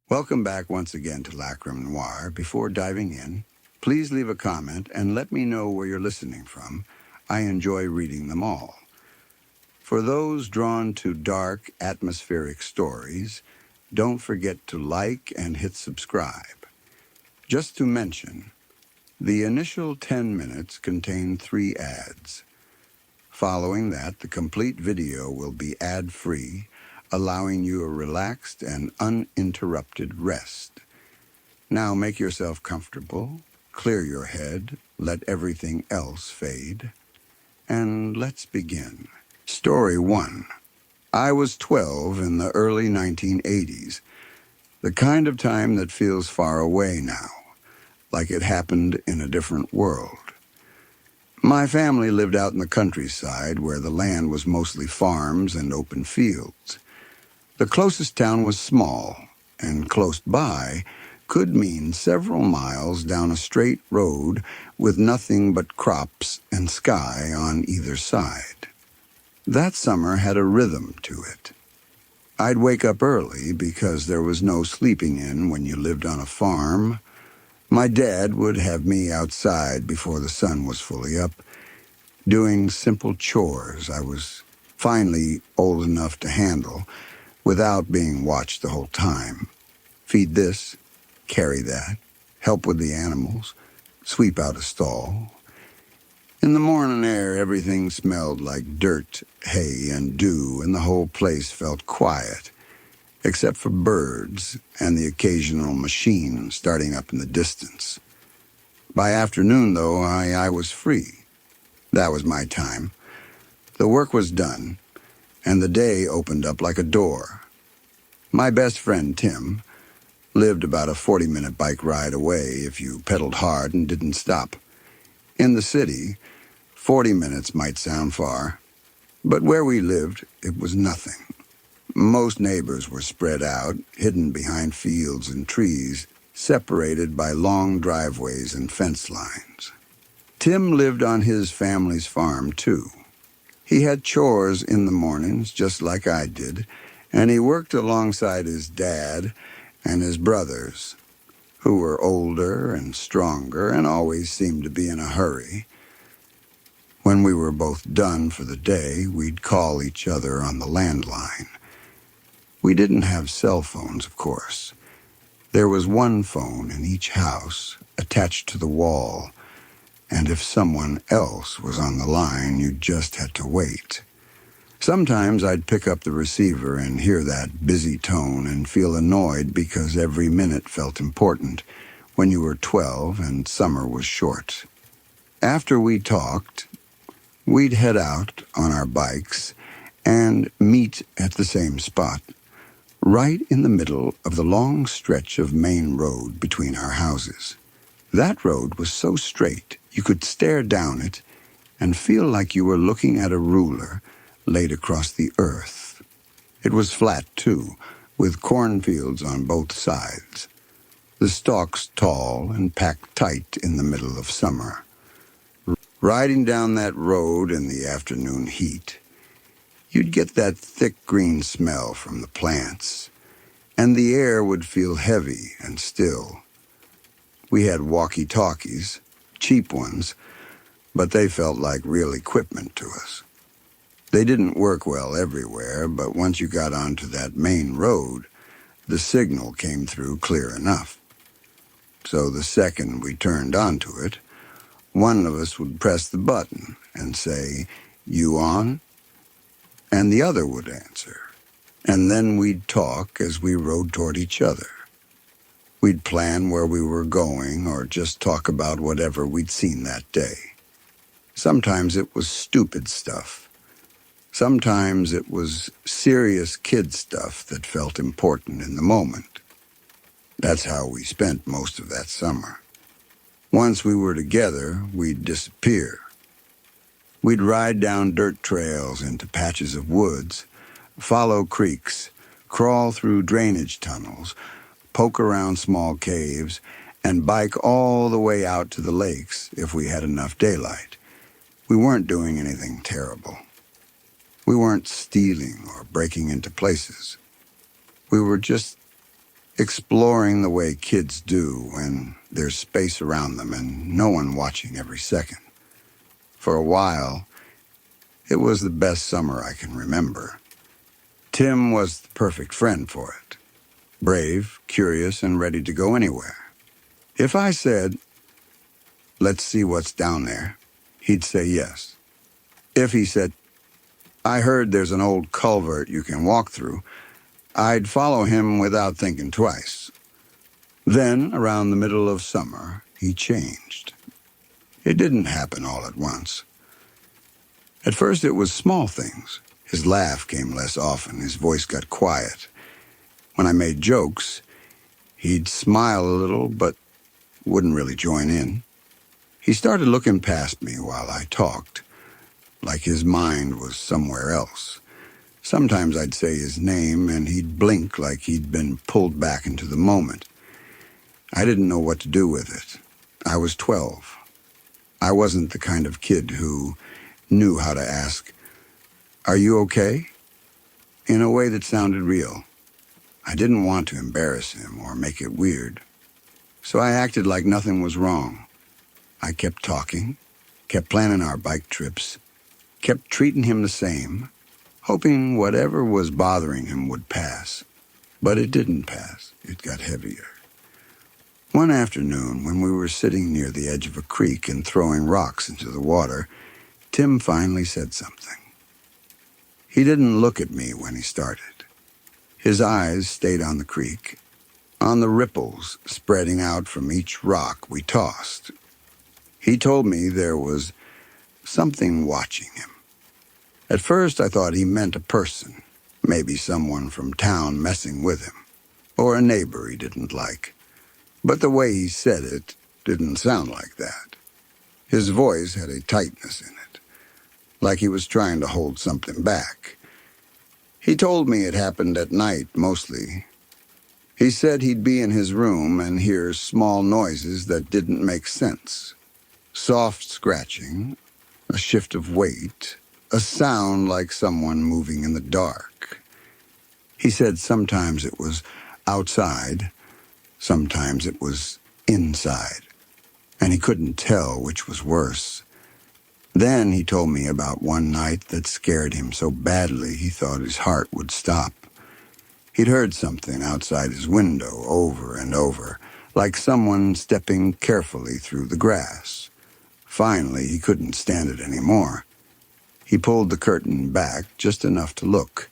Welcome back once again to Lacrim Noir. Before diving in, please leave a comment and let me know where you're listening from. I enjoy reading them all. For those drawn to dark, atmospheric stories, don't forget to like and hit subscribe. Just to mention, the initial 10 minutes contain 3 ads. Following that, the complete video will be ad-free, allowing you a relaxed and uninterrupted rest. Now make yourself comfortable, clear your head, let everything else fade, and let's begin. Story 1. I was 12 in the early 1980s, the kind of time that feels far away now, like it happened in a different world. My family lived out in the countryside where the land was mostly farms and open fields. The closest town was small, and close by could mean several miles down a straight road with nothing but crops and sky on either side. That summer had a rhythm to it. I'd wake up early because there was no sleeping in when you lived on a farm. My dad would have me outside before the sun was fully up, doing simple chores I was finally old enough to handle without being watched the whole time. Feed this, carry that, help with the animals, sweep out a stall. In the morning air, everything smelled like dirt, hay, and dew, and the whole place felt quiet, except for birds and the occasional machine starting up in the distance. By afternoon, though, I was free. That was my time. The work was done, and the day opened up like a door. My best friend, Tim, lived about a 40-minute bike ride away if you pedaled hard and didn't stop. In the city, 40 minutes might sound far, but where we lived, it was nothing. Most neighbors were spread out, hidden behind fields and trees, separated by long driveways and fence lines. Tim lived on his family's farm, too. He had chores in the mornings, just like I did, and he worked alongside his dad and his brothers, who were older and stronger and always seemed to be in a hurry. When we were both done for the day, we'd call each other on the landline. We didn't have cell phones, of course. There was one phone in each house, attached to the wall, and if someone else was on the line, you just had to wait. Sometimes I'd pick up the receiver and hear that busy tone and feel annoyed because every minute felt important when you were 12 and summer was short. After we talked, we'd head out on our bikes and meet at the same spot, right in the middle of the long stretch of main road between our houses. That road was so straight you could stare down it and feel like you were looking at a ruler laid across the earth. It was flat, too, with cornfields on both sides, the stalks tall and packed tight in the middle of summer. Riding down that road in the afternoon heat, you'd get that thick green smell from the plants, and the air would feel heavy and still. We had walkie-talkies, cheap ones, but they felt like real equipment to us. They didn't work well everywhere, but once you got onto that main road, the signal came through clear enough. So the second we turned onto it, one of us would press the button and say, "You on?" And the other would answer. And then we'd talk as we rode toward each other. We'd plan where we were going or just talk about whatever we'd seen that day. Sometimes it was stupid stuff. Sometimes it was serious kid stuff that felt important in the moment. That's how we spent most of that summer. Once we were together, we'd disappear. We'd ride down dirt trails into patches of woods, follow creeks, crawl through drainage tunnels, poke around small caves, and bike all the way out to the lakes if we had enough daylight. We weren't doing anything terrible. We weren't stealing or breaking into places. We were just exploring the way kids do when there's space around them and no one watching every second. For a while, it was the best summer I can remember. Tim was the perfect friend for it. Brave, curious, and ready to go anywhere. If I said, "Let's see what's down there," he'd say yes. If he said, "I heard there's an old culvert you can walk through," I'd follow him without thinking twice. Then, around the middle of summer, he changed. It didn't happen all at once. At first it was small things. His laugh came less often, his voice got quiet. When I made jokes, he'd smile a little, but wouldn't really join in. He started looking past me while I talked, like his mind was somewhere else. Sometimes I'd say his name, and he'd blink like he'd been pulled back into the moment. I didn't know what to do with it. I was 12. I wasn't the kind of kid who knew how to ask, "Are you okay?" in a way that sounded real. I didn't want to embarrass him or make it weird, so I acted like nothing was wrong. I kept talking, kept planning our bike trips, kept treating him the same, hoping whatever was bothering him would pass. But it didn't pass. It got heavier. One afternoon, when we were sitting near the edge of a creek and throwing rocks into the water, Tim finally said something. He didn't look at me when he started. His eyes stayed on the creek, on the ripples spreading out from each rock we tossed. He told me there was something watching him. At first I thought he meant a person, maybe someone from town messing with him, or a neighbor he didn't like. But the way he said it didn't sound like that. His voice had a tightness in it, like he was trying to hold something back. He told me it happened at night, mostly. He said he'd be in his room and hear small noises that didn't make sense. Soft scratching, a shift of weight, a sound like someone moving in the dark. He said sometimes it was outside, sometimes it was inside, and he couldn't tell which was worse. Then he told me about one night that scared him so badly he thought his heart would stop. He'd heard something outside his window over and over, like someone stepping carefully through the grass. Finally, he couldn't stand it anymore. He pulled the curtain back just enough to look.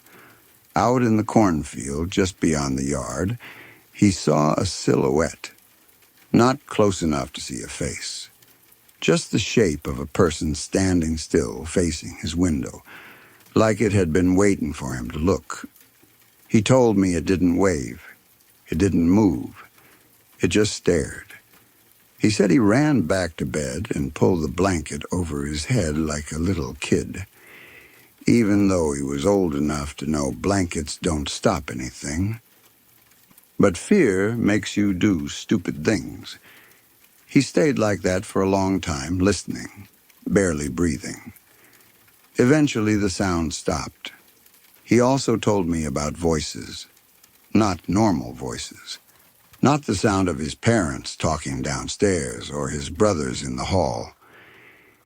Out in the cornfield, just beyond the yard, he saw a silhouette, not close enough to see a face. Just the shape of a person standing still facing his window, like it had been waiting for him to look. He told me it didn't wave. It didn't move. It just stared. He said he ran back to bed and pulled the blanket over his head like a little kid, even though he was old enough to know blankets don't stop anything. But fear makes you do stupid things. He stayed like that for a long time, listening, barely breathing. Eventually the sound stopped. He also told me about voices, not normal voices, not the sound of his parents talking downstairs or his brothers in the hall.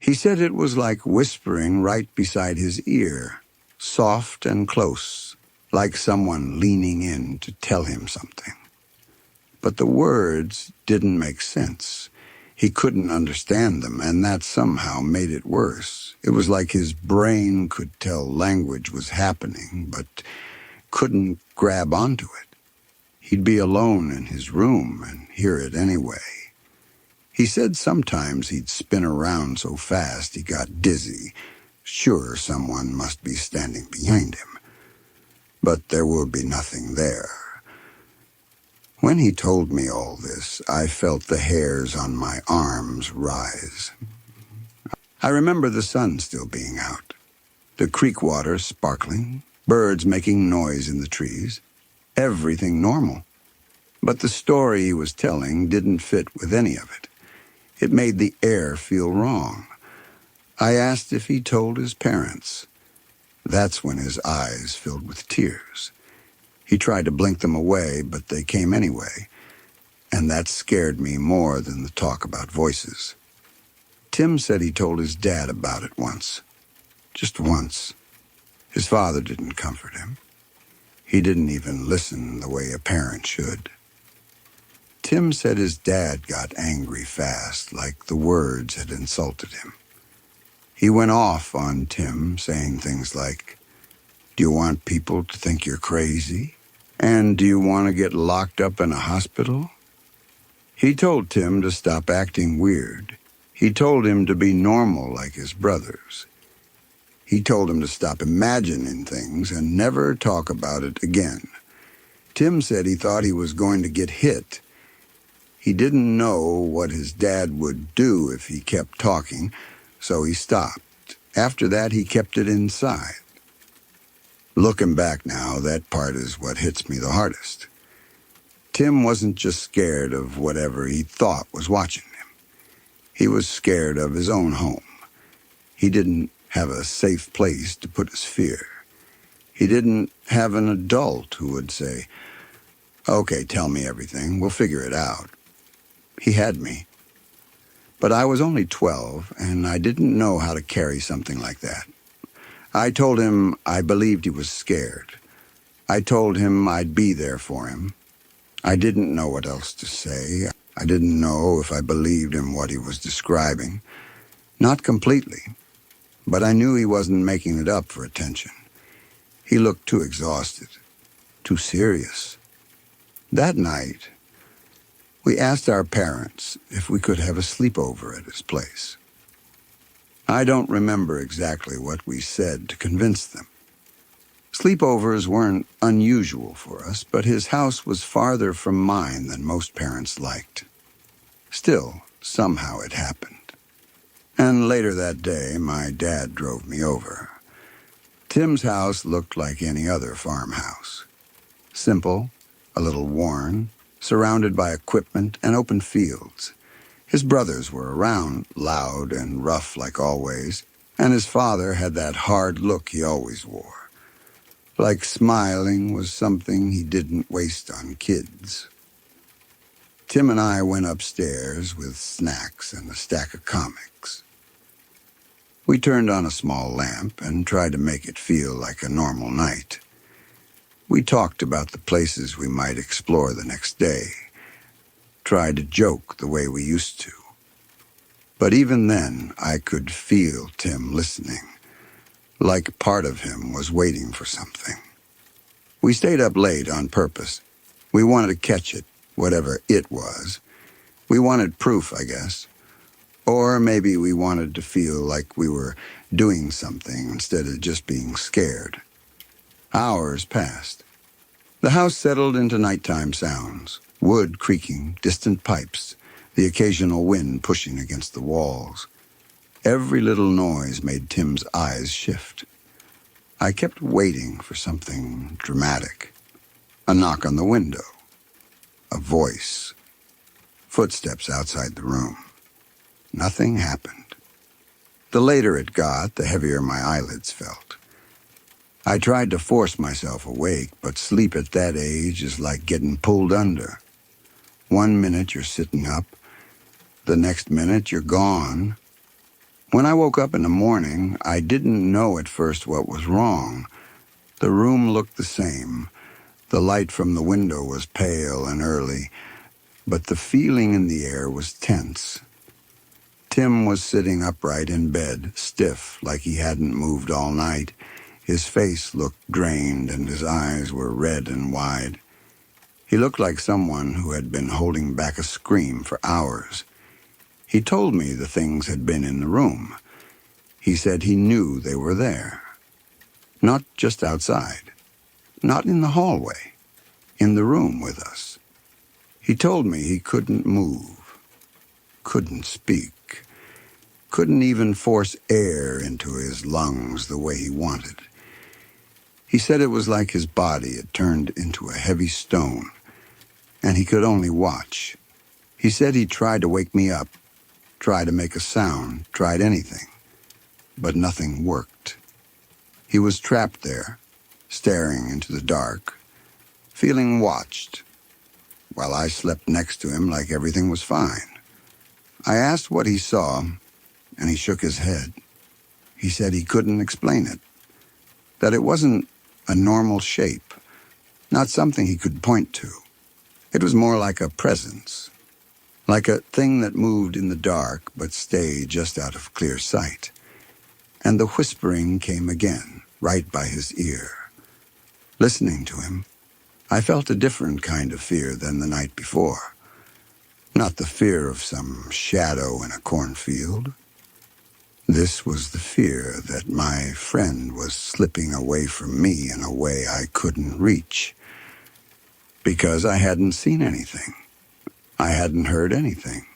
He said it was like whispering right beside his ear, soft and close, like someone leaning in to tell him something. But the words didn't make sense. He couldn't understand them, and that somehow made it worse. It was like his brain could tell language was happening, but couldn't grab onto it. He'd be alone in his room and hear it anyway. He said sometimes he'd spin around so fast he got dizzy, sure someone must be standing behind him. But there would be nothing there. When he told me all this, I felt the hairs on my arms rise. I remember the sun still being out, the creek water sparkling, birds making noise in the trees, everything normal. But the story he was telling didn't fit with any of it. It made the air feel wrong. I asked if he told his parents. That's when his eyes filled with tears. He tried to blink them away, but they came anyway, and that scared me more than the talk about voices. Tim said he told his dad about it once. Just once. His father didn't comfort him. He didn't even listen the way a parent should. Tim said his dad got angry fast, like the words had insulted him. He went off on Tim, saying things like, "Do you want people to think you're crazy? And do you want to get locked up in a hospital?" He told Tim to stop acting weird. He told him to be normal like his brothers. He told him to stop imagining things and never talk about it again. Tim said he thought he was going to get hit. He didn't know what his dad would do if he kept talking, so he stopped. After that, he kept it inside. Looking back now, that part is what hits me the hardest. Tim wasn't just scared of whatever he thought was watching him. He was scared of his own home. He didn't have a safe place to put his fear. He didn't have an adult who would say, "Okay, tell me everything. We'll figure it out." He had me. But I was only 12, and I didn't know how to carry something like that. I told him I believed he was scared. I told him I'd be there for him. I didn't know what else to say. I didn't know if I believed in what he was describing. Not completely, but I knew he wasn't making it up for attention. He looked too exhausted, too serious. That night, we asked our parents if we could have a sleepover at his place. I don't remember exactly what we said to convince them. Sleepovers weren't unusual for us, but his house was farther from mine than most parents liked. Still, somehow it happened. And later that day, my dad drove me over. Tim's house looked like any other farmhouse. Simple, a little worn, surrounded by equipment and open fields. His brothers were around, loud and rough like always, and his father had that hard look he always wore. Like smiling was something he didn't waste on kids. Tim and I went upstairs with snacks and a stack of comics. We turned on a small lamp and tried to make it feel like a normal night. We talked about the places we might explore the next day, tried to joke the way we used to. But even then, I could feel Tim listening, like part of him was waiting for something. We stayed up late on purpose. We wanted to catch it, whatever it was. We wanted proof, I guess. Or maybe we wanted to feel like we were doing something instead of just being scared. Hours passed. The house settled into nighttime sounds, wood creaking, distant pipes, the occasional wind pushing against the walls. Every little noise made Tim's eyes shift. I kept waiting for something dramatic. A knock on the window. A voice. Footsteps outside the room. Nothing happened. The later it got, the heavier my eyelids felt. I tried to force myself awake, but sleep at that age is like getting pulled under. 1 minute you're sitting up, the next minute you're gone. When I woke up in the morning, I didn't know at first what was wrong. The room looked the same. The light from the window was pale and early, but the feeling in the air was tense. Tim was sitting upright in bed, stiff, like he hadn't moved all night. His face looked drained and his eyes were red and wide. He looked like someone who had been holding back a scream for hours. He told me the things had been in the room. He said he knew they were there. Not just outside. Not in the hallway. In the room with us. He told me he couldn't move. Couldn't speak. Couldn't even force air into his lungs the way he wanted. He said it was like his body had turned into a heavy stone, and he could only watch. He said he tried to wake me up, tried to make a sound, tried anything, but nothing worked. He was trapped there, staring into the dark, feeling watched, while I slept next to him like everything was fine. I asked what he saw, and he shook his head. He said he couldn't explain it, that it wasn't a normal shape, not something he could point to. It was more like a presence, like a thing that moved in the dark but stayed just out of clear sight. And the whispering came again, right by his ear. Listening to him, I felt a different kind of fear than the night before. Not the fear of some shadow in a cornfield. This was the fear that my friend was slipping away from me in a way I couldn't reach. Because I hadn't seen anything. I hadn't heard anything.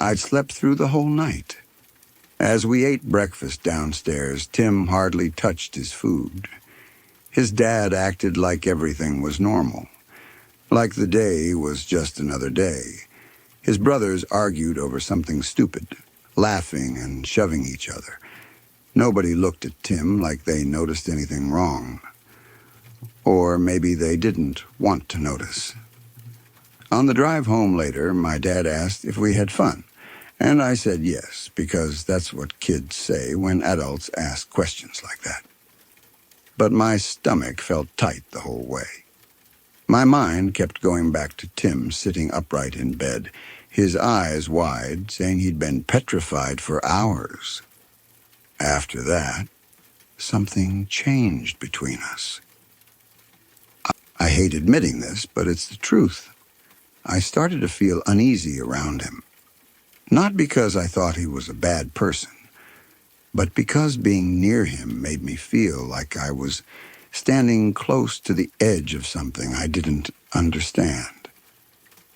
I'd slept through the whole night. As we ate breakfast downstairs, Tim hardly touched his food. His dad acted like everything was normal, like the day was just another day. His brothers argued over something stupid, laughing and shoving each other. Nobody looked at Tim like they noticed anything wrong. Or maybe they didn't want to notice. On the drive home later, my dad asked if we had fun, and I said yes, because that's what kids say when adults ask questions like that. But my stomach felt tight the whole way. My mind kept going back to Tim sitting upright in bed, his eyes wide, saying he'd been petrified for hours. After that, something changed between us. I hate admitting this, but it's the truth. I started to feel uneasy around him. Not because I thought he was a bad person, but because being near him made me feel like I was standing close to the edge of something I didn't understand.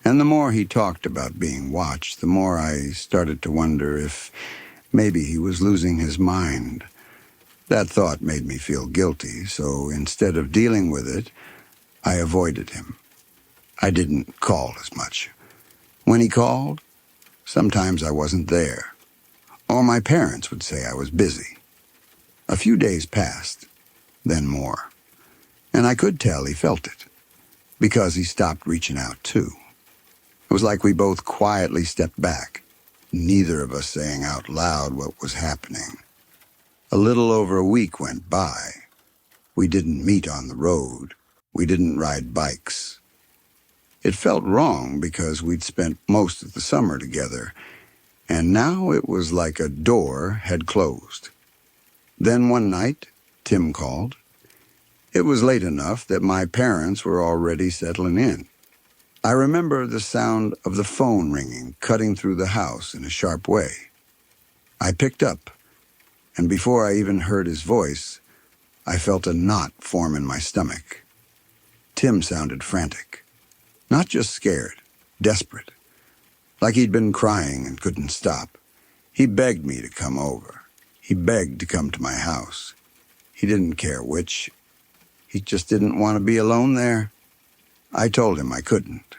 And the more he talked about being watched, the more I started to wonder if maybe he was losing his mind. That thought made me feel guilty, so instead of dealing with it, I avoided him. I didn't call as much. When he called, sometimes I wasn't there, or my parents would say I was busy. A few days passed, then more, and I could tell he felt it, because he stopped reaching out too. It was like we both quietly stepped back, neither of us saying out loud what was happening. A little over a week went by. We didn't meet on the road. We didn't ride bikes. It felt wrong because we'd spent most of the summer together, and now it was like a door had closed. Then one night, Tim called. It was late enough that my parents were already settling in. I remember the sound of the phone ringing, cutting through the house in a sharp way. I picked up, and before I even heard his voice, I felt a knot form in my stomach. Tim sounded frantic. Not just scared, desperate. Like he'd been crying and couldn't stop. He begged me to come over. He begged to come to my house. He didn't care which. He just didn't want to be alone there. I told him I couldn't.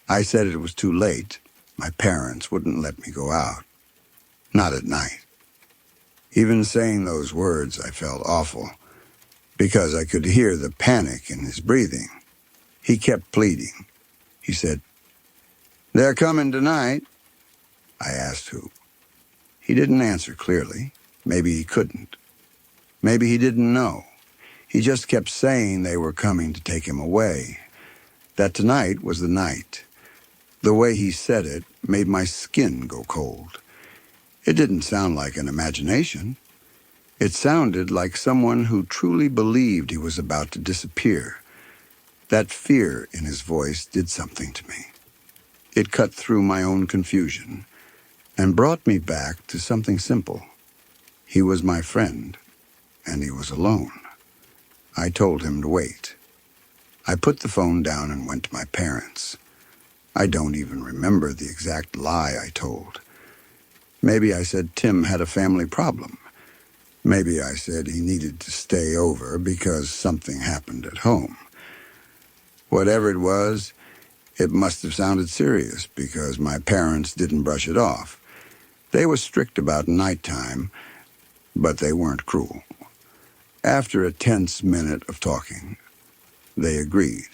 I said it was too late. My parents wouldn't let me go out. Not at night. Even saying those words, I felt awful, because I could hear the panic in his breathing. He kept pleading. He said, "They're coming tonight." I asked who. He didn't answer clearly. Maybe he couldn't. Maybe he didn't know. He just kept saying they were coming to take him away. That tonight was the night. The way he said it made my skin go cold. It didn't sound like an imagination. It sounded like someone who truly believed he was about to disappear. That fear in his voice did something to me. It cut through my own confusion and brought me back to something simple. He was my friend, and he was alone. I told him to wait. I put the phone down and went to my parents. I don't even remember the exact lie I told. Maybe I said Tim had a family problem. Maybe I said he needed to stay over because something happened at home. Whatever it was, it must have sounded serious because my parents didn't brush it off. They were strict about nighttime, but they weren't cruel. After a tense minute of talking, they agreed.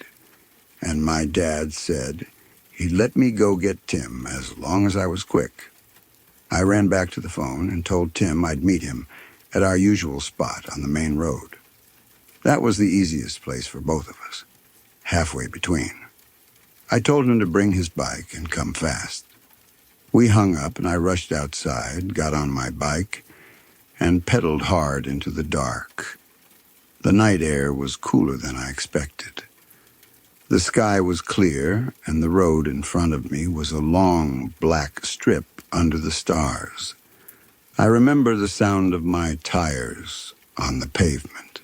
and my dad said he'd let me go get Tim as long as I was quick. I ran back to the phone and told Tim I'd meet him at our usual spot on the main road. That was the easiest place for both of us, halfway between. I told him to bring his bike and come fast. We hung up and I rushed outside, got on my bike, and pedaled hard into the dark. The night air was cooler than I expected. The sky was clear, and the road in front of me was a long black strip under the stars. I remember the sound of my tires on the pavement,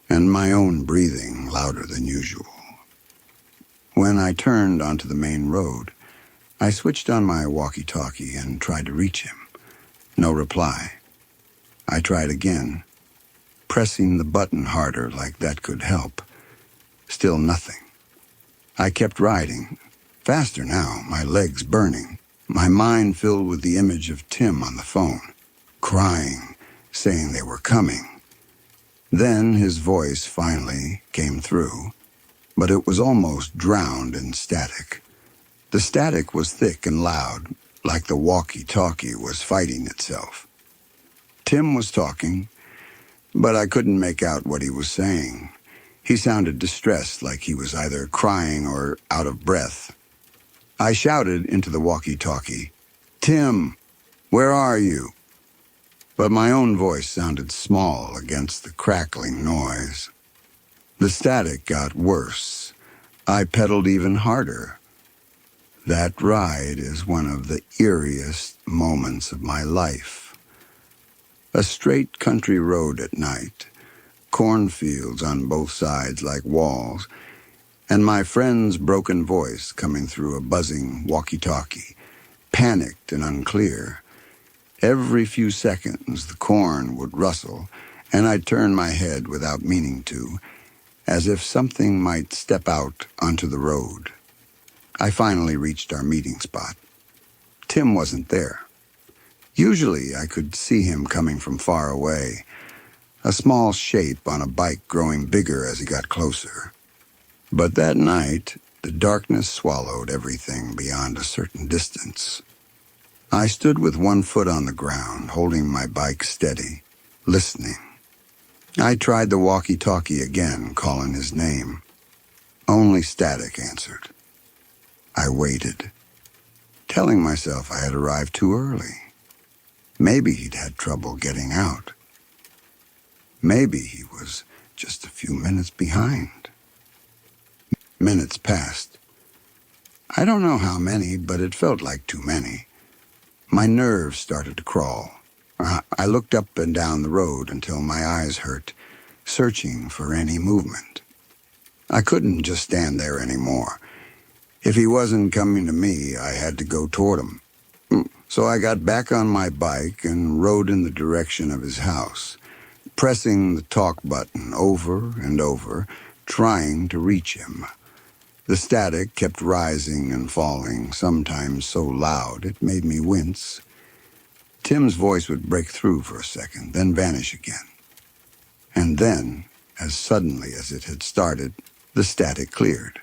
and my own breathing louder than usual. When I turned onto the main road, I switched on my walkie-talkie and tried to reach him. No reply. I tried again, pressing the button harder like that could help. Still nothing. I kept riding, faster now, my legs burning, my mind filled with the image of Tim on the phone, crying, saying they were coming. Then his voice finally came through, but it was almost drowned in static. The static was thick and loud, like the walkie-talkie was fighting itself. Tim was talking, but I couldn't make out what he was saying. He sounded distressed, like he was either crying or out of breath. I shouted into the walkie-talkie, "Tim, where are you?" But my own voice sounded small against the crackling noise. The static got worse. I pedaled even harder. That ride is one of the eeriest moments of my life. A straight country road at night, cornfields on both sides like walls, and my friend's broken voice coming through a buzzing walkie-talkie, panicked and unclear. Every few seconds the corn would rustle, and I'd turn my head without meaning to, as if something might step out onto the road. I finally reached our meeting spot. Tim wasn't there. Usually I could see him coming from far away, a small shape on a bike growing bigger as he got closer. But that night, the darkness swallowed everything beyond a certain distance. I stood with one foot on the ground, holding my bike steady, listening. I tried the walkie-talkie again, calling his name. Only static answered. I waited, telling myself I had arrived too early. Maybe he'd had trouble getting out. Maybe he was just a few minutes behind. Minutes passed. I don't know how many, but it felt like too many. My nerves started to crawl. I looked up and down the road until my eyes hurt, searching for any movement. I couldn't just stand there anymore. If he wasn't coming to me, I had to go toward him. So I got back on my bike and rode in the direction of his house, pressing the talk button over and over, trying to reach him. The static kept rising and falling, sometimes so loud it made me wince. Tim's voice would break through for a second, then vanish again. And then, as suddenly as it had started, the static cleared.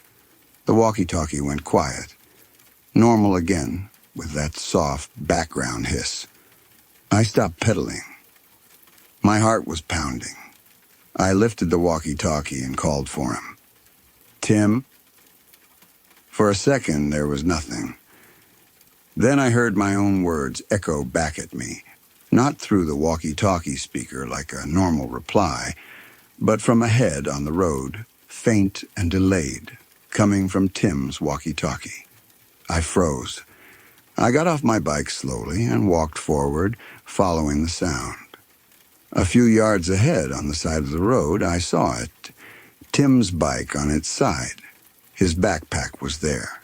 The walkie-talkie went quiet, normal again, with that soft background hiss. I stopped pedaling. My heart was pounding. I lifted the walkie-talkie and called for him. "Tim?" For a second, there was nothing. Then I heard my own words echo back at me, not through the walkie-talkie speaker like a normal reply, but from ahead on the road, faint and delayed, coming from Tim's walkie-talkie. I froze. I got off my bike slowly and walked forward, following the sound. A few yards ahead on the side of the road, I saw it, Tim's bike on its side. His backpack was there.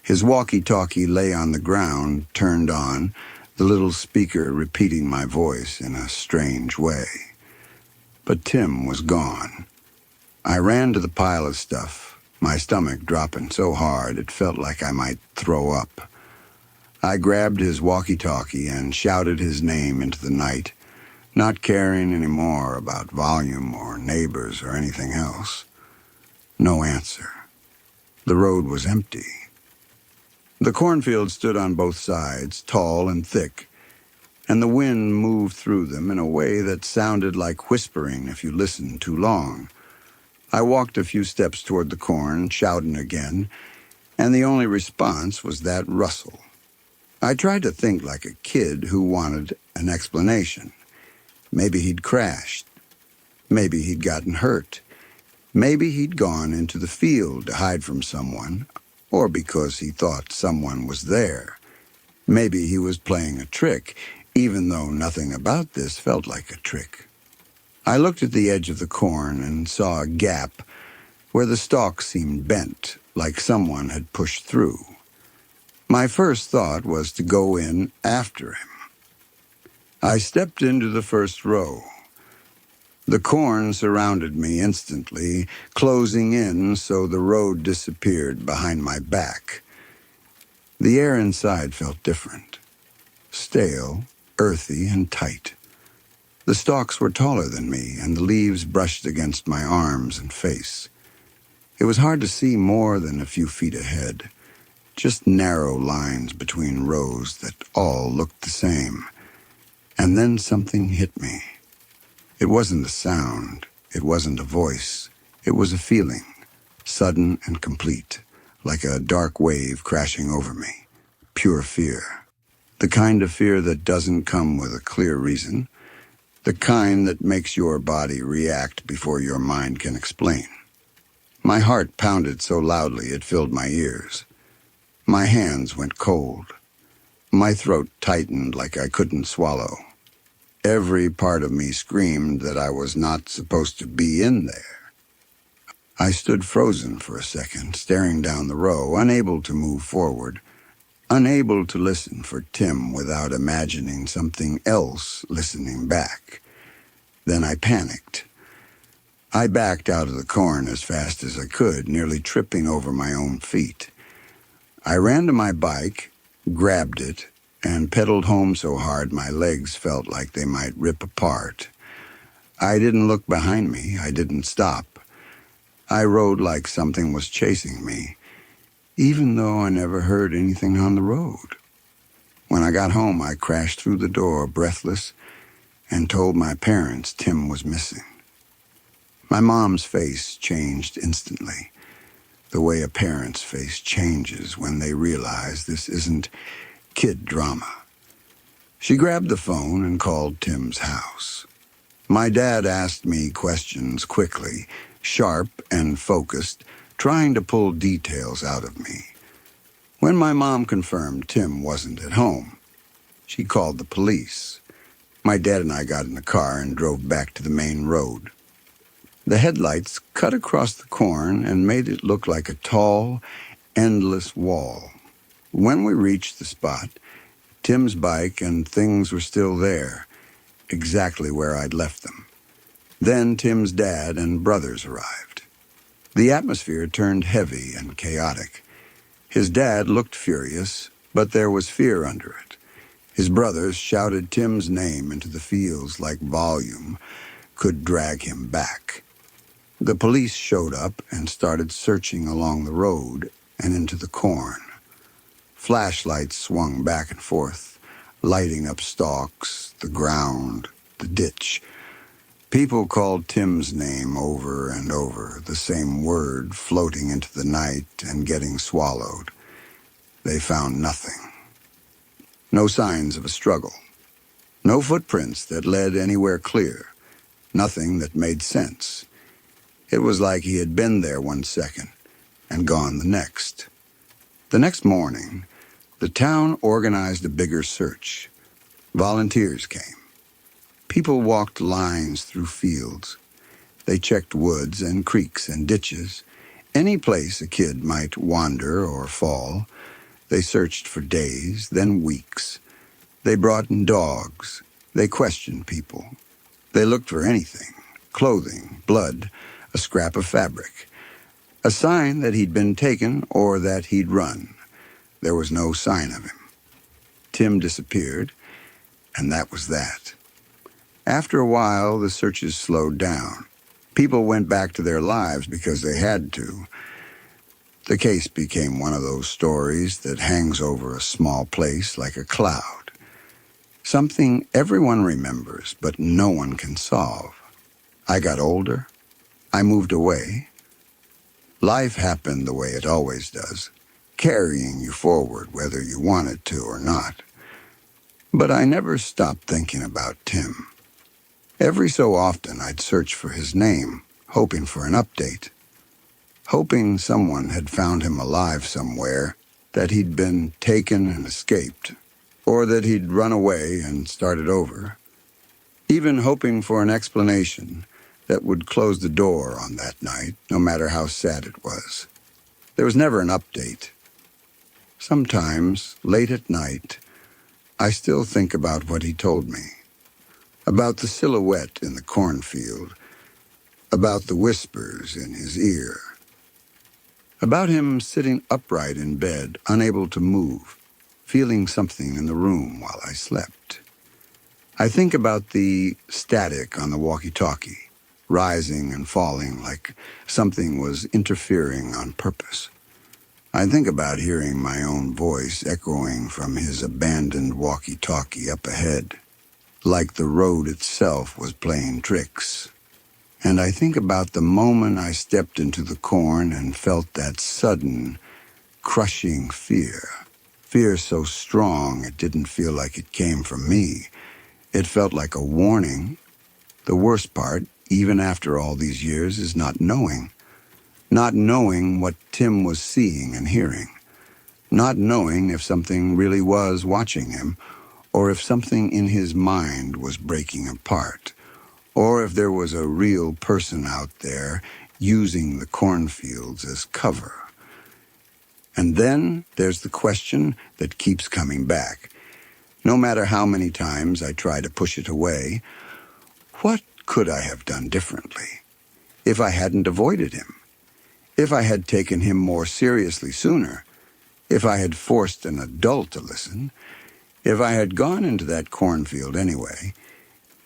His walkie-talkie lay on the ground, turned on, the little speaker repeating my voice in a strange way. But Tim was gone. I ran to the pile of stuff, my stomach dropping so hard it felt like I might throw up. I grabbed his walkie-talkie and shouted his name into the night, not caring anymore about volume or neighbors or anything else. No answer. The road was empty. The cornfields stood on both sides, tall and thick, and the wind moved through them in a way that sounded like whispering if you listened too long. I walked a few steps toward the corn, shouting again, and the only response was that rustle. I tried to think like a kid who wanted an explanation. Maybe he'd crashed. Maybe he'd gotten hurt. Maybe he'd gone into the field to hide from someone, or because he thought someone was there. Maybe he was playing a trick, even though nothing about this felt like a trick. I looked at the edge of the corn and saw a gap where the stalk seemed bent, like someone had pushed through. My first thought was to go in after him. I stepped into the first row. The corn surrounded me instantly, closing in so the road disappeared behind my back. The air inside felt different. Stale, earthy, and tight. The stalks were taller than me, and the leaves brushed against my arms and face. It was hard to see more than a few feet ahead, just narrow lines between rows that all looked the same. And then something hit me. It wasn't a sound, it wasn't a voice, it was a feeling, sudden and complete, like a dark wave crashing over me. Pure fear. The kind of fear that doesn't come with a clear reason, the kind that makes your body react before your mind can explain. My heart pounded so loudly it filled my ears. My hands went cold. My throat tightened like I couldn't swallow. Every part of me screamed that I was not supposed to be in there. I stood frozen for a second, staring down the row, unable to move forward, unable to listen for Tim without imagining something else listening back. Then I panicked. I backed out of the corn as fast as I could, nearly tripping over my own feet. I ran to my bike, grabbed it, and pedaled home so hard my legs felt like they might rip apart. I didn't look behind me. I didn't stop. I rode like something was chasing me, even though I never heard anything on the road. When I got home, I crashed through the door, breathless, and told my parents Tim was missing. My mom's face changed instantly, the way a parent's face changes when they realize this isn't kid drama. She grabbed the phone and called Tim's house. My dad asked me questions quickly, sharp and focused, trying to pull details out of me. When my mom confirmed Tim wasn't at home, she called the police. My dad and I got in the car and drove back to the main road. The headlights cut across the corn and made it look like a tall, endless wall. When we reached the spot, Tim's bike and things were still there, exactly where I'd left them. Then Tim's dad and brothers arrived. The atmosphere turned heavy and chaotic. His dad looked furious, but there was fear under it. His brothers shouted Tim's name into the fields like volume could drag him back. The police showed up and started searching along the road and into the corn. Flashlights swung back and forth, lighting up stalks, the ground, the ditch. People called Tim's name over and over, the same word floating into the night and getting swallowed. They found nothing. No signs of a struggle. No footprints that led anywhere clear. Nothing that made sense. It was like he had been there 1 second and gone the next. The next morning, the town organized a bigger search. Volunteers came. People walked lines through fields. They checked woods and creeks and ditches, any place a kid might wander or fall. They searched for days, then weeks. They brought in dogs. They questioned people. They looked for anything, clothing, blood, a scrap of fabric, a sign that he'd been taken or that he'd run. There was no sign of him. Tim disappeared, and that was that. After a while, the searches slowed down. People went back to their lives because they had to. The case became one of those stories that hangs over a small place like a cloud. Something everyone remembers, but no one can solve. I got older. I moved away. Life happened the way it always does, carrying you forward whether you wanted to or not. But I never stopped thinking about Tim. Every so often I'd search for his name, hoping for an update. Hoping someone had found him alive somewhere, that he'd been taken and escaped, or that he'd run away and started over. Even hoping for an explanation that would close the door on that night, no matter how sad it was. There was never an update. Sometimes, late at night, I still think about what he told me. About the silhouette in the cornfield. About the whispers in his ear. About him sitting upright in bed, unable to move, feeling something in the room while I slept. I think about the static on the walkie-talkie, rising and falling like something was interfering on purpose. I think about hearing my own voice echoing from his abandoned walkie-talkie up ahead, like the road itself was playing tricks. And I think about the moment I stepped into the corn and felt that sudden, crushing fear. Fear so strong it didn't feel like it came from me. It felt like a warning. The worst part, even after all these years, is not knowing. Not knowing what Tim was seeing and hearing. Not knowing if something really was watching him, or if something in his mind was breaking apart. Or if there was a real person out there using the cornfields as cover. And then there's the question that keeps coming back. No matter how many times I try to push it away, what could I have done differently? If I hadn't avoided him? If I had taken him more seriously sooner? If I had forced an adult to listen? If I had gone into that cornfield anyway?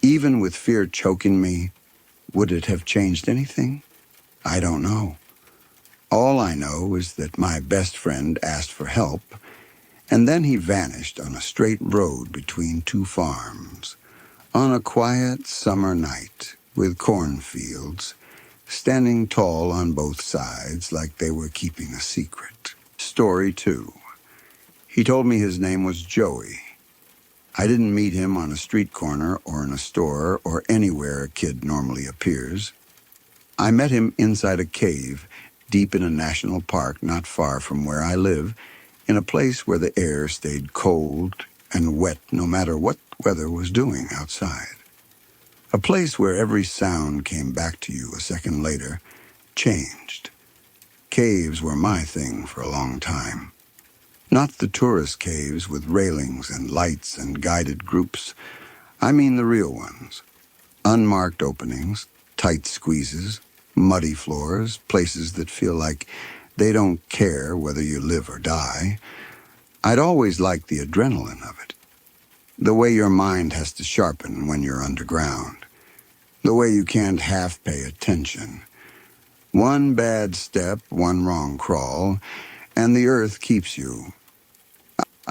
Even with fear choking me, would it have changed anything? I don't know. All I know is that my best friend asked for help, and then he vanished on a straight road between two farms, on a quiet summer night with cornfields, standing tall on both sides like they were keeping a secret. Story 2. He told me his name was Joey. I didn't meet him on a street corner or in a store or anywhere a kid normally appears. I met him inside a cave, deep in a national park not far from where I live, in a place where the air stayed cold and wet no matter what weather was doing outside. A place where every sound came back to you a second later, changed. Caves were my thing for a long time. Not the tourist caves with railings and lights and guided groups. I mean the real ones. Unmarked openings, tight squeezes, muddy floors, places that feel like they don't care whether you live or die. I'd always liked the adrenaline of it. The way your mind has to sharpen when you're underground. The way you can't half pay attention. One bad step, one wrong crawl, and the earth keeps you.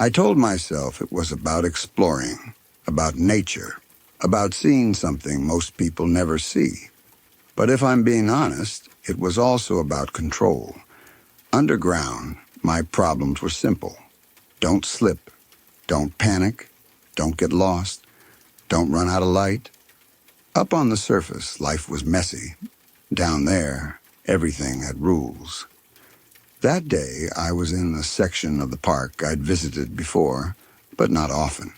I told myself it was about exploring, about nature, about seeing something most people never see. But if I'm being honest, it was also about control. Underground, my problems were simple. Don't slip. Don't panic. Don't get lost. Don't run out of light. Up on the surface, life was messy. Down there, everything had rules. That day, I was in a section of the park I'd visited before, but not often.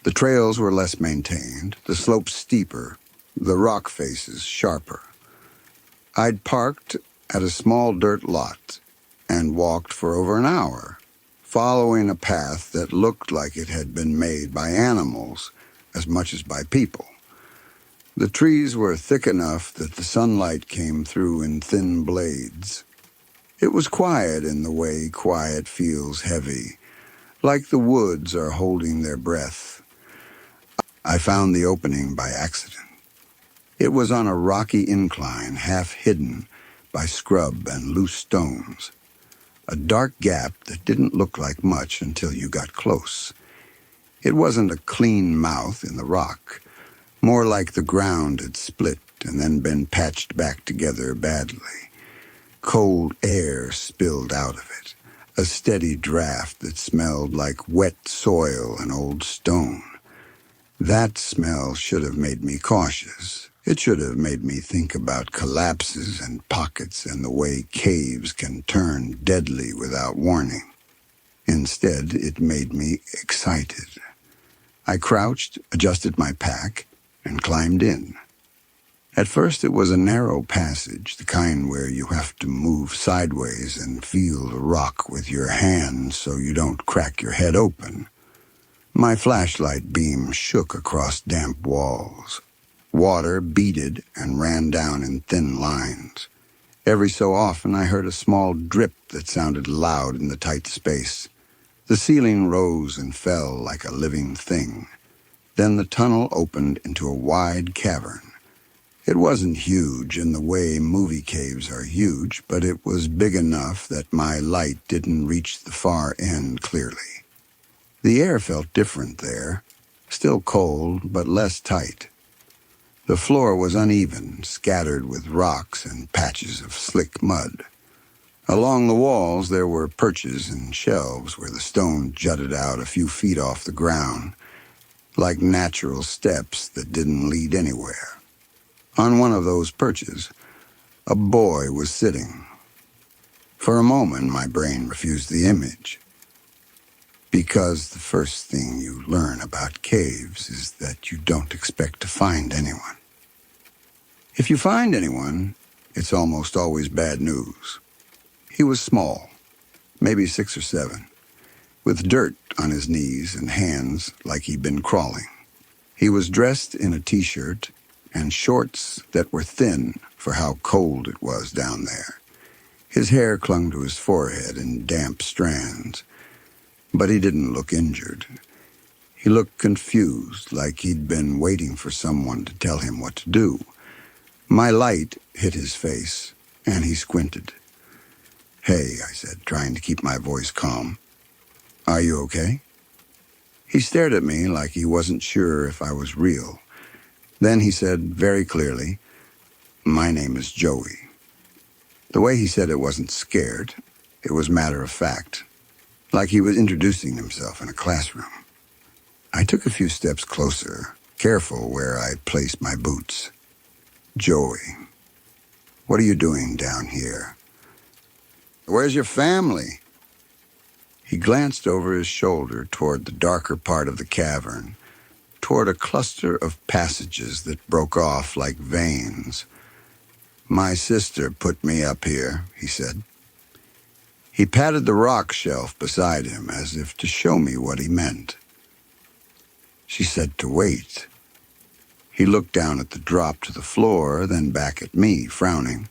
The trails were less maintained, the slopes steeper, the rock faces sharper. I'd parked at a small dirt lot and walked for over an hour, following a path that looked like it had been made by animals as much as by people. The trees were thick enough that the sunlight came through in thin blades. It was quiet in the way quiet feels heavy, like the woods are holding their breath. I found the opening by accident. It was on a rocky incline, half hidden by scrub and loose stones. a dark gap that didn't look like much until you got close. It wasn't a clean mouth in the rock, more like the ground had split and then been patched back together badly. Cold air spilled out of it, a steady draft that smelled like wet soil and old stone. That smell should have made me cautious. It should have made me think about collapses and pockets and the way caves can turn deadly without warning. Instead, it made me excited. I crouched, adjusted my pack, and climbed in. At first it was a narrow passage, the kind where you have to move sideways and feel the rock with your hands so you don't crack your head open. My flashlight beam shook across damp walls. Water beaded and ran down in thin lines. Every so often I heard a small drip that sounded loud in the tight space. The ceiling rose and fell like a living thing. Then the tunnel opened into a wide cavern. It wasn't huge in the way movie caves are huge, but it was big enough that my light didn't reach the far end clearly. The air felt different there, still cold but less tight. The floor was uneven, scattered with rocks and patches of slick mud. Along the walls there were perches and shelves where the stone jutted out a few feet off the ground, like natural steps that didn't lead anywhere. On one of those perches, a boy was sitting. For a moment, my brain refused the image, because the first thing you learn about caves is that you don't expect to find anyone. If you find anyone, it's almost always bad news. He was small, maybe 6 or 7, with dirt on his knees and hands like he'd been crawling. He was dressed in a t-shirt and shorts that were thin for how cold it was down there. His hair clung to his forehead in damp strands, but he didn't look injured. He looked confused, like he'd been waiting for someone to tell him what to do. My light hit his face, and he squinted. "Hey," I said, trying to keep my voice calm. "Are you okay?" He stared at me like he wasn't sure if I was real. Then he said very clearly, "My name is Joey." The way he said it wasn't scared. It was matter of fact, like he was introducing himself in a classroom. I took a few steps closer, careful where I placed my boots. "Joey, what are you doing down here? Where's your family?" He glanced over his shoulder toward the darker part of the cavern, toward a cluster of passages that broke off like veins. "My sister put me up here," he said. He patted the rock shelf beside him as if to show me what he meant. "She said to wait." He looked down at the drop to the floor, then back at me, frowning.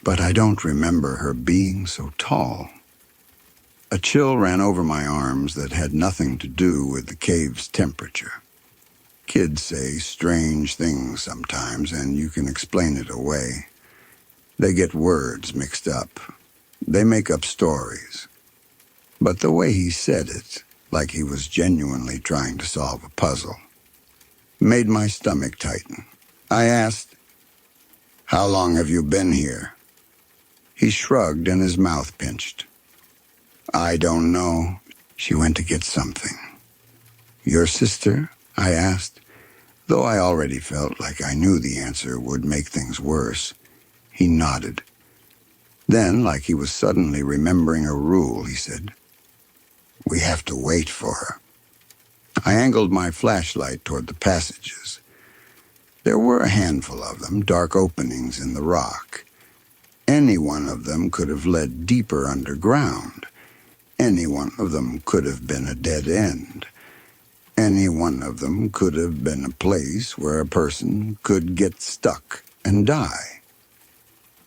"But I don't remember her being so tall." A chill ran over my arms that had nothing to do with the cave's temperature. Kids say strange things sometimes, and you can explain it away. They get words mixed up. They make up stories. But the way he said it, like he was genuinely trying to solve a puzzle, made my stomach tighten. I asked, "How long have you been here?" He shrugged and his mouth pinched. "I don't know." "She went to get something." "Your sister?" I asked, though I already felt like I knew the answer would make things worse. He nodded. Then, like he was suddenly remembering a rule, he said, "We have to wait for her." I angled my flashlight toward the passages. There were a handful of them, dark openings in the rock. Any one of them could have led deeper underground. Any one of them could have been a dead end. Any one of them could have been a place where a person could get stuck and die.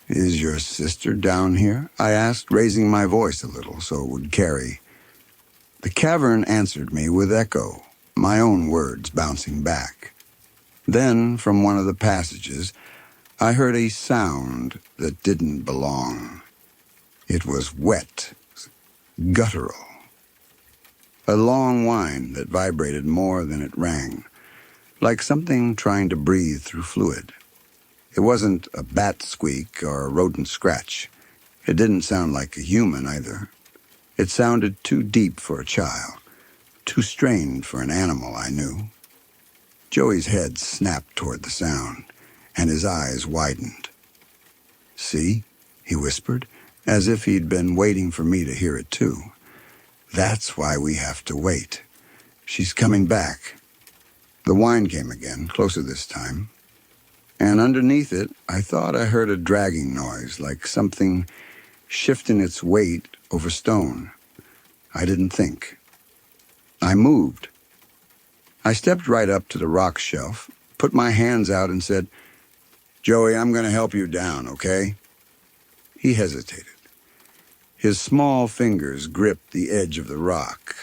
"Is your sister down here?" I asked, raising my voice a little so it would carry. The cavern answered me with echo, my own words bouncing back. Then, from one of the passages, I heard a sound that didn't belong. It was wet, guttural. A long whine that vibrated more than it rang, like something trying to breathe through fluid. It wasn't a bat squeak or a rodent scratch. It didn't sound like a human either. It sounded too deep for a child, too strained for an animal I knew. Joey's head snapped toward the sound, and his eyes widened. "See?" he whispered, as if he'd been waiting for me to hear it too. "That's why we have to wait. She's coming back." The whine came again, closer this time, and underneath it, I thought I heard a dragging noise, like something shifting its weight over stone. I didn't think. I moved. I stepped right up to the rock shelf, put my hands out and said, "Joey, I'm going to help you down, okay?" He hesitated. His small fingers gripped the edge of the rock.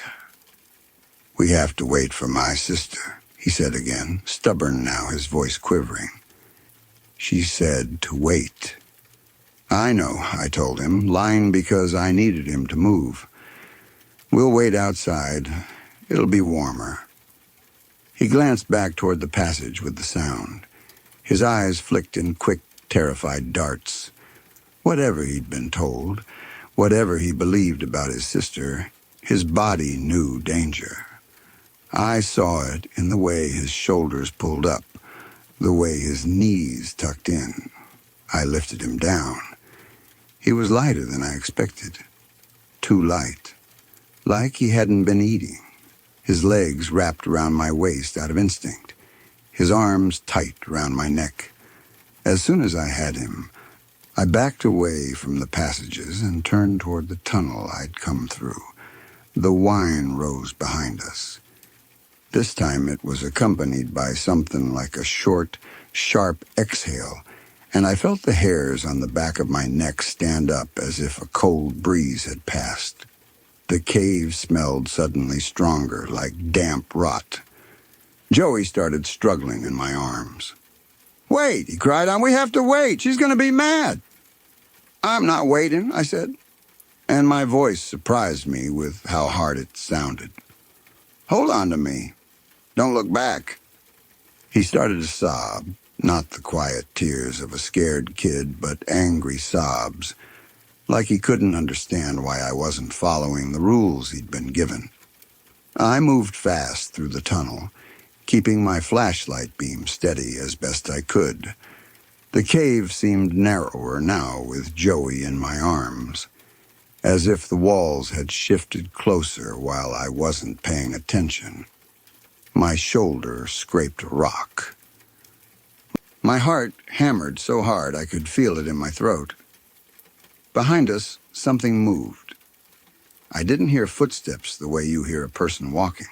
"We have to wait for my sister," he said again, stubborn now, his voice quivering. "She said to wait." "I know," I told him, lying because I needed him to move. "We'll wait outside. It'll be warmer." He glanced back toward the passage with the sound. His eyes flicked in quick, terrified darts. Whatever he'd been told, whatever he believed about his sister, his body knew danger. I saw it in the way his shoulders pulled up, the way his knees tucked in. I lifted him down. He was lighter than I expected. Too light. Like he hadn't been eating. His legs wrapped around my waist out of instinct. His arms tight around my neck. As soon as I had him, I backed away from the passages and turned toward the tunnel I'd come through. The whine rose behind us. This time it was accompanied by something like a short, sharp exhale, and I felt the hairs on the back of my neck stand up as if a cold breeze had passed. The cave smelled suddenly stronger, like damp rot. Joey started struggling in my arms. "Wait," he cried on, "we have to wait. She's going to be mad." "I'm not waiting," I said, and my voice surprised me with how hard it sounded. "Hold on to me. Don't look back." He started to sob, not the quiet tears of a scared kid, but angry sobs, like he couldn't understand why I wasn't following the rules he'd been given. I moved fast through the tunnel, keeping my flashlight beam steady as best I could. The cave seemed narrower now with Joey in my arms, as if the walls had shifted closer while I wasn't paying attention. My shoulder scraped a rock. My heart hammered so hard I could feel it in my throat. Behind us, something moved. I didn't hear footsteps the way you hear a person walking.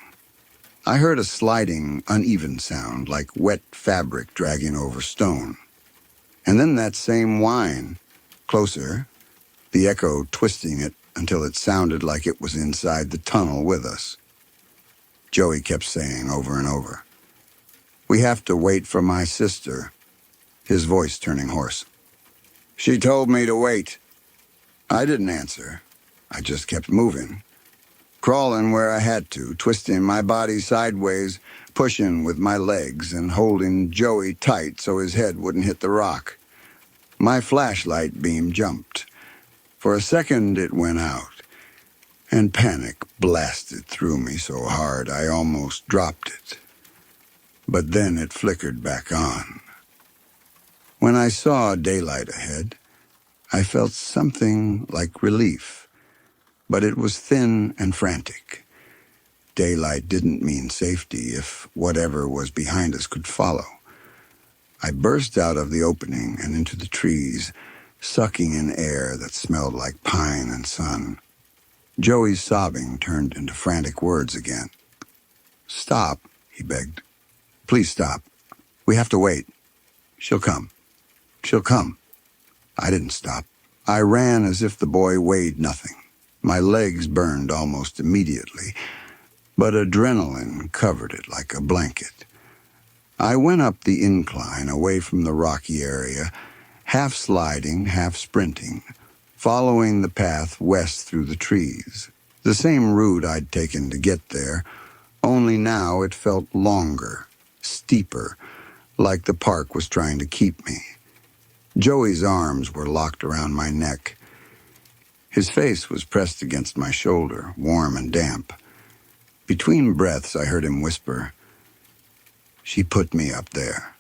I heard a sliding, uneven sound like wet fabric dragging over stone. And then that same whine, closer, the echo twisting it until it sounded like it was inside the tunnel with us. Joey kept saying over and over, "We have to wait for my sister," his voice turning hoarse. "She told me to wait." I didn't answer. I just kept moving, crawling where I had to, twisting my body sideways, pushing with my legs and holding Joey tight so his head wouldn't hit the rock. My flashlight beam jumped. For a second it went out, and panic blasted through me so hard I almost dropped it. But then it flickered back on. When I saw daylight ahead, I felt something like relief, but it was thin and frantic. Daylight didn't mean safety if whatever was behind us could follow. I burst out of the opening and into the trees, sucking in air that smelled like pine and sun. Joey's sobbing turned into frantic words again. "Stop," he begged. "Please stop. We have to wait. She'll come. She'll come." I didn't stop. I ran as if the boy weighed nothing. My legs burned almost immediately, but adrenaline covered it like a blanket. I went up the incline away from the rocky area, half sliding, half sprinting, following the path west through the trees. The same route I'd taken to get there, only now it felt longer, steeper, like the park was trying to keep me. Joey's arms were locked around my neck. His face was pressed against my shoulder, warm and damp. Between breaths, I heard him whisper, "She put me up there.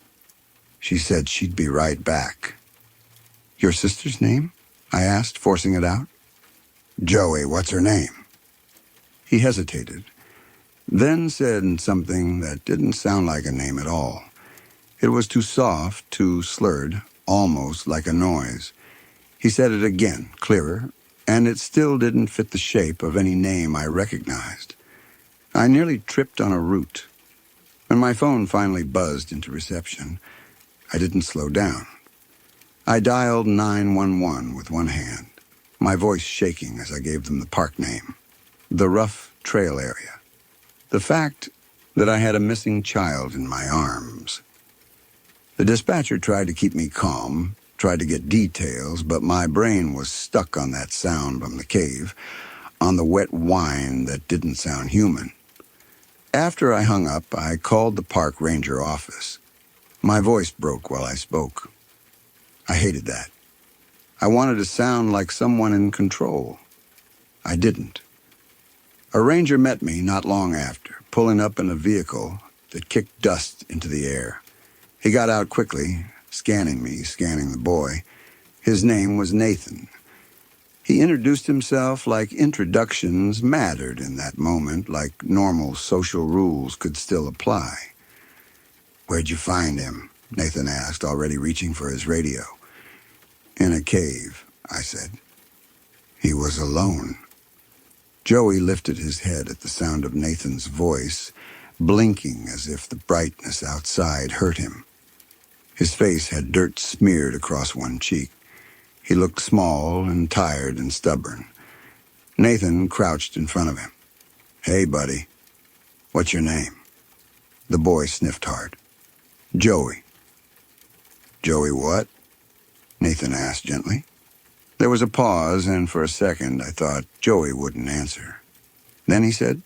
She said she'd be right back." "Your sister's name?" I asked, forcing it out. "Joey, what's her name?" He hesitated, then said something that didn't sound like a name at all. It was too soft, too slurred, almost like a noise. He said it again, clearer, and it still didn't fit the shape of any name I recognized. I nearly tripped on a root. When my phone finally buzzed into reception, I didn't slow down. I dialed 911 with one hand, my voice shaking as I gave them the park name, the rough trail area, the fact that I had a missing child in my arms. The dispatcher tried to keep me calm, tried to get details, but my brain was stuck on that sound from the cave, on the wet whine that didn't sound human. After I hung up, I called the park ranger office. My voice broke while I spoke. I hated that. I wanted to sound like someone in control. I didn't. A ranger met me not long after, pulling up in a vehicle that kicked dust into the air. He got out quickly, scanning me, scanning the boy. His name was Nathan. He introduced himself like introductions mattered in that moment, like normal social rules could still apply. "Where'd you find him?" Nathan asked, already reaching for his radio. "In a cave," I said. "He was alone." Joey lifted his head at the sound of Nathan's voice, blinking as if the brightness outside hurt him. His face had dirt smeared across one cheek. He looked small and tired and stubborn. Nathan crouched in front of him. "Hey, buddy. What's your name?" The boy sniffed hard. "Joey." "Joey what?" Nathan asked gently. There was a pause, and for a second I thought Joey wouldn't answer. Then he said,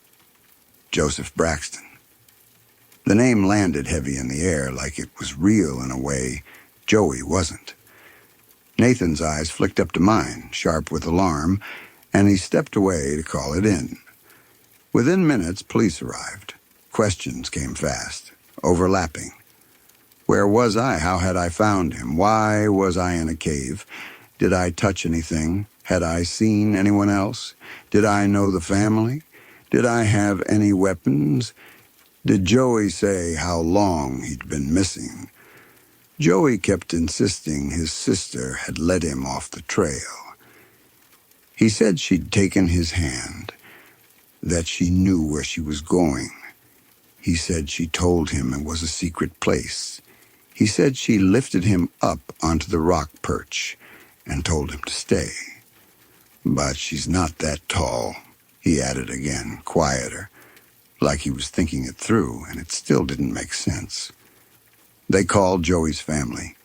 "Joseph Braxton." The name landed heavy in the air, like it was real in a way Joey wasn't. Nathan's eyes flicked up to mine, sharp with alarm, and he stepped away to call it in. Within minutes, police arrived. Questions came fast, overlapping. Where was I? How had I found him? Why was I in a cave? Did I touch anything? Had I seen anyone else? Did I know the family? Did I have any weapons? Did Joey say how long he'd been missing? Joey kept insisting his sister had led him off the trail. He said she'd taken his hand, that she knew where she was going. He said she told him it was a secret place. He said she lifted him up onto the rock perch and told him to stay. "But she's not that tall," he added again, quieter, like he was thinking it through, and it still didn't make sense. They called Joey's family.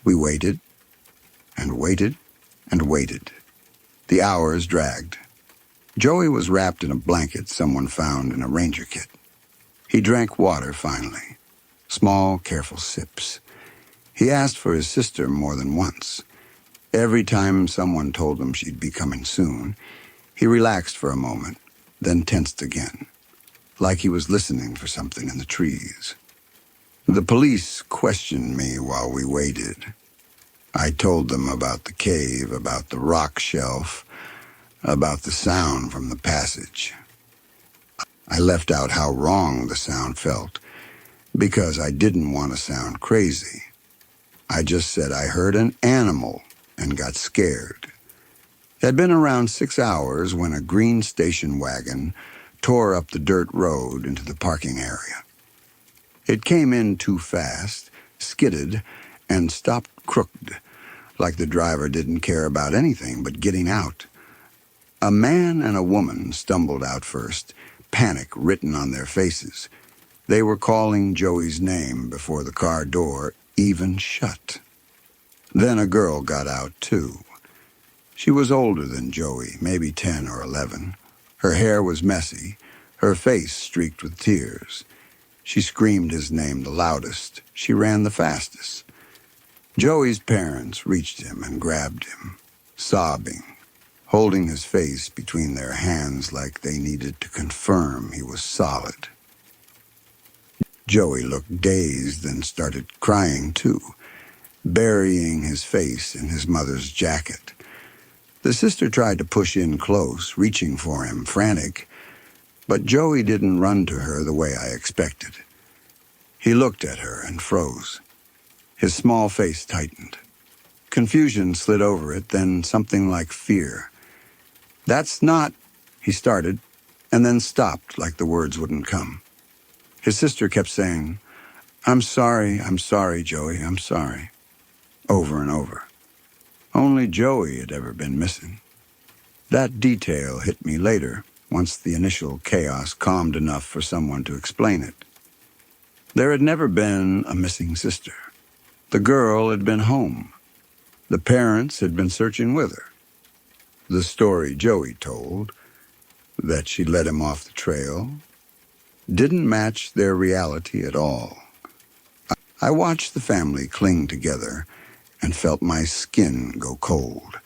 We waited, and waited, and waited. The hours dragged. Joey was wrapped in a blanket someone found in a ranger kit. He drank water finally, small, careful sips. He asked for his sister more than once. Every time someone told him she'd be coming soon, he relaxed for a moment, then tensed again, like he was listening for something in the trees. The police questioned me while we waited. I told them about the cave, about the rock shelf, about the sound from the passage. I left out how wrong the sound felt, because I didn't want to sound crazy. I just said I heard an animal and got scared. It had been around 6 hours when a green station wagon tore up the dirt road into the parking area. It came in too fast, skidded, and stopped crooked, like the driver didn't care about anything but getting out. A man and a woman stumbled out first, panic written on their faces. They were calling Joey's name before the car door even shut. Then a girl got out, too. She was older than Joey, maybe 10 or 11. Her hair was messy, her face streaked with tears. She screamed his name the loudest. She ran the fastest. Joey's parents reached him and grabbed him, sobbing, holding his face between their hands like they needed to confirm he was solid. Joey looked dazed and started crying too, burying his face in his mother's jacket. The sister tried to push in close, reaching for him, frantic, but Joey didn't run to her the way I expected. He looked at her and froze. His small face tightened. Confusion slid over it, then something like fear. "That's not," he started, and then stopped like the words wouldn't come. His sister kept saying, I'm sorry, Joey, I'm sorry," over and over. Only Joey had ever been missing. That detail hit me later, once the initial chaos calmed enough for someone to explain it. There had never been a missing sister. The girl had been home. The parents had been searching with her. The story Joey told, that she led him off the trail, didn't match their reality at all. I watched the family cling together and felt my skin go cold.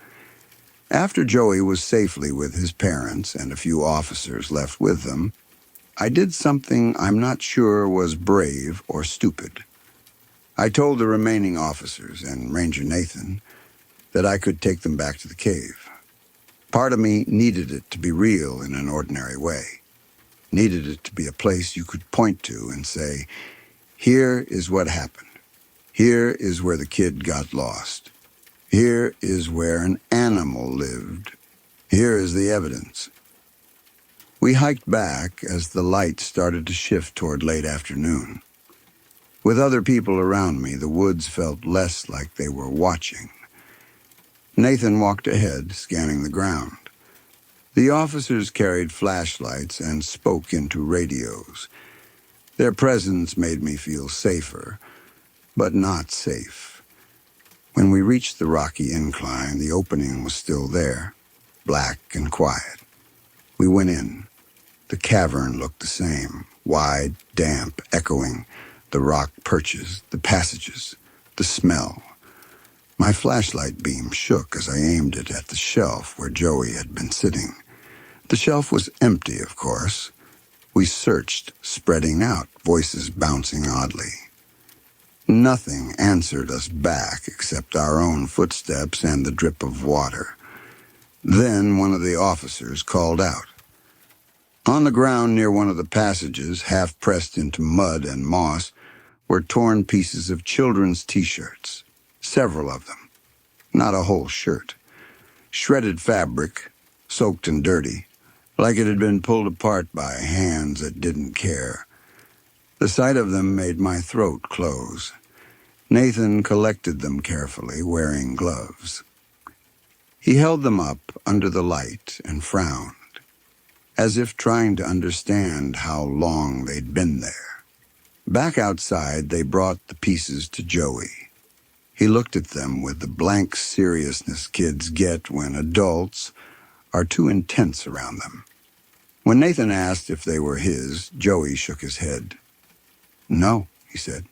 After Joey was safely with his parents and a few officers left with them, I did something I'm not sure was brave or stupid. I told the remaining officers and Ranger Nathan that I could take them back to the cave. Part of me needed it to be real in an ordinary way. Needed it to be a place you could point to and say, here is what happened. Here is where the kid got lost. Here is where an animal lived. Here is the evidence. We hiked back as the light started to shift toward late afternoon. With other people around me, the woods felt less like they were watching. Nathan walked ahead, scanning the ground. The officers carried flashlights and spoke into radios. Their presence made me feel safer, but not safe. When we reached the rocky incline, the opening was still there, black and quiet. We went in. The cavern looked the same, wide, damp, echoing, the rock perches, the passages, the smell. My flashlight beam shook as I aimed it at the shelf where Joey had been sitting. The shelf was empty, of course. We searched, spreading out, voices bouncing oddly. Nothing answered us back except our own footsteps and the drip of water. Then one of the officers called out. On the ground near one of the passages, half pressed into mud and moss, were torn pieces of children's T-shirts, several of them, not a whole shirt. Shredded fabric, soaked and dirty, like it had been pulled apart by hands that didn't care. The sight of them made my throat close. Nathan collected them carefully, wearing gloves. He held them up under the light and frowned, as if trying to understand how long they'd been there. Back outside, they brought the pieces to Joey. He looked at them with the blank seriousness kids get when adults are too intense around them. When Nathan asked if they were his, Joey shook his head. "No," he said.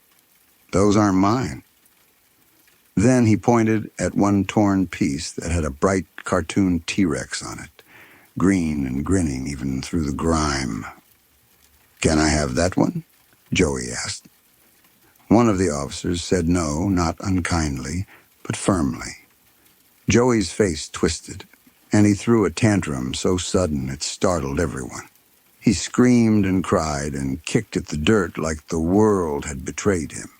"Those aren't mine." Then he pointed at one torn piece that had a bright cartoon T-Rex on it, green and grinning even through the grime. "Can I have that one?" Joey asked. One of the officers said no, not unkindly, but firmly. Joey's face twisted, and he threw a tantrum so sudden it startled everyone. He screamed and cried and kicked at the dirt like the world had betrayed him.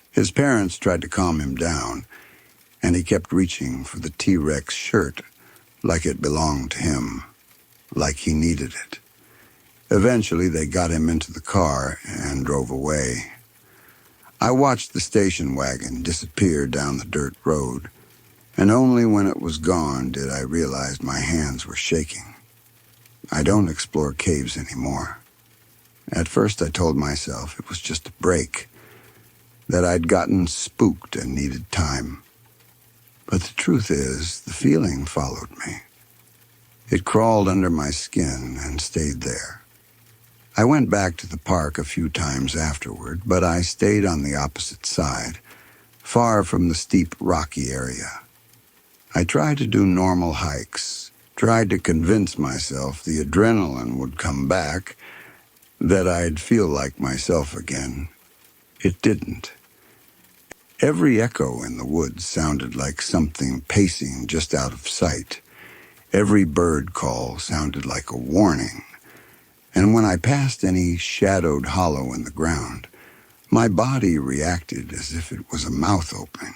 His parents tried to calm him down, and he kept reaching for the T-Rex shirt like it belonged to him, like he needed it. Eventually, they got him into the car and drove away. I watched the station wagon disappear down the dirt road, and only when it was gone did I realize my hands were shaking. I don't explore caves anymore. At first I told myself it was just a break, that I'd gotten spooked and needed time. But the truth is, the feeling followed me. It crawled under my skin and stayed there. I went back to the park a few times afterward, but I stayed on the opposite side, far from the steep, rocky area. I tried to do normal hikes, tried to convince myself the adrenaline would come back, that I'd feel like myself again. It didn't. Every echo in the woods sounded like something pacing just out of sight. Every bird call sounded like a warning. And when I passed any shadowed hollow in the ground, my body reacted as if it was a mouth opening.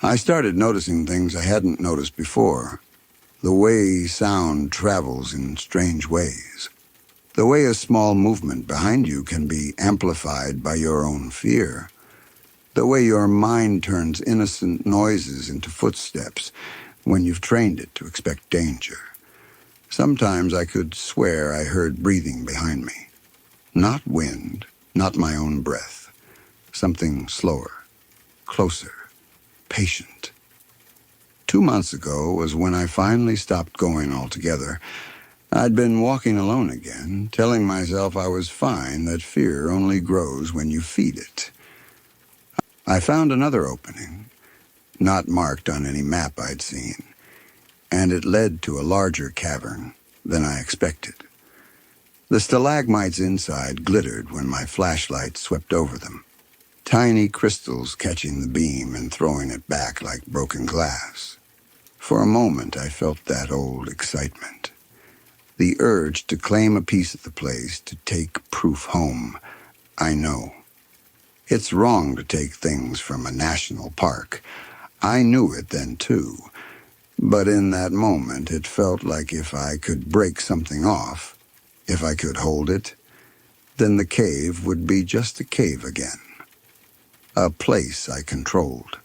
I started noticing things I hadn't noticed before. The way sound travels in strange ways. The way a small movement behind you can be amplified by your own fear. The way your mind turns innocent noises into footsteps when you've trained it to expect danger. Sometimes I could swear I heard breathing behind me. Not wind, not my own breath. Something slower, closer, patient. 2 months ago was when I finally stopped going altogether. I'd been walking alone again, telling myself I was fine, that fear only grows when you feed it. I found another opening, not marked on any map I'd seen, and it led to a larger cavern than I expected. The stalagmites inside glittered when my flashlight swept over them, tiny crystals catching the beam and throwing it back like broken glass. For a moment I felt that old excitement, the urge to claim a piece of the place, to take proof home. I know. It's wrong to take things from a national park. I knew it then too. But in that moment, it felt like if I could break something off, if I could hold it, then the cave would be just a cave again. A place I controlled.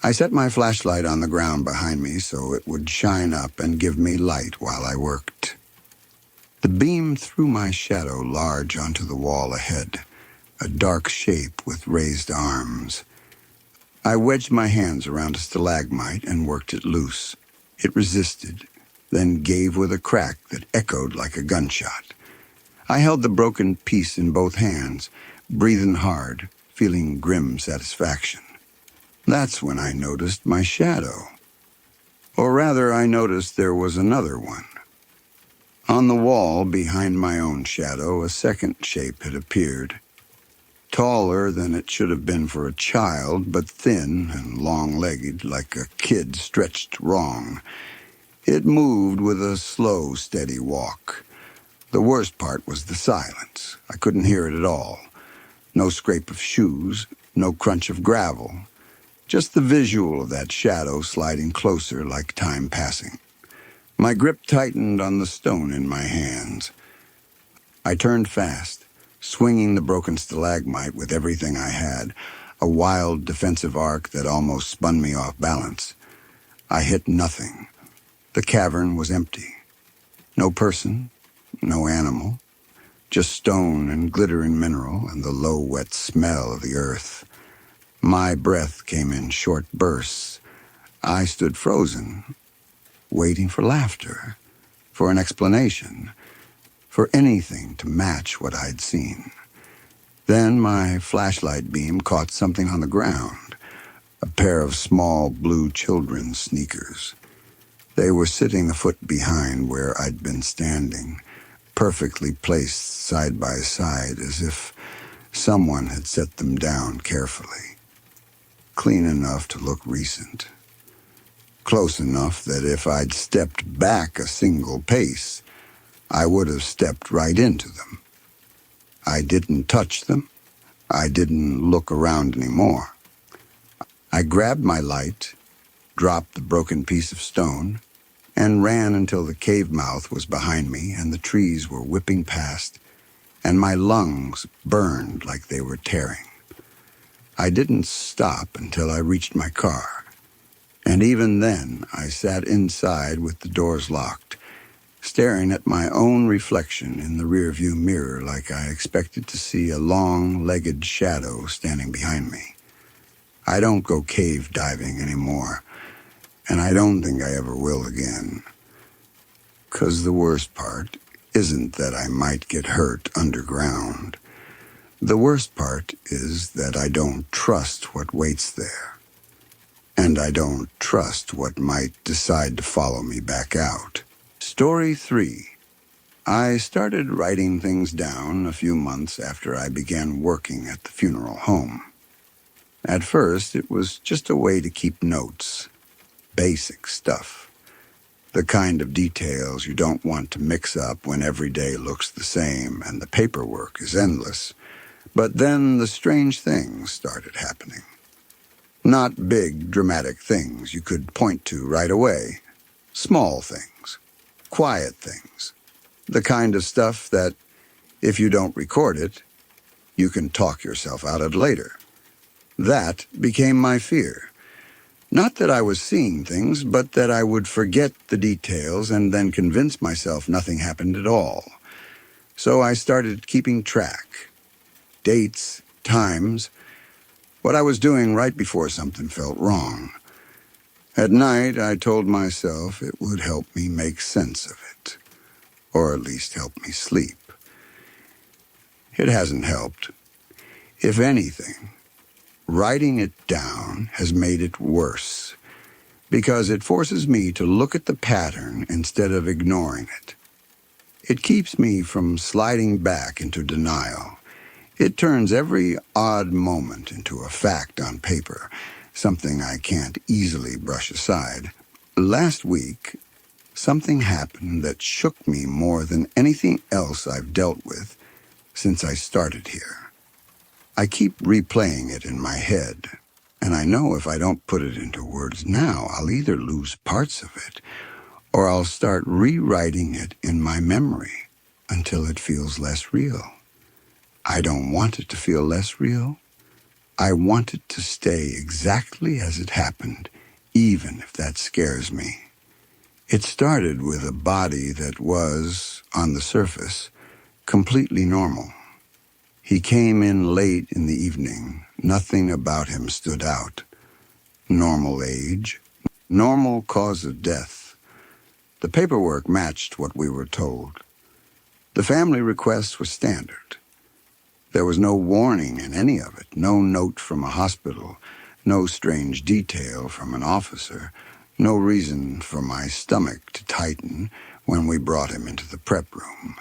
I set my flashlight on the ground behind me so it would shine up and give me light while I worked. The beam threw my shadow large onto the wall ahead, a dark shape with raised arms. I wedged my hands around a stalagmite and worked it loose. It resisted, then gave with a crack that echoed like a gunshot. I held the broken piece in both hands, breathing hard, feeling grim satisfaction. That's when I noticed my shadow. Or rather, I noticed there was another one. On the wall behind my own shadow, a second shape had appeared. Taller than it should have been for a child, but thin and long-legged, like a kid stretched wrong. It moved with a slow, steady walk. The worst part was the silence. I couldn't hear it at all. No scrape of shoes, no crunch of gravel. Just the visual of that shadow sliding closer like time passing. My grip tightened on the stone in my hands. I turned fast, swinging the broken stalagmite with everything I had, a wild defensive arc that almost spun me off balance. I hit nothing. The cavern was empty. No person, no animal, just stone and glittering mineral and the low, wet smell of the earth. My breath came in short bursts. I stood frozen, waiting for laughter, for an explanation, for anything to match what I'd seen. Then my flashlight beam caught something on the ground, a pair of small blue children's sneakers. They were sitting a foot behind where I'd been standing, perfectly placed side by side as if someone had set them down carefully. Clean enough to look recent. Close enough that if I'd stepped back a single pace, I would have stepped right into them. I didn't touch them. I didn't look around anymore. I grabbed my light, dropped the broken piece of stone, and ran until the cave mouth was behind me and the trees were whipping past, and my lungs burned like they were tearing. I didn't stop until I reached my car, and even then I sat inside with the doors locked, staring at my own reflection in the rearview mirror like I expected to see a long-legged shadow standing behind me. I don't go cave diving anymore. And I don't think I ever will again. 'Cause the worst part isn't that I might get hurt underground. The worst part is that I don't trust what waits there. And I don't trust what might decide to follow me back out. Story 3. I started writing things down a few months after I began working at the funeral home. At first, it was just a way to keep notes. Basic stuff. The kind of details you don't want to mix up when every day looks the same and the paperwork is endless. But then the strange things started happening. Not big, dramatic things you could point to right away. Small things. Quiet things. The kind of stuff that, if you don't record it, you can talk yourself out of later. That became my fear. Not that I was seeing things, but that I would forget the details and then convince myself nothing happened at all. So I started keeping track. Dates, times, what I was doing right before something felt wrong. At night, I told myself it would help me make sense of it, or at least help me sleep. It hasn't helped. If anything, writing it down has made it worse, because it forces me to look at the pattern instead of ignoring it. It keeps me from sliding back into denial. It turns every odd moment into a fact on paper, something I can't easily brush aside. Last week, something happened that shook me more than anything else I've dealt with since I started here. I keep replaying it in my head, and I know if I don't put it into words now, I'll either lose parts of it, or I'll start rewriting it in my memory until it feels less real. I don't want it to feel less real. I want it to stay exactly as it happened, even if that scares me. It started with a body that was, on the surface, completely normal. He came in late in the evening. Nothing about him stood out. Normal age, normal cause of death. The paperwork matched what we were told. The family requests were standard. There was no warning in any of it, no note from a hospital, no strange detail from an officer, no reason for my stomach to tighten when we brought him into the prep room.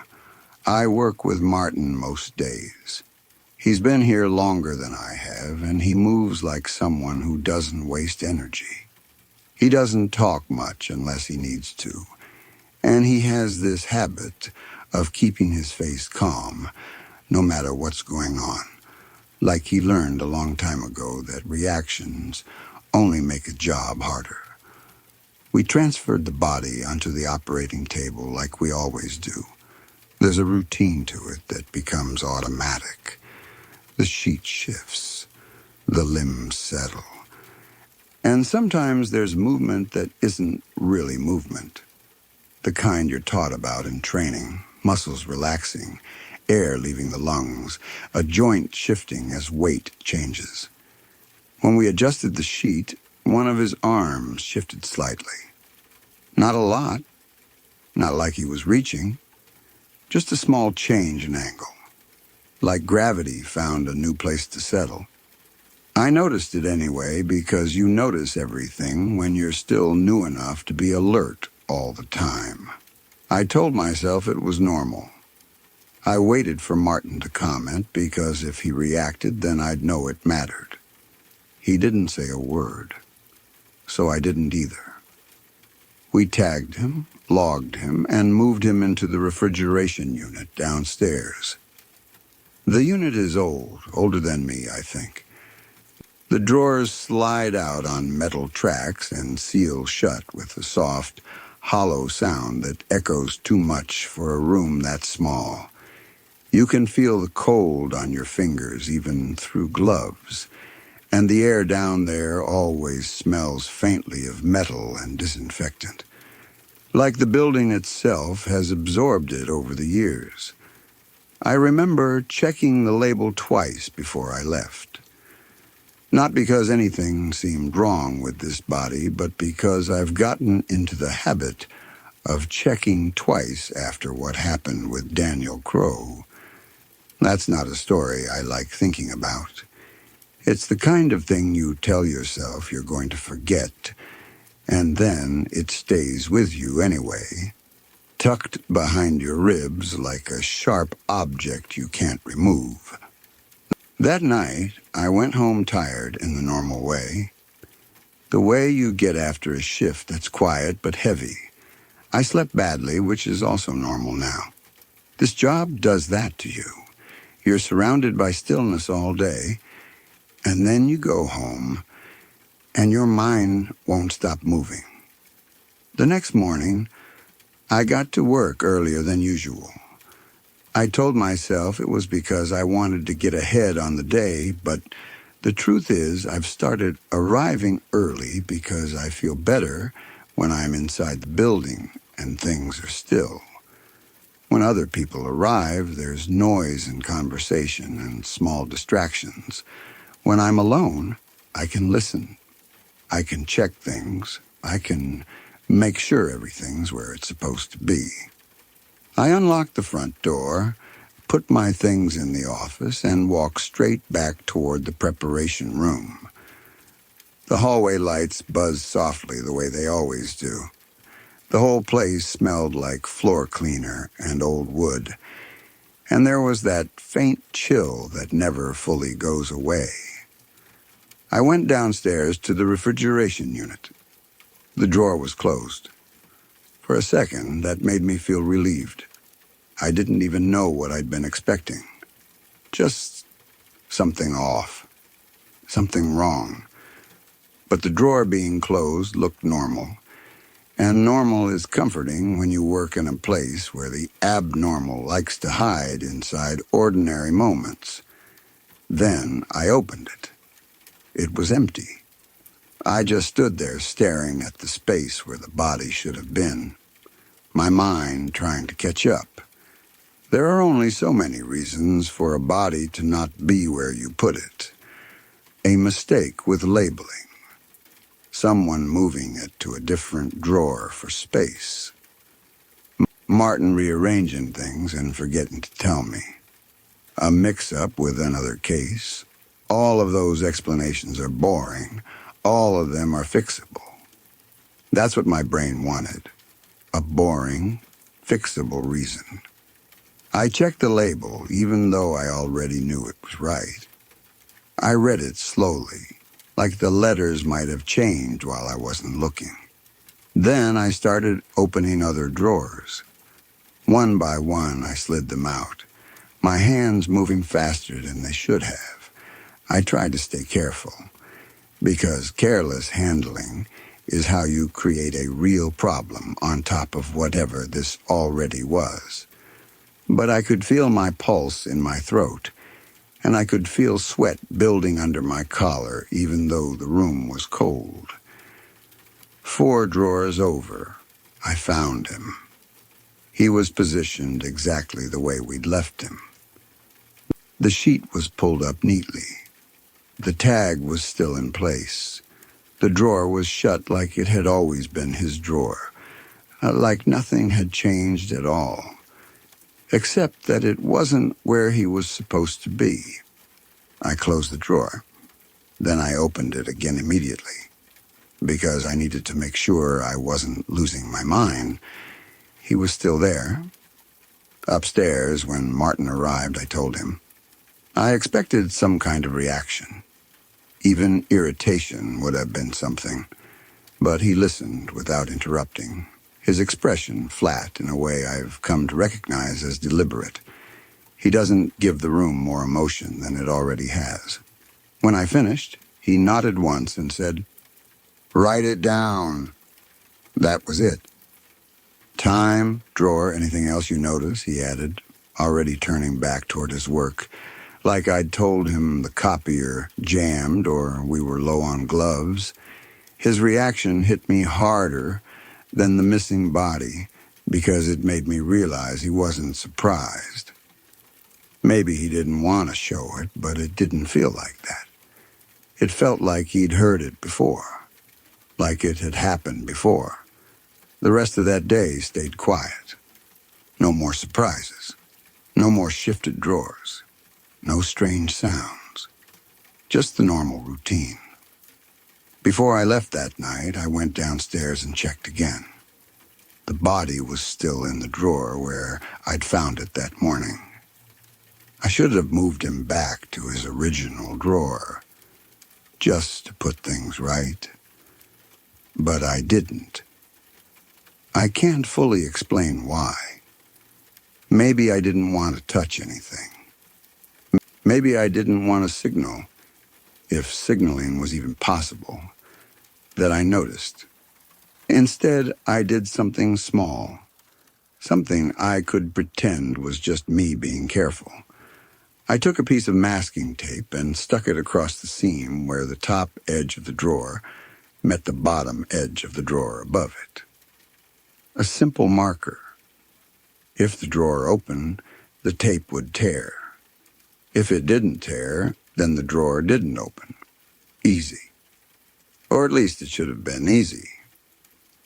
I work with Martin most days. He's been here longer than I have, and he moves like someone who doesn't waste energy. He doesn't talk much unless he needs to, and he has this habit of keeping his face calm, no matter what's going on, like he learned a long time ago that reactions only make a job harder. We transferred the body onto the operating table like we always do. There's a routine to it that becomes automatic. The sheet shifts, the limbs settle. And sometimes there's movement that isn't really movement. The kind you're taught about in training, muscles relaxing, air leaving the lungs, a joint shifting as weight changes. When we adjusted the sheet, one of his arms shifted slightly. Not a lot, not like he was reaching, just a small change in angle, like gravity found a new place to settle. I noticed it anyway because you notice everything when you're still new enough to be alert all the time. I told myself it was normal. I waited for Martin to comment because if he reacted, then I'd know it mattered. He didn't say a word, so I didn't either. We tagged him, logged him, and moved him into the refrigeration unit downstairs. The unit is old, older than me, I think. The drawers slide out on metal tracks and seal shut with a soft, hollow sound that echoes too much for a room that small. You can feel the cold on your fingers even through gloves, and the air down there always smells faintly of metal and disinfectant, like the building itself has absorbed it over the years. I remember checking the label twice before I left. Not because anything seemed wrong with this body, but because I've gotten into the habit of checking twice after what happened with Daniel Crow. That's not a story I like thinking about. It's the kind of thing you tell yourself you're going to forget, and then it stays with you anyway, tucked behind your ribs like a sharp object you can't remove. That night, I went home tired in the normal way. The way you get after a shift that's quiet but heavy. I slept badly, which is also normal now. This job does that to you. You're surrounded by stillness all day, and then you go home, and your mind won't stop moving. The next morning, I got to work earlier than usual. I told myself it was because I wanted to get ahead on the day, but the truth is I've started arriving early because I feel better when I'm inside the building and things are still. When other people arrive, there's noise and conversation and small distractions. When I'm alone, I can listen. I can check things. I can make sure everything's where it's supposed to be. I unlock the front door, put my things in the office, and walk straight back toward the preparation room. The hallway lights buzzed softly the way they always do. The whole place smelled like floor cleaner and old wood, and there was that faint chill that never fully goes away. I went downstairs to the refrigeration unit. The drawer was closed. For a second, that made me feel relieved. I didn't even know what I'd been expecting. Just something off, something wrong. But the drawer being closed looked normal, and normal is comforting when you work in a place where the abnormal likes to hide inside ordinary moments. Then I opened it. It was empty. I just stood there staring at the space where the body should have been, my mind trying to catch up. There are only so many reasons for a body to not be where you put it. A mistake with labeling. Someone moving it to a different drawer for space. Martin rearranging things and forgetting to tell me. A mix-up with another case. All of those explanations are boring. All of them are fixable. That's what my brain wanted. A boring, fixable reason. I checked the label, even though I already knew it was right. I read it slowly, like the letters might have changed while I wasn't looking. Then I started opening other drawers. One by one, I slid them out, my hands moving faster than they should have. I tried to stay careful, because careless handling is how you create a real problem on top of whatever this already was. But I could feel my pulse in my throat, and I could feel sweat building under my collar even though the room was cold. 4 drawers over, I found him. He was positioned exactly the way we'd left him. The sheet was pulled up neatly. The tag was still in place. The drawer was shut like it had always been his drawer, like nothing had changed at all. Except that it wasn't where he was supposed to be. I closed the drawer. Then I opened it again immediately, because I needed to make sure I wasn't losing my mind. He was still there. Upstairs, when Martin arrived, I told him. I expected some kind of reaction. Even irritation would have been something. But he listened without interrupting. His expression flat in a way I've come to recognize as deliberate. He doesn't give the room more emotion than it already has. When I finished, he nodded once and said, "Write it down." That was it. "Time, drawer, anything else you notice?" he added, already turning back toward his work, like I'd told him the copier jammed or we were low on gloves. His reaction hit me harder than the missing body, because it made me realize he wasn't surprised. Maybe he didn't want to show it, but it didn't feel like that. It felt like he'd heard it before, like it had happened before. The rest of that day stayed quiet. No more surprises. No more shifted drawers. No strange sounds. Just the normal routine. Before I left that night, I went downstairs and checked again. The body was still in the drawer where I'd found it that morning. I should have moved him back to his original drawer, just to put things right. But I didn't. I can't fully explain why. Maybe I didn't want to touch anything. Maybe I didn't want to signal, if signaling was even possible, that I noticed. Instead, I did something small, something I could pretend was just me being careful. I took a piece of masking tape and stuck it across the seam where the top edge of the drawer met the bottom edge of the drawer above it. A simple marker. If the drawer opened, the tape would tear. If it didn't tear, then the drawer didn't open. Easy. Or at least it should have been easy.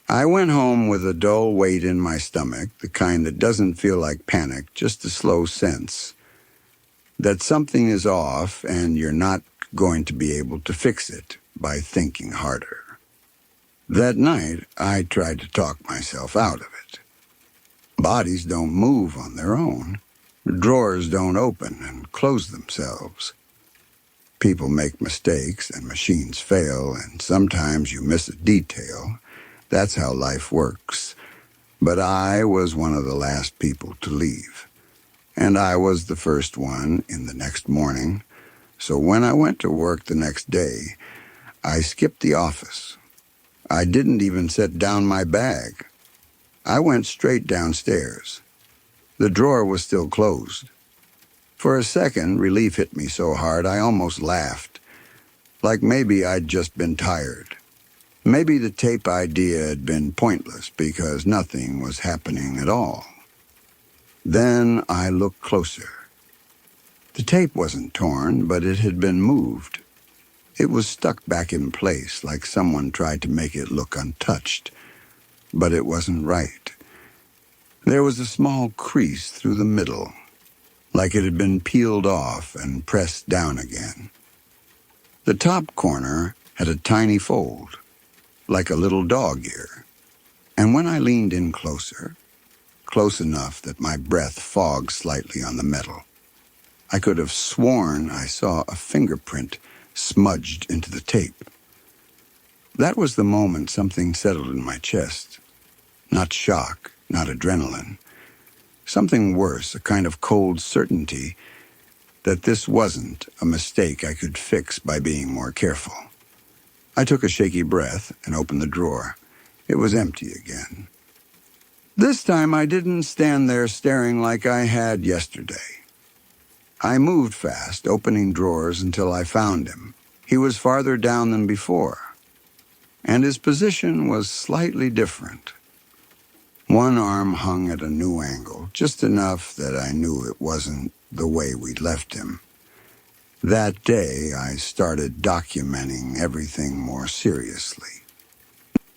I went home with a dull weight in my stomach, the kind that doesn't feel like panic, just a slow sense that something is off and you're not going to be able to fix it by thinking harder. That night, I tried to talk myself out of it. Bodies don't move on their own. Drawers don't open and close themselves. People make mistakes and machines fail, and sometimes you miss a detail. That's how life works. But I was one of the last people to leave. And I was the first one in the next morning. So when I went to work the next day, I skipped the office. I didn't even set down my bag. I went straight downstairs. The drawer was still closed. For a second, relief hit me so hard I almost laughed, like maybe I'd just been tired. Maybe the tape idea had been pointless because nothing was happening at all. Then I looked closer. The tape wasn't torn, but it had been moved. It was stuck back in place like someone tried to make it look untouched, but it wasn't right. There was a small crease through the middle, like it had been peeled off and pressed down again. The top corner had a tiny fold, like a little dog ear, and when I leaned in closer, close enough that my breath fogged slightly on the metal, I could have sworn I saw a fingerprint smudged into the tape. That was the moment something settled in my chest. Not shock, not adrenaline. Something worse, a kind of cold certainty that this wasn't a mistake I could fix by being more careful. I took a shaky breath and opened the drawer. It was empty again. This time I didn't stand there staring like I had yesterday. I moved fast, opening drawers until I found him. He was farther down than before, and his position was slightly different. One arm hung at a new angle, just enough that I knew it wasn't the way we'd left him. That day, I started documenting everything more seriously.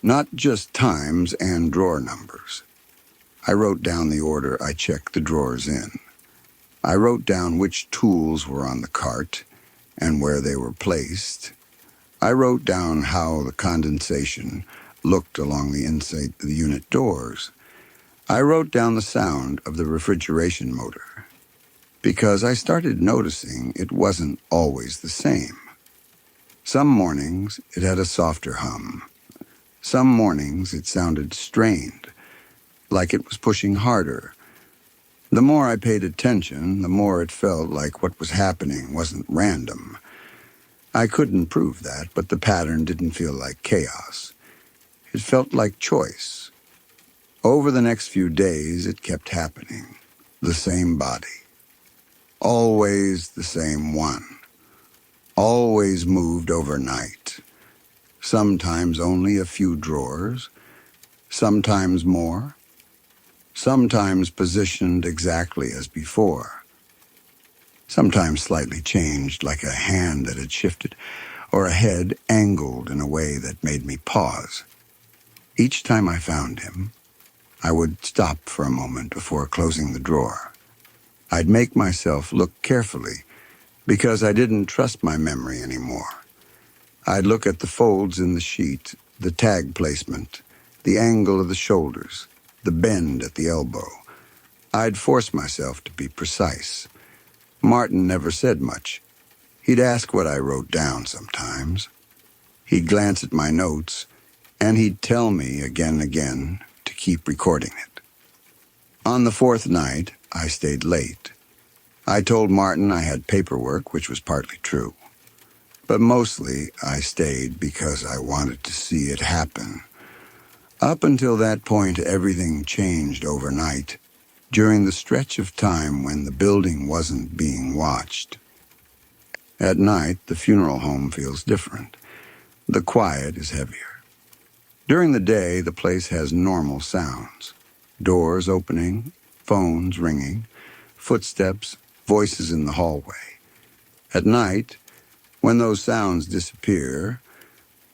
Not just times and drawer numbers. I wrote down the order I checked the drawers in. I wrote down which tools were on the cart and where they were placed. I wrote down how the condensation looked along the inside of the unit doors. I wrote down the sound of the refrigeration motor, because I started noticing it wasn't always the same. Some mornings it had a softer hum. Some mornings it sounded strained, like it was pushing harder. The more I paid attention, the more it felt like what was happening wasn't random. I couldn't prove that, but the pattern didn't feel like chaos. It felt like choice. Over the next few days, it kept happening. The same body. Always the same one. Always moved overnight. Sometimes only a few drawers. Sometimes more. Sometimes positioned exactly as before. Sometimes slightly changed, like a hand that had shifted, or a head angled in a way that made me pause. Each time I found him, I would stop for a moment before closing the drawer. I'd make myself look carefully because I didn't trust my memory anymore. I'd look at the folds in the sheet, the tag placement, the angle of the shoulders, the bend at the elbow. I'd force myself to be precise. Martin never said much. He'd ask what I wrote down sometimes. He'd glance at my notes, and he'd tell me again and again to keep recording it. On the fourth night, I stayed late. I told Martin I had paperwork, which was partly true. But mostly, I stayed because I wanted to see it happen. Up until that point, everything changed overnight, during the stretch of time when the building wasn't being watched. At night, the funeral home feels different. The quiet is heavier. During the day, the place has normal sounds. Doors opening, phones ringing, footsteps, voices in the hallway. At night, when those sounds disappear,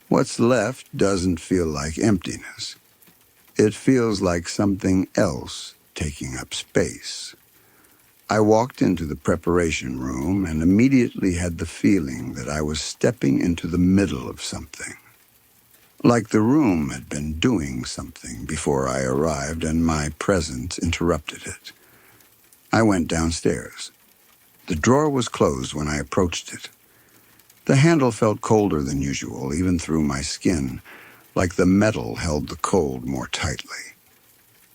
what's left doesn't feel like emptiness. It feels like something else taking up space. I walked into the preparation room and immediately had the feeling that I was stepping into the middle of something. Like the room had been doing something before I arrived and my presence interrupted it. I went downstairs. The drawer was closed when I approached it. The handle felt colder than usual, even through my skin, like the metal held the cold more tightly.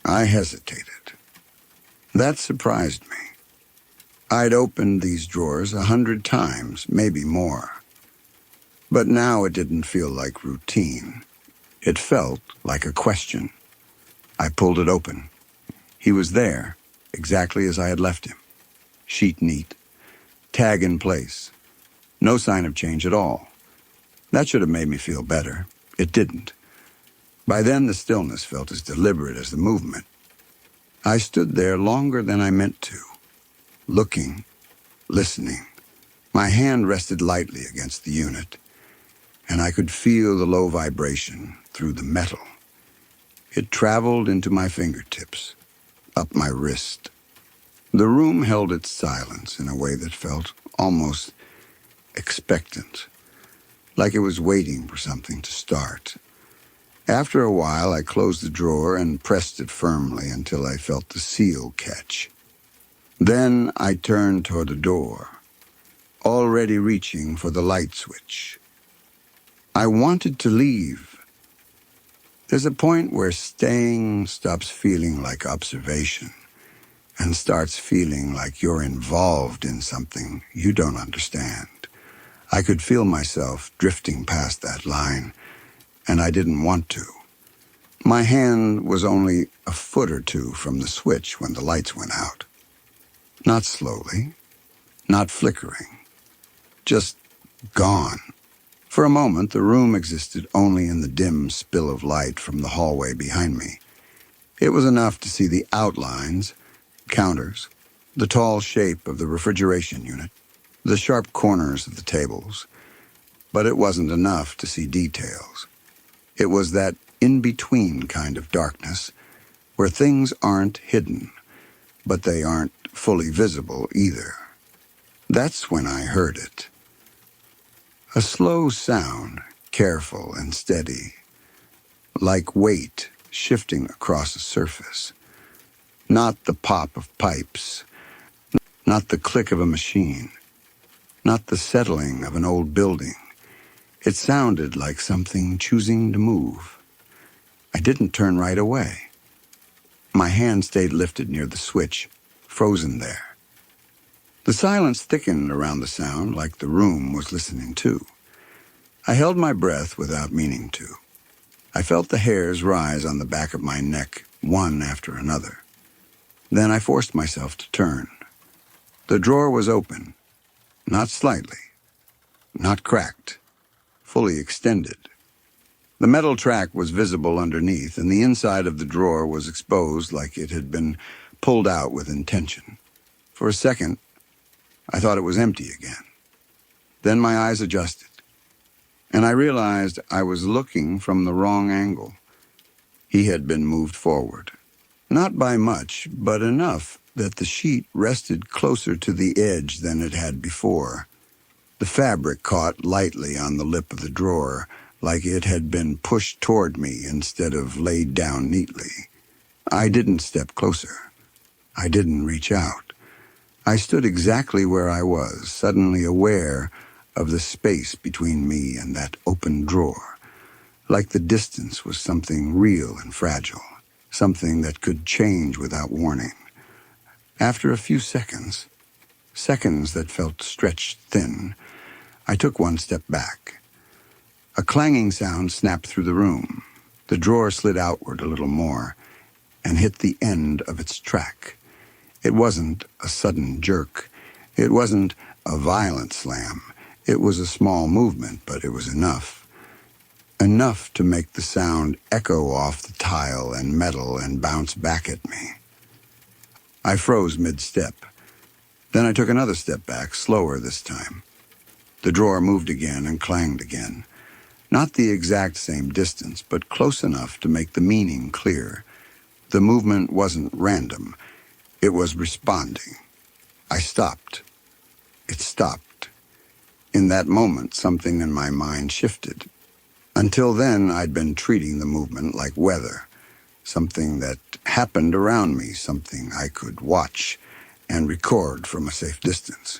I hesitated. That surprised me. I'd opened these drawers 100 times, maybe more. But now it didn't feel like routine. It felt like a question. I pulled it open. He was there, exactly as I had left him. Sheet neat. Tag in place. No sign of change at all. That should have made me feel better. It didn't. By then, the stillness felt as deliberate as the movement. I stood there longer than I meant to, looking, listening. My hand rested lightly against the unit, and I could feel the low vibration through the metal. It traveled into my fingertips, up my wrist. The room held its silence in a way that felt almost expectant, like it was waiting for something to start. After a while, I closed the drawer and pressed it firmly until I felt the seal catch. Then I turned toward the door, already reaching for the light switch. I wanted to leave. There's a point where staying stops feeling like observation and starts feeling like you're involved in something you don't understand. I could feel myself drifting past that line, and I didn't want to. My hand was only a foot or two from the switch when the lights went out. Not slowly, not flickering, just gone. For a moment, the room existed only in the dim spill of light from the hallway behind me. It was enough to see the outlines, counters, the tall shape of the refrigeration unit, the sharp corners of the tables. But it wasn't enough to see details. It was that in-between kind of darkness where things aren't hidden, but they aren't fully visible either. That's when I heard it. A slow sound, careful and steady, like weight shifting across a surface. Not the pop of pipes, not the click of a machine, not the settling of an old building. It sounded like something choosing to move. I didn't turn right away. My hand stayed lifted near the switch, frozen there. The silence thickened around the sound like the room was listening too. I held my breath without meaning to. I felt the hairs rise on the back of my neck, one after another. Then I forced myself to turn. The drawer was open, not slightly, not cracked, fully extended. The metal track was visible underneath, and the inside of the drawer was exposed like it had been pulled out with intention. For a second, I thought it was empty again. Then my eyes adjusted. and I realized I was looking from the wrong angle. He had been moved forward. Not by much, but enough that the sheet rested closer to the edge than it had before. The fabric caught lightly on the lip of the drawer, like it had been pushed toward me instead of laid down neatly. I didn't step closer. I didn't reach out. I stood exactly where I was, suddenly aware of the space between me and that open drawer, like the distance was something real and fragile, something that could change without warning. After a few seconds that felt stretched thin, I took one step back. A clanging sound snapped through the room. The drawer slid outward a little more and hit the end of its track. It wasn't a sudden jerk. It wasn't a violent slam. It was a small movement, but it was enough. Enough to make the sound echo off the tile and metal and bounce back at me. I froze mid-step. Then I took another step back, slower this time. The drawer moved again and clanged again. Not the exact same distance, but close enough to make the meaning clear. The movement wasn't random. It was responding. I stopped. It stopped. In that moment, something in my mind shifted. Until then, I'd been treating the movement like weather, something that happened around me, something I could watch and record from a safe distance.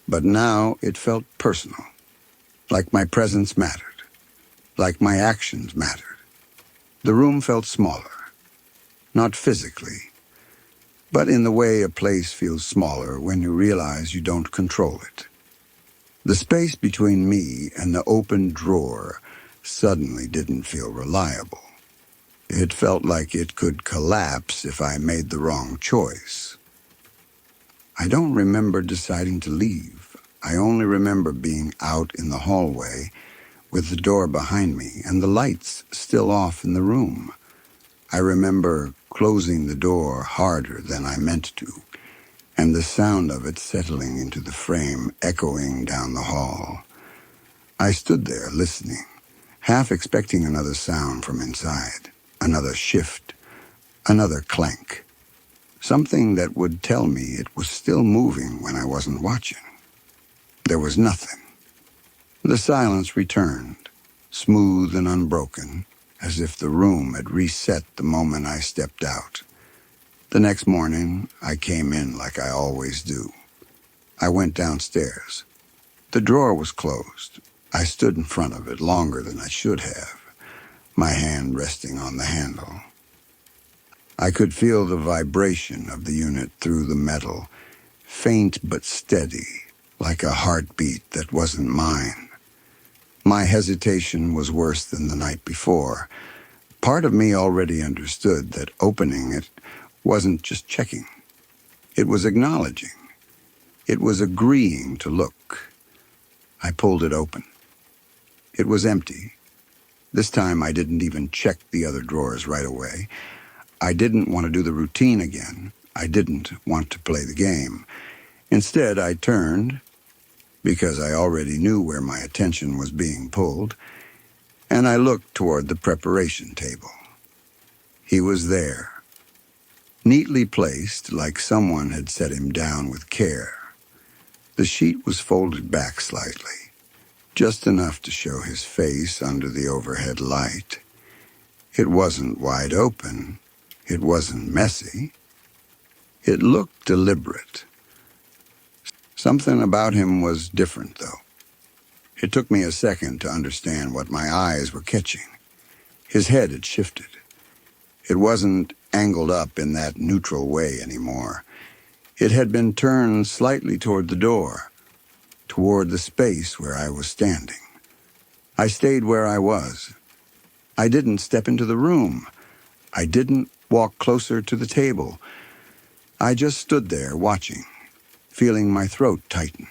But now it felt personal, like my presence mattered, like my actions mattered. The room felt smaller, not physically, but in the way a place feels smaller when you realize you don't control it. The space between me and the open drawer suddenly didn't feel reliable. It felt like it could collapse if I made the wrong choice. I don't remember deciding to leave. I only remember being out in the hallway with the door behind me and the lights still off in the room. I remember closing the door harder than I meant to, and the sound of it settling into the frame, echoing down the hall. I stood there listening, half expecting another sound from inside, another shift, another clank. Something that would tell me it was still moving when I wasn't watching. There was nothing. The silence returned, smooth and unbroken, as if the room had reset the moment I stepped out. The next morning, I came in like I always do. I went downstairs. The drawer was closed. I stood in front of it longer than I should have, my hand resting on the handle. I could feel the vibration of the unit through the metal, faint but steady, like a heartbeat that wasn't mine. My hesitation was worse than the night before. Part of me already understood that opening it wasn't just checking. It was acknowledging. It was agreeing to look. I pulled it open. It was empty. This time I didn't even check the other drawers right away. I didn't want to do the routine again. I didn't want to play the game. Instead, I turned, because I already knew where my attention was being pulled, and I looked toward the preparation table. He was there, neatly placed like someone had set him down with care. The sheet was folded back slightly, just enough to show his face under the overhead light. It wasn't wide open. It wasn't messy. It looked deliberate. Something about him was different, though. It took me a second to understand what my eyes were catching. His head had shifted. It wasn't angled up in that neutral way anymore. It had been turned slightly toward the door, toward the space where I was standing. I stayed where I was. I didn't step into the room. I didn't walk closer to the table. I just stood there watching, feeling my throat tighten.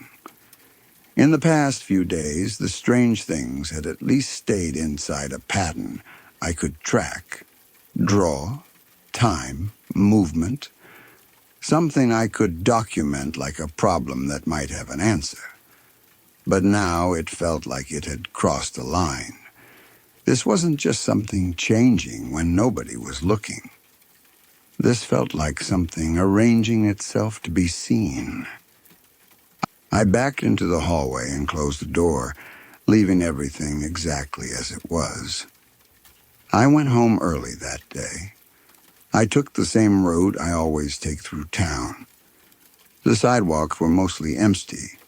In the past few days, the strange things had at least stayed inside a pattern I could track. Draw, time, movement, something I could document like a problem that might have an answer. But now it felt like it had crossed a line. This wasn't just something changing when nobody was looking. This felt like something arranging itself to be seen. I backed into the hallway and closed the door, leaving everything exactly as it was. I went home early that day. I took the same route I always take through town. The sidewalks were mostly empty.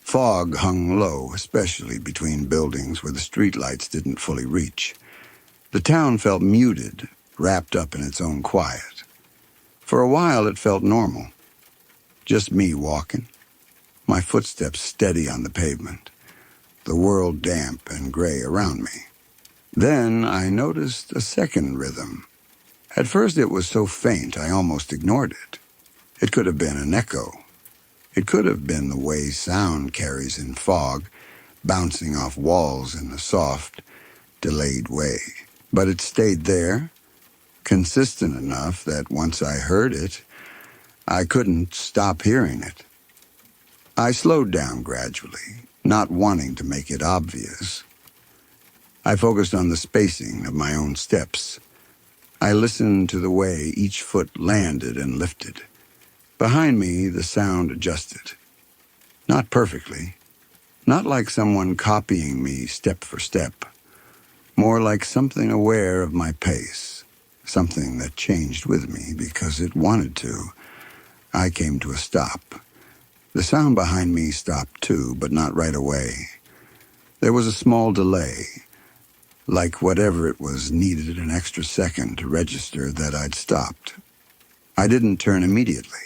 Fog hung low, especially between buildings where the streetlights didn't fully reach. The town felt muted, wrapped up in its own quiet. For a while it felt normal. Just me walking, my footsteps steady on the pavement, the world damp and gray around me. Then I noticed a second rhythm. At first it was so faint I almost ignored it. It could have been an echo. It could have been the way sound carries in fog, bouncing off walls in a soft, delayed way. But it stayed there, consistent enough that once I heard it, I couldn't stop hearing it. I slowed down gradually, not wanting to make it obvious. I focused on the spacing of my own steps. I listened to the way each foot landed and lifted. Behind me, the sound adjusted. Not perfectly. Not like someone copying me step for step. More like something aware of my pace. Something that changed with me because it wanted to. I came to a stop. The sound behind me stopped too, but not right away. There was a small delay. Like whatever it was needed an extra second to register that I'd stopped. I didn't turn immediately.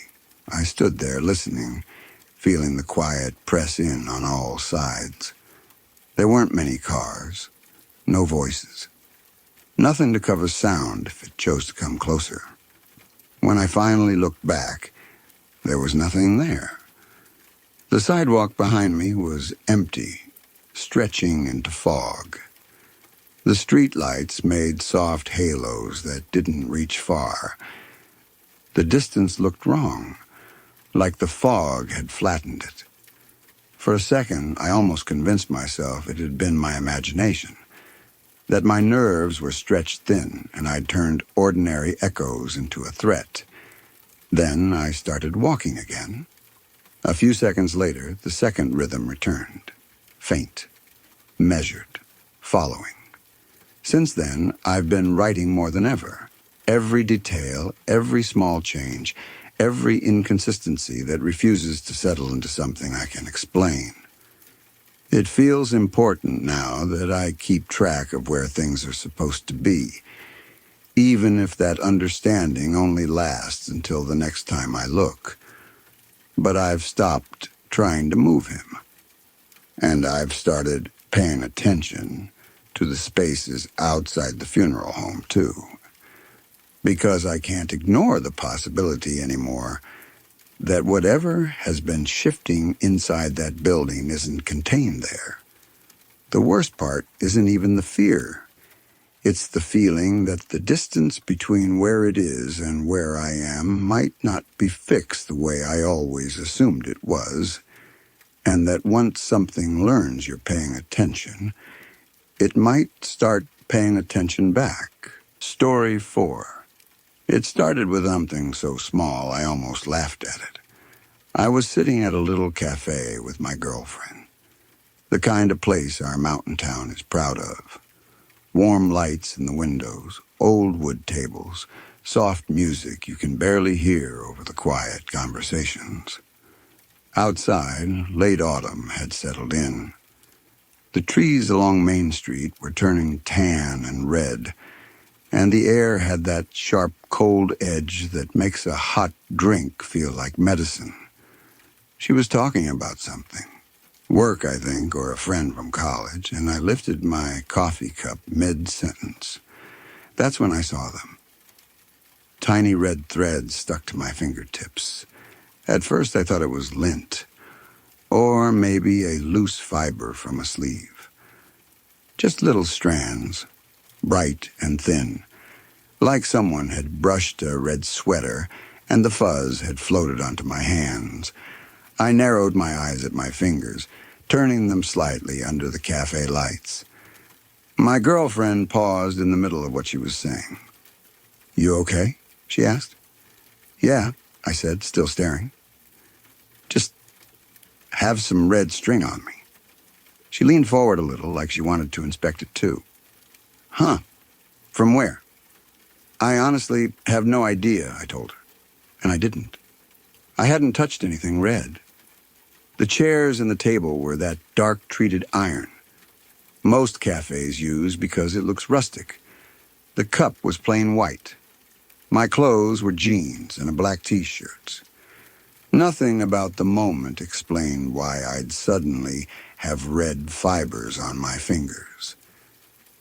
I stood there listening, feeling the quiet press in on all sides. There weren't many cars, no voices. Nothing to cover sound if it chose to come closer. When I finally looked back, there was nothing there. The sidewalk behind me was empty, stretching into fog. The streetlights made soft halos that didn't reach far. The distance looked wrong, like the fog had flattened it. For a second, I almost convinced myself it had been my imagination, that my nerves were stretched thin and I'd turned ordinary echoes into a threat. Then I started walking again. A few seconds later, the second rhythm returned, faint, measured, following. Since then, I've been writing more than ever. Every detail, every small change, every inconsistency that refuses to settle into something I can explain. It feels important now that I keep track of where things are supposed to be, even if that understanding only lasts until the next time I look. But I've stopped trying to move him, and I've started paying attention to the spaces outside the funeral home, too. Because I can't ignore the possibility anymore that whatever has been shifting inside that building isn't contained there. The worst part isn't even the fear. It's the feeling that the distance between where it is and where I am might not be fixed the way I always assumed it was, and that once something learns you're paying attention, it might start paying attention back. Story 4. It started with something so small I almost laughed at it. I was sitting at a little cafe with my girlfriend. The kind of place our mountain town is proud of. Warm lights in the windows, old wood tables, soft music you can barely hear over the quiet conversations. Outside, late autumn had settled in. The trees along Main Street were turning tan and red, and the air had that sharp, cold edge that makes a hot drink feel like medicine. She was talking about something. Work, I think, or a friend from college, and I lifted my coffee cup mid-sentence. That's when I saw them. Tiny red threads stuck to my fingertips. At first I thought it was lint, or maybe a loose fiber from a sleeve. Just little strands, bright and thin, like someone had brushed a red sweater and the fuzz had floated onto my hands. I narrowed my eyes at my fingers, turning them slightly under the cafe lights. My girlfriend paused in the middle of what she was saying. "You okay?" she asked. "Yeah," I said, still staring. "Just have some red string on me." She leaned forward a little, like she wanted to inspect it too. "Huh? From where?" "I honestly have no idea," I told her. And I didn't. I hadn't touched anything red. The chairs and the table were that dark-treated iron. Most cafes use because it looks rustic. The cup was plain white. My clothes were jeans and a black t-shirt. Nothing about the moment explained why I'd suddenly have red fibers on my fingers.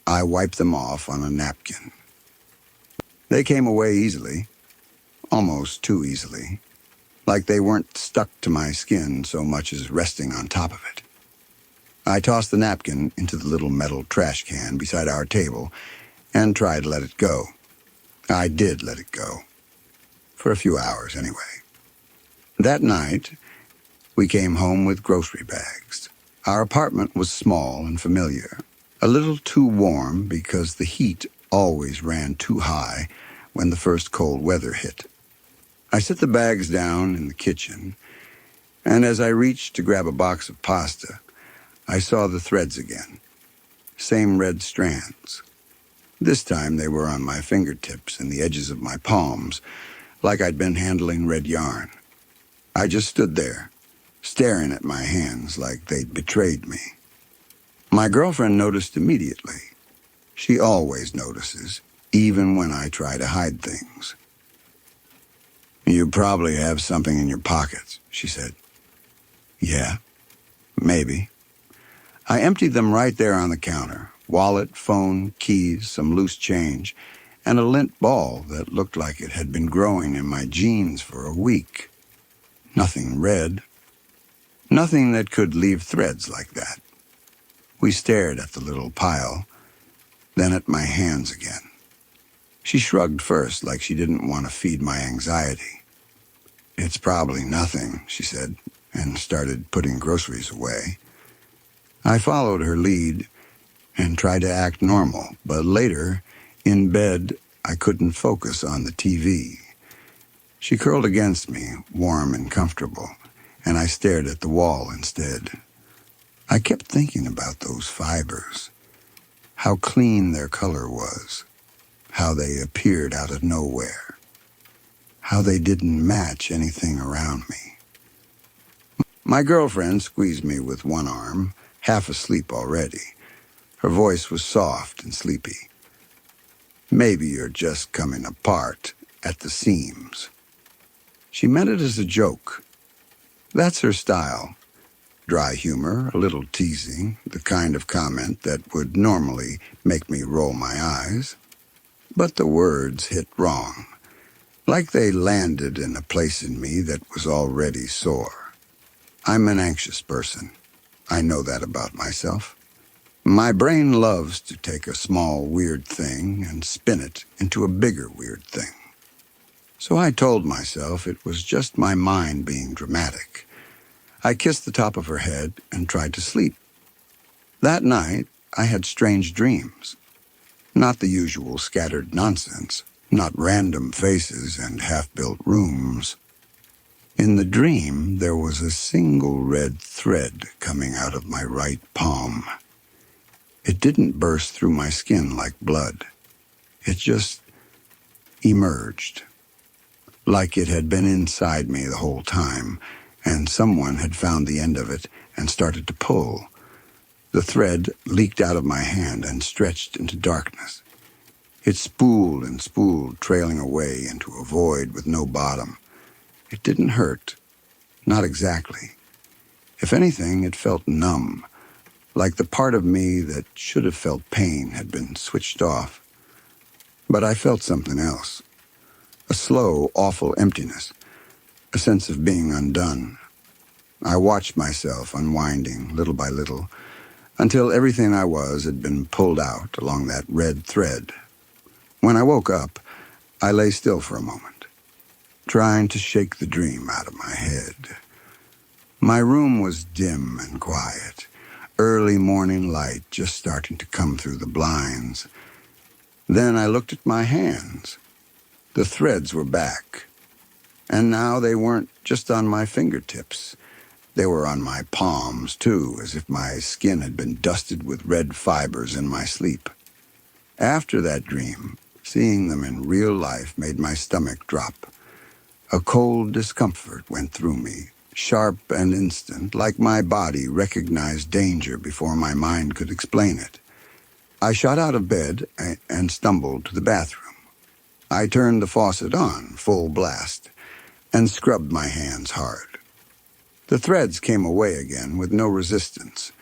I wiped them off on a napkin. They came away easily, almost too easily, like they weren't stuck to my skin so much as resting on top of it. I tossed the napkin into the little metal trash can beside our table and tried to let it go. I did let it go. For a few hours, anyway. That night, we came home with grocery bags. Our apartment was small and familiar, a little too warm because the heat always ran too high when the first cold weather hit. I set the bags down in the kitchen, and as I reached to grab a box of pasta, I saw the threads again. Same red strands. This time they were on my fingertips and the edges of my palms, like I'd been handling red yarn. I just stood there, staring at my hands like they'd betrayed me. My girlfriend noticed immediately. She always notices, even when I try to hide things. "You probably have something in your pockets," she said. "Yeah, maybe." I emptied them right there on the counter. Wallet, phone, keys, some loose change, and a lint ball that looked like it had been growing in my jeans for a week. Nothing red. Nothing that could leave threads like that. We stared at the little pile, then at my hands again. She shrugged first, like she didn't want to feed my anxiety. "It's probably nothing," she said, and started putting groceries away. I followed her lead and tried to act normal, but later, in bed, I couldn't focus on the TV. She curled against me, warm and comfortable, and I stared at the wall instead. I kept thinking about those fibers, how clean their color was, how they appeared out of nowhere, how they didn't match anything around me. My girlfriend squeezed me with one arm, half asleep already. Her voice was soft and sleepy. "Maybe you're just coming apart at the seams." She meant it as a joke. That's her style. Dry humor, a little teasing, the kind of comment that would normally make me roll my eyes. But the words hit wrong, like they landed in a place in me that was already sore. I'm an anxious person. I know that about myself. My brain loves to take a small, weird thing and spin it into a bigger weird thing. So I told myself it was just my mind being dramatic. I kissed the top of her head and tried to sleep. That night, I had strange dreams. Not the usual scattered nonsense, not random faces and half-built rooms. In the dream, there was a single red thread coming out of my right palm. It didn't burst through my skin like blood. It just emerged, like it had been inside me the whole time, and someone had found the end of it and started to pull. The thread leaked out of my hand and stretched into darkness. It spooled and spooled, trailing away into a void with no bottom. It didn't hurt, not exactly. If anything, it felt numb, like the part of me that should have felt pain had been switched off. But I felt something else, a slow, awful emptiness, a sense of being undone. I watched myself unwinding little by little, until everything I was had been pulled out along that red thread. When I woke up, I lay still for a moment, trying to shake the dream out of my head. My room was dim and quiet, early morning light just starting to come through the blinds. Then I looked at my hands. The threads were back, and now they weren't just on my fingertips. They were on my palms, too, as if my skin had been dusted with red fibers in my sleep. After that dream, seeing them in real life made my stomach drop. A cold discomfort went through me, sharp and instant, like my body recognized danger before my mind could explain it. I shot out of bed and stumbled to the bathroom. I turned the faucet on, full blast, and scrubbed my hands hard. The threads came away again with no resistance,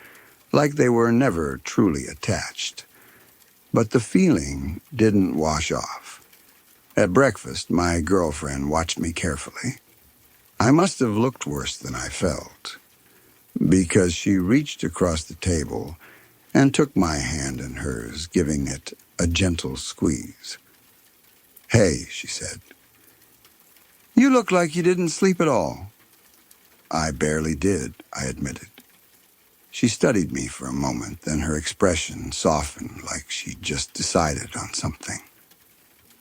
like they were never truly attached. But the feeling didn't wash off. At breakfast, my girlfriend watched me carefully. I must have looked worse than I felt, because she reached across the table and took my hand in hers, giving it a gentle squeeze. "Hey," she said, "you look like you didn't sleep at all." "I barely did," I admitted. She studied me for a moment, then her expression softened like she'd just decided on something.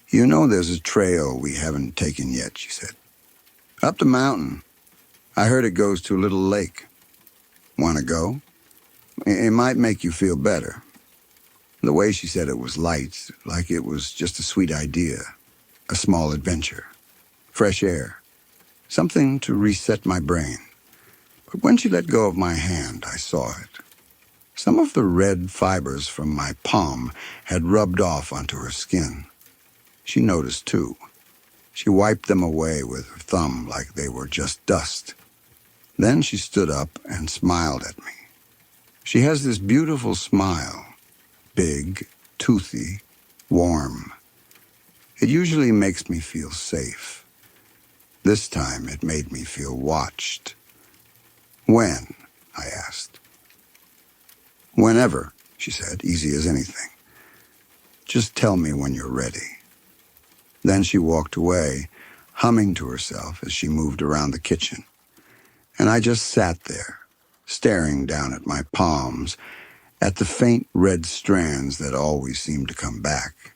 "You know there's a trail we haven't taken yet," she said. "Up the mountain. I heard it goes to a little lake. Want to go? It might make you feel better." The way she said it was light, like it was just a sweet idea, a small adventure, fresh air, something to reset my brain. But when she let go of my hand, I saw it. Some of the red fibers from my palm had rubbed off onto her skin. She noticed, too. She wiped them away with her thumb like they were just dust. Then she stood up and smiled at me. She has this beautiful smile, big, toothy, warm. It usually makes me feel safe. This time it made me feel watched. "When?" I asked. "Whenever," she said, easy as anything. "Just tell me when you're ready." Then she walked away, humming to herself as she moved around the kitchen. And I just sat there, staring down at my palms, at the faint red strands that always seemed to come back.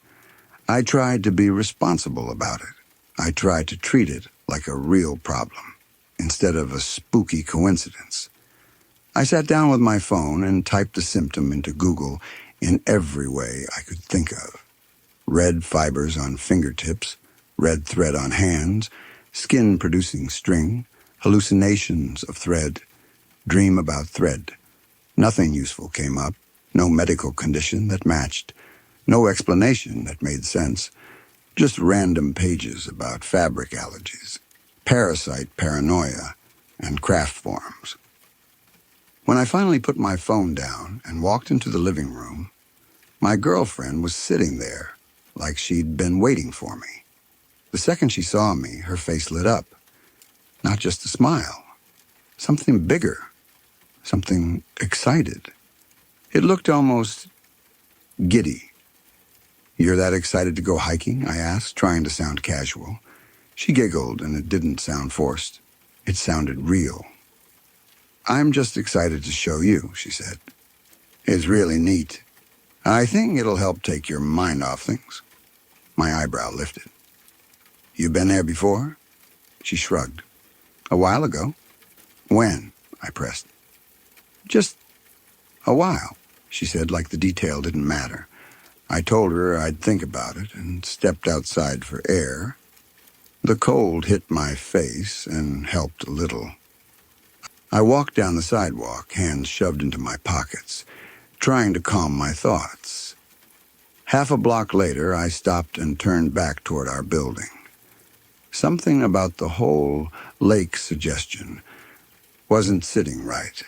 I tried to be responsible about it. I tried to treat it like a real problem, instead of a spooky coincidence. I sat down with my phone and typed the symptom into Google in every way I could think of. Red fibers on fingertips, red thread on hands, skin producing string, hallucinations of thread, dream about thread. Nothing useful came up, no medical condition that matched, no explanation that made sense, just random pages about fabric allergies, parasite paranoia, and craft forms. When I finally put my phone down and walked into the living room, my girlfriend was sitting there like she'd been waiting for me. The second she saw me, her face lit up. Not just a smile, something bigger, something excited. It looked almost giddy. "You're that excited to go hiking?" I asked, trying to sound casual. She giggled, and it didn't sound forced. It sounded real. "I'm just excited to show you," she said. "It's really neat. I think it'll help take your mind off things." My eyebrow lifted. "You been there before?" She shrugged. "A while ago." "When?" I pressed. "Just a while," she said, like the detail didn't matter. I told her I'd think about it and stepped outside for air. The cold hit my face and helped a little. I walked down the sidewalk, hands shoved into my pockets, trying to calm my thoughts. Half a block later, I stopped and turned back toward our building. Something about the whole lake suggestion wasn't sitting right.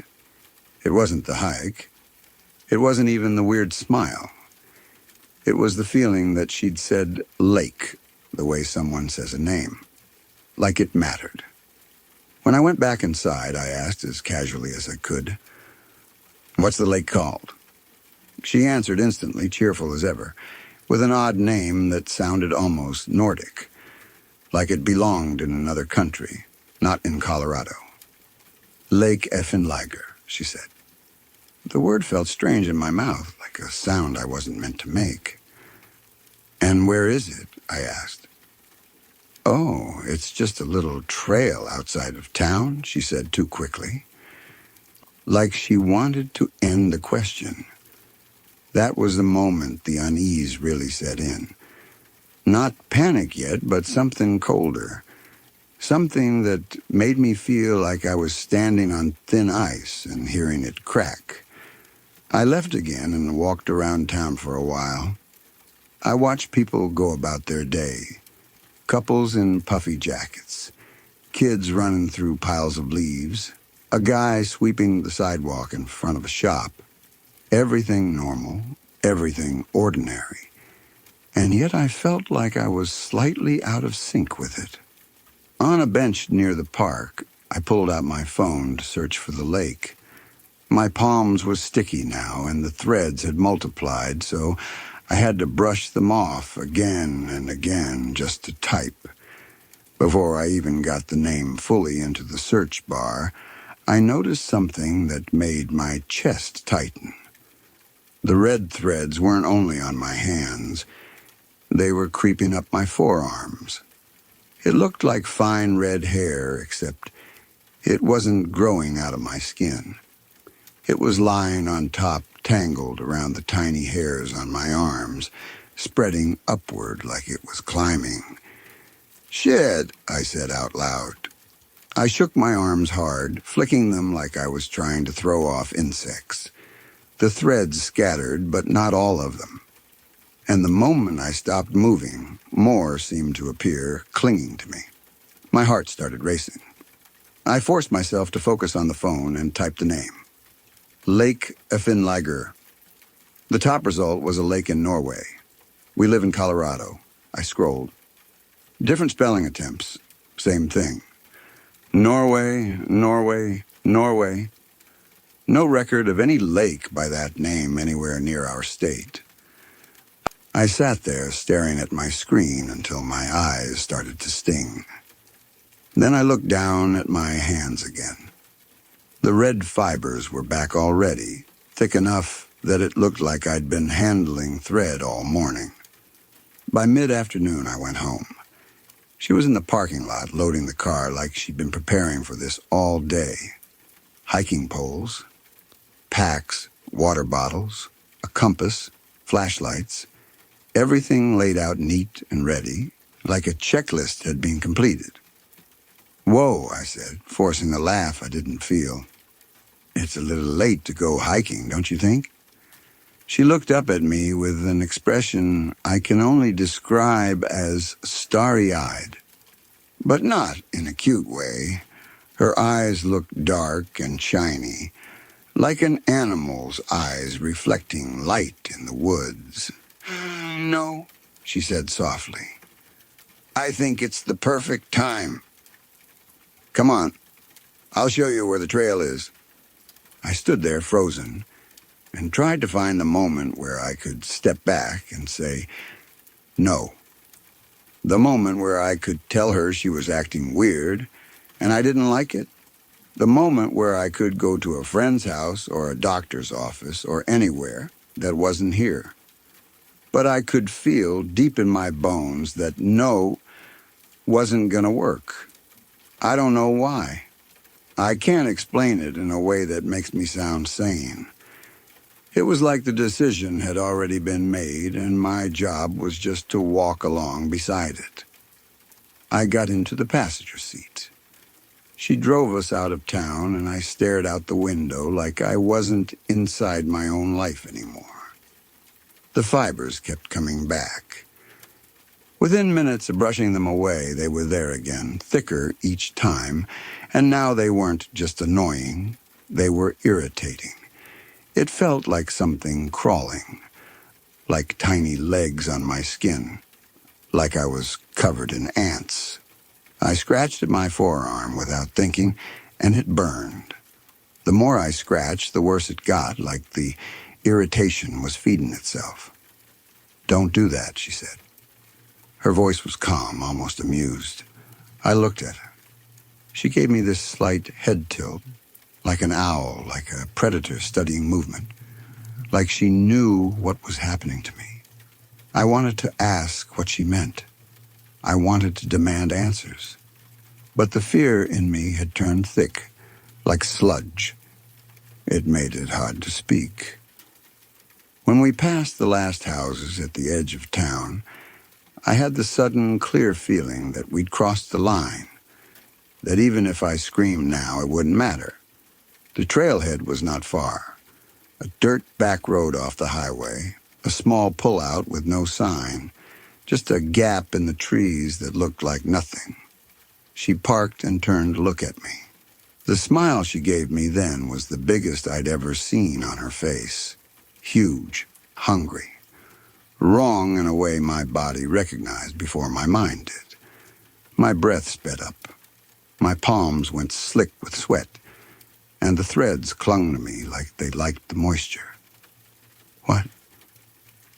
It wasn't the hike. It wasn't even the weird smile. It was the feeling that she'd said lake, the way someone says a name, like it mattered. When I went back inside, I asked as casually as I could, "What's the lake called?" She answered instantly, cheerful as ever, with an odd name that sounded almost Nordic, like it belonged in another country, not in Colorado. Lake Effenliger, she said. The word felt strange in my mouth, like a sound I wasn't meant to make. And where is it? I asked. Oh, it's just a little trail outside of town, she said too quickly. Like she wanted to end the question. That was the moment the unease really set in. Not panic yet, but something colder. Something that made me feel like I was standing on thin ice and hearing it crack. I left again and walked around town for a while. I watched people go about their day. Couples in puffy jackets, kids running through piles of leaves, a guy sweeping the sidewalk in front of a shop. Everything normal, everything ordinary. And yet I felt like I was slightly out of sync with it. On a bench near the park, I pulled out my phone to search for the lake. My palms were sticky now, and the threads had multiplied, so I had to brush them off again and again just to type. Before I even got the name fully into the search bar, I noticed something that made my chest tighten. The red threads weren't only on my hands. They were creeping up my forearms. It looked like fine red hair, except it wasn't growing out of my skin. It was lying on top, tangled around the tiny hairs on my arms, spreading upward like it was climbing. "Shit," I said out loud. I shook my arms hard, flicking them like I was trying to throw off insects. The threads scattered, but not all of them. And the moment I stopped moving, more seemed to appear, clinging to me. My heart started racing. I forced myself to focus on the phone and typed the name. Lake Effenliger. The top result was a lake in Norway. We live in Colorado. I scrolled. Different spelling attempts. Same thing. Norway, Norway, Norway. No record of any lake by that name anywhere near our state. I sat there staring at my screen until my eyes started to sting. Then I looked down at my hands again. The red fibers were back already, thick enough that it looked like I'd been handling thread all morning. By mid-afternoon, I went home. She was in the parking lot loading the car like she'd been preparing for this all day. Hiking poles, packs, water bottles, a compass, flashlights, everything laid out neat and ready, like a checklist had been completed. "Whoa," I said, forcing a laugh I didn't feel. "It's a little late to go hiking, don't you think?" She looked up at me with an expression I can only describe as starry-eyed, but not in a cute way. Her eyes looked dark and shiny, like an animal's eyes reflecting light in the woods. "No," she said softly. "I think it's the perfect time. Come on, I'll show you where the trail is." I stood there frozen and tried to find the moment where I could step back and say no. The moment where I could tell her she was acting weird and I didn't like it. The moment where I could go to a friend's house or a doctor's office or anywhere that wasn't here. But I could feel deep in my bones that no wasn't going to work. I don't know why. I can't explain it in a way that makes me sound sane. It was like the decision had already been made and my job was just to walk along beside it. I got into the passenger seat. She drove us out of town and I stared out the window like I wasn't inside my own life anymore. The fibers kept coming back. Within minutes of brushing them away, they were there again, thicker each time, and now they weren't just annoying, they were irritating. It felt like something crawling, like tiny legs on my skin, like I was covered in ants. I scratched at my forearm without thinking, and it burned. The more I scratched, the worse it got, like the irritation was feeding itself. "Don't do that," she said. Her voice was calm, almost amused. I looked at her. She gave me this slight head tilt, like an owl, like a predator studying movement, like she knew what was happening to me. I wanted to ask what she meant. I wanted to demand answers. But the fear in me had turned thick, like sludge. It made it hard to speak. When we passed the last houses at the edge of town, I had the sudden, clear feeling that we'd crossed the line, that even if I screamed now, it wouldn't matter. The trailhead was not far. A dirt back road off the highway, a small pullout with no sign, just a gap in the trees that looked like nothing. She parked and turned to look at me. The smile she gave me then was the biggest I'd ever seen on her face. Huge, hungry. Wrong in a way my body recognized before my mind did. My breath sped up. My palms went slick with sweat, and the threads clung to me like they liked the moisture.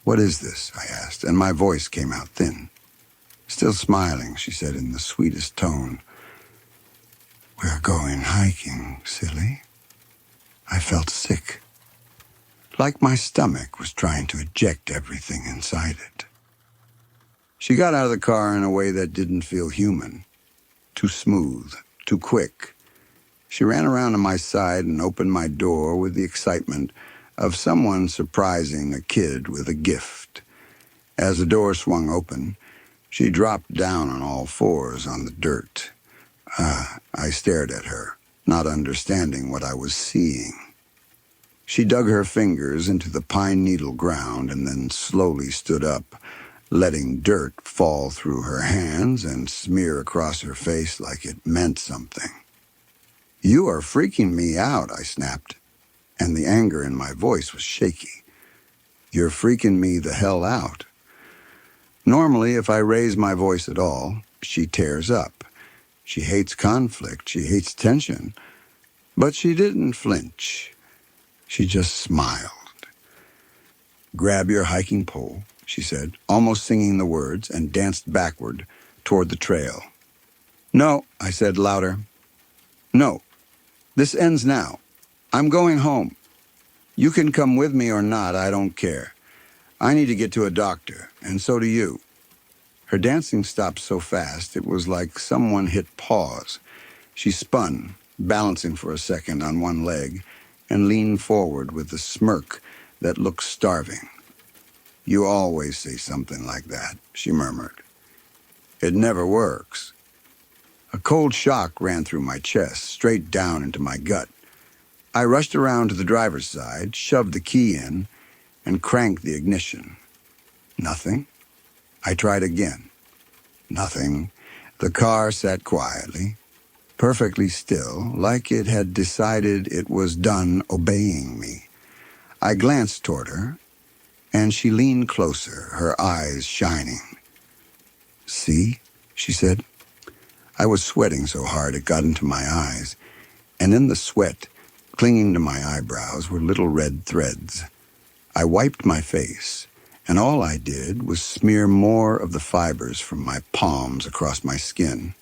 What is this?" I asked, and my voice came out thin. Still smiling, she said in the sweetest tone, "We're going hiking, silly." I felt sick, like my stomach was trying to eject everything inside it. She got out of the car in a way that didn't feel human, too smooth, too quick. She ran around to my side and opened my door with the excitement of someone surprising a kid with a gift. As the door swung open, she dropped down on all fours on the dirt. I stared at her, not understanding what I was seeing. She dug her fingers into the pine needle ground and then slowly stood up, letting dirt fall through her hands and smear across her face like it meant something. "You are freaking me out," I snapped, and the anger in my voice was shaky. "You're freaking me the hell out." Normally, if I raise my voice at all, she tears up. She hates conflict, she hates tension. But she didn't flinch. She just smiled. "Grab your hiking pole," she said, almost singing the words, and danced backward toward the trail. "No," I said louder. "No. This ends now. I'm going home. You can come with me or not, I don't care. I need to get to a doctor, and so do you." Her dancing stopped so fast it was like someone hit pause. She spun, balancing for a second on one leg, and leaned forward with a smirk that looked starving. "You always say something like that," she murmured. "It never works." A cold shock ran through my chest, straight down into my gut. I rushed around to the driver's side, shoved the key in, and cranked the ignition. Nothing. I tried again. Nothing. The car sat quietly, perfectly still, like it had decided it was done obeying me. I glanced toward her, and she leaned closer, her eyes shining. "See?" she said. I was sweating so hard it got into my eyes, and in the sweat, clinging to my eyebrows, were little red threads. I wiped my face, and all I did was smear more of the fibers from my palms across my skin.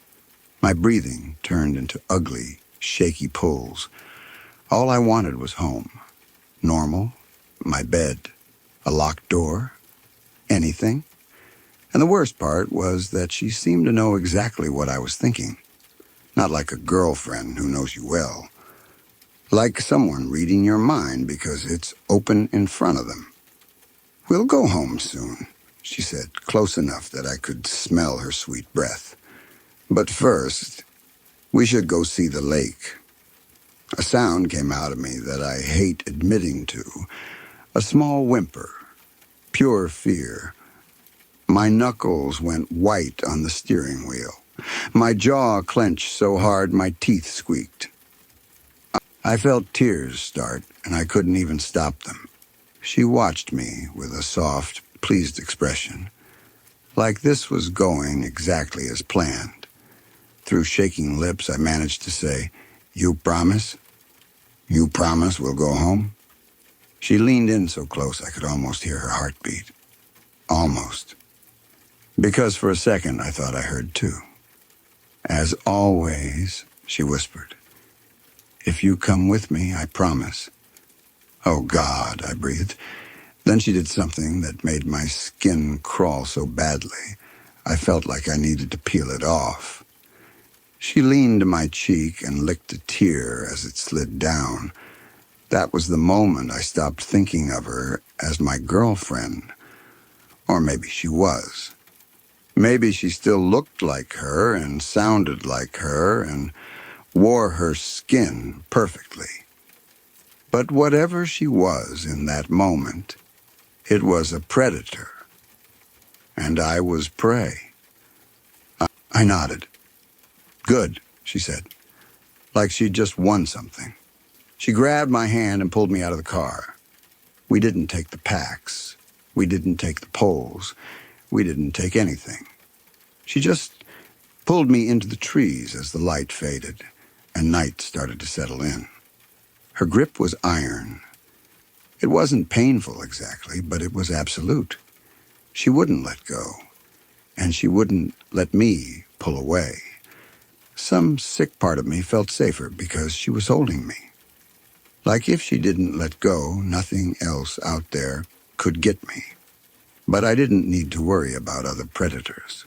My breathing turned into ugly, shaky pulls. All I wanted was home. Normal, my bed, a locked door, anything. And the worst part was that she seemed to know exactly what I was thinking. Not like a girlfriend who knows you well. Like someone reading your mind because it's open in front of them. "We'll go home soon," she said, close enough that I could smell her sweet breath. "But first, we should go see the lake." A sound came out of me that I hate admitting to, a small whimper, pure fear. My knuckles went white on the steering wheel. My jaw clenched so hard my teeth squeaked. I felt tears start, and I couldn't even stop them. She watched me with a soft, pleased expression, like this was going exactly as planned. Through shaking lips, I managed to say, "You promise? You promise we'll go home?" She leaned in so close I could almost hear her heartbeat. Almost. Because for a second I thought I heard too. "As always," she whispered, If you come with me, I promise. Oh, God, I breathed. Then she did something that made my skin crawl so badly, I felt like I needed to peel it off. She leaned to my cheek and licked a tear as it slid down. That was the moment I stopped thinking of her as my girlfriend. Or maybe she was. Maybe she still looked like her and sounded like her and wore her skin perfectly. But whatever she was in that moment, it was a predator, and I was prey. I nodded. Good, she said, like she'd just won something. She grabbed my hand and pulled me out of the car. We didn't take the packs. We didn't take the poles. We didn't take anything. She just pulled me into the trees as the light faded and night started to settle in. Her grip was iron. It wasn't painful exactly, but it was absolute. She wouldn't let go, and she wouldn't let me pull away. Some sick part of me felt safer because she was holding me. Like if she didn't let go, nothing else out there could get me. But I didn't need to worry about other predators.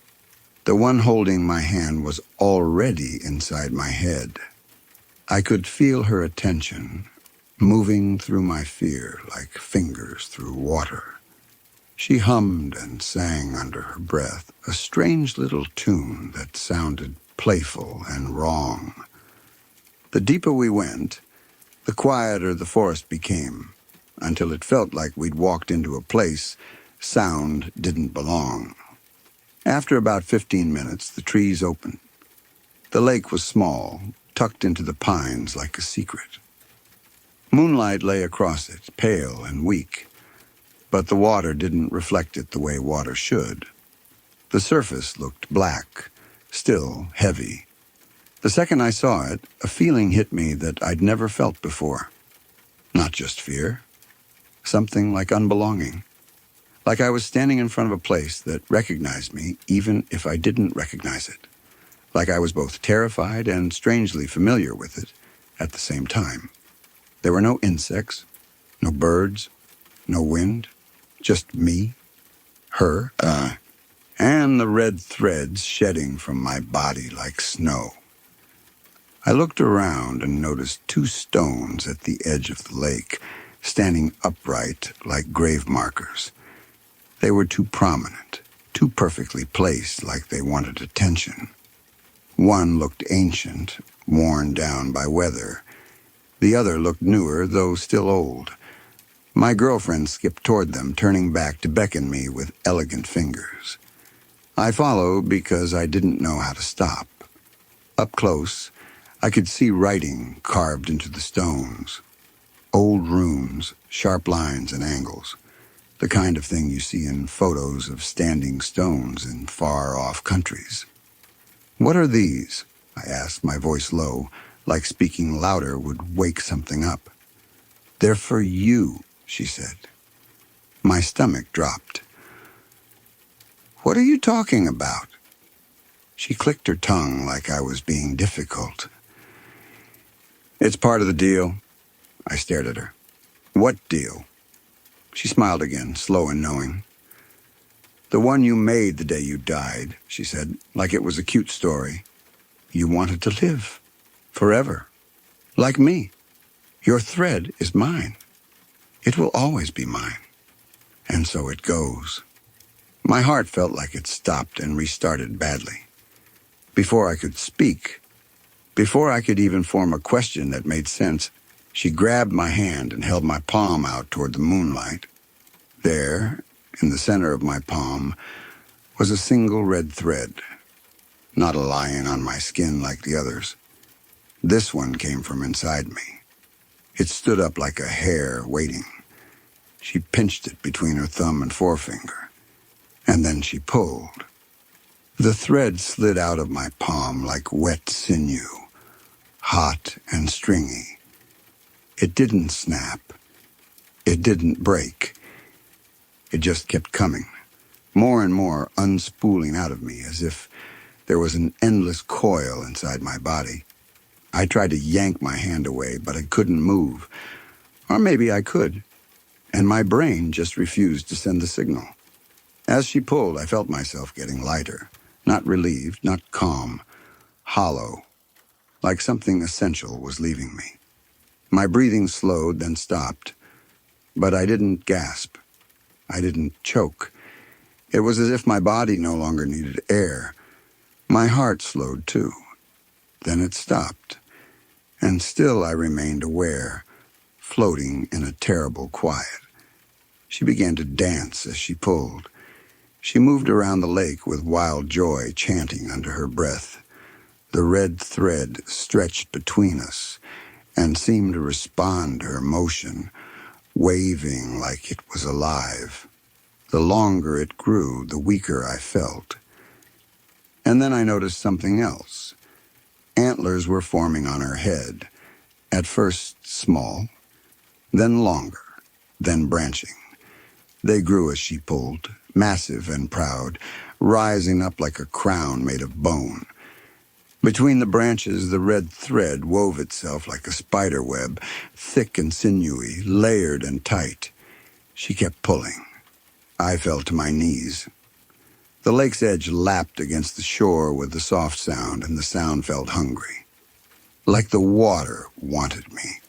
The one holding my hand was already inside my head. I could feel her attention moving through my fear like fingers through water. She hummed and sang under her breath, a strange little tune that sounded playful and wrong. The deeper we went, the quieter the forest became, until it felt like we'd walked into a place sound didn't belong. After about 15 minutes, the trees opened. The lake was small, tucked into the pines like a secret. Moonlight lay across it, pale and weak, but the water didn't reflect it the way water should. The surface looked black, still heavy. The second I saw it, a feeling hit me that I'd never felt before. Not just fear, something like unbelonging. Like I was standing in front of a place that recognized me even if I didn't recognize it. Like I was both terrified and strangely familiar with it at the same time. There were no insects, no birds, no wind, just me, her, and the red threads shedding from my body like snow. I looked around and noticed 2 stones at the edge of the lake, standing upright like grave markers. They were too prominent, too perfectly placed like they wanted attention. One looked ancient, worn down by weather. The other looked newer, though still old. My girlfriend skipped toward them, turning back to beckon me with elegant fingers. I followed because I didn't know how to stop. Up close, I could see writing carved into the stones. Old runes, sharp lines and angles. The kind of thing you see in photos of standing stones in far-off countries. What are these? I asked, my voice low, like speaking louder would wake something up. They're for you, she said. My stomach dropped. What are you talking about? She clicked her tongue like I was being difficult. It's part of the deal. I stared at her. What deal? She smiled again, slow and knowing. The one you made the day you died, she said, like it was a cute story. You wanted to live. Forever. Like me. Your thread is mine. It will always be mine. And so it goes. My heart felt like it stopped and restarted badly. Before I could speak, before I could even form a question that made sense, she grabbed my hand and held my palm out toward the moonlight. There, in the center of my palm, was a single red thread, not a lion on my skin like the others. This one came from inside me. It stood up like a hair waiting. She pinched it between her thumb and forefinger, and then she pulled. The thread slid out of my palm like wet sinew, hot and stringy. It didn't snap. It didn't break. It just kept coming, more and more unspooling out of me as if there was an endless coil inside my body. I tried to yank my hand away, but I couldn't move. Or maybe I could, and my brain just refused to send the signal. As she pulled, I felt myself getting lighter, not relieved, not calm, hollow, like something essential was leaving me. My breathing slowed, then stopped, but I didn't gasp. I didn't choke. It was as if my body no longer needed air. My heart slowed too. Then it stopped, and still I remained aware, floating in a terrible quiet. She began to dance as she pulled. She moved around the lake with wild joy, chanting under her breath. The red thread stretched between us and seemed to respond to her motion, waving like it was alive. The longer it grew, the weaker I felt. And then I noticed something else. Antlers were forming on her head, at first small, then longer, then branching. They grew as she pulled, massive and proud, rising up like a crown made of bone. Between the branches, the red thread wove itself like a spider web, thick and sinewy, layered and tight. She kept pulling. I fell to my knees. The lake's edge lapped against the shore with the soft sound, and the sound felt hungry. Like the water wanted me.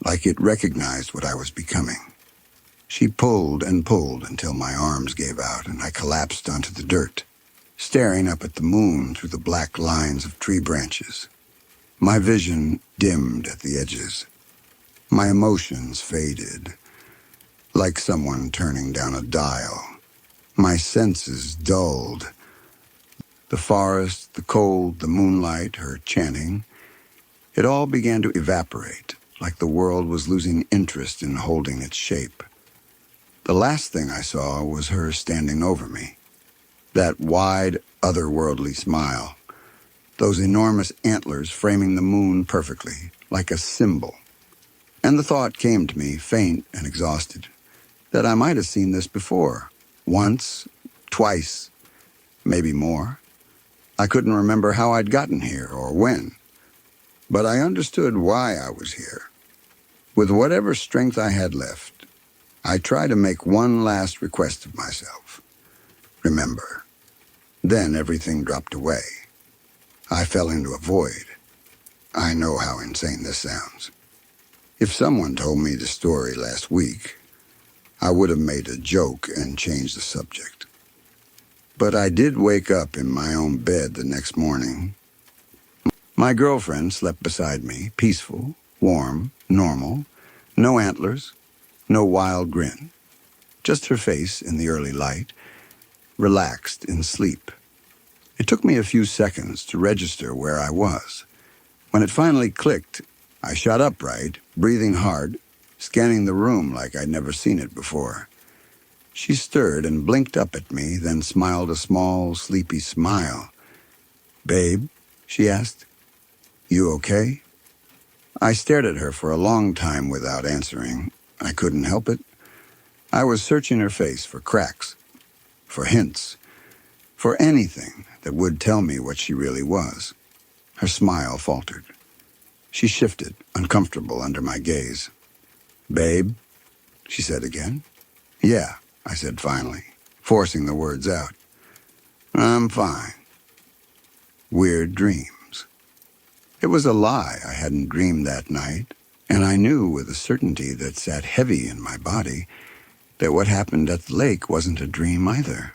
Like it recognized what I was becoming. She pulled and pulled until my arms gave out and I collapsed onto the dirt, staring up at the moon through the black lines of tree branches. My vision dimmed at the edges. My emotions faded, like someone turning down a dial. My senses dulled. The forest, the cold, the moonlight, her chanting, it all began to evaporate, like the world was losing interest in holding its shape. The last thing I saw was her standing over me. That wide, otherworldly smile. Those enormous antlers framing the moon perfectly, like a symbol. And the thought came to me, faint and exhausted, that I might have seen this before. Once, twice, maybe more. I couldn't remember how I'd gotten here or when. But I understood why I was here. With whatever strength I had left, I tried to make one last request of myself. Remember. Then everything dropped away. I fell into a void. I know how insane this sounds. If someone told me the story last week, I would have made a joke and changed the subject. But I did wake up in my own bed the next morning. My girlfriend slept beside me, peaceful, warm, normal, no antlers, no wild grin. Just her face in the early light, relaxed in sleep. It took me a few seconds to register where I was. When it finally clicked, I shot upright, breathing hard, scanning the room like I'd never seen it before. She stirred and blinked up at me, then smiled a small, sleepy smile. "Babe," she asked, "you okay?" I stared at her for a long time without answering. I couldn't help it. I was searching her face for cracks, for hints, for anything that would tell me what she really was. Her smile faltered. She shifted, uncomfortable under my gaze. "Babe," she said again. "Yeah," I said finally, forcing the words out. "I'm fine." Weird dreams. It was a lie I hadn't dreamed that night, and I knew with a certainty that sat heavy in my body that what happened at the lake wasn't a dream either.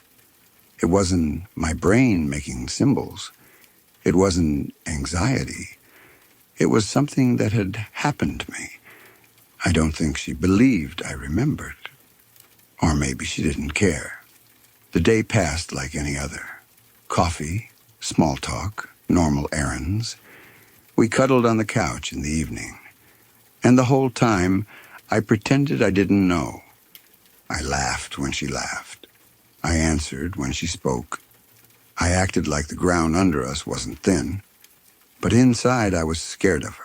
It wasn't my brain making symbols. It wasn't anxiety. It was something that had happened to me. I don't think she believed I remembered. Or maybe she didn't care. The day passed like any other. Coffee, small talk, normal errands. We cuddled on the couch in the evening. And the whole time, I pretended I didn't know. I laughed when she laughed. I answered when she spoke. I acted like the ground under us wasn't thin. But inside, I was scared of her.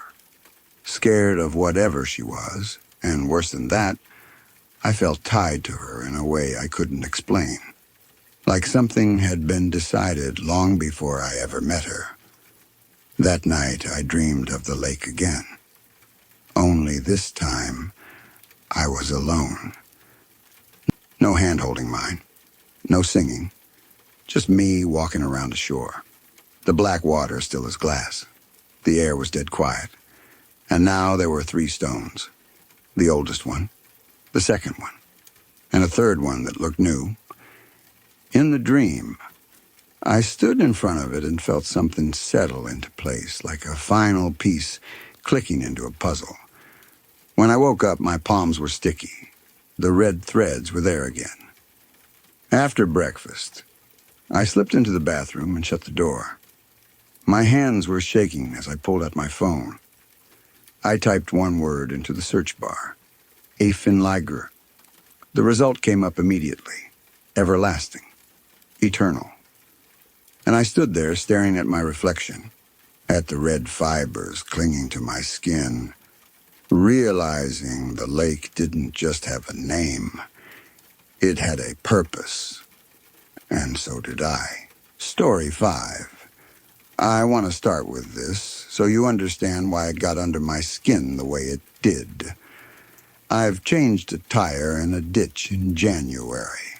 Scared of whatever she was, and worse than that, I felt tied to her in a way I couldn't explain. Like something had been decided long before I ever met her. That night I dreamed of the lake again. Only this time I was alone. No hand-holding mine, no singing, just me walking around the shore. The black water still as glass. The air was dead quiet. And now there were 3 stones. The oldest one, the second one, and a third one that looked new. In the dream, I stood in front of it and felt something settle into place, like a final piece clicking into a puzzle. When I woke up, my palms were sticky. The red threads were there again. After breakfast, I slipped into the bathroom and shut the door. My hands were shaking as I pulled out my phone. I typed one word into the search bar, Afinliger. The result came up immediately, everlasting, eternal. And I stood there staring at my reflection, at the red fibers clinging to my skin, realizing the lake didn't just have a name, it had a purpose. And so did I. Story 5. I want to start with this so you understand why it got under my skin the way it did. I've changed a tire in a ditch in January.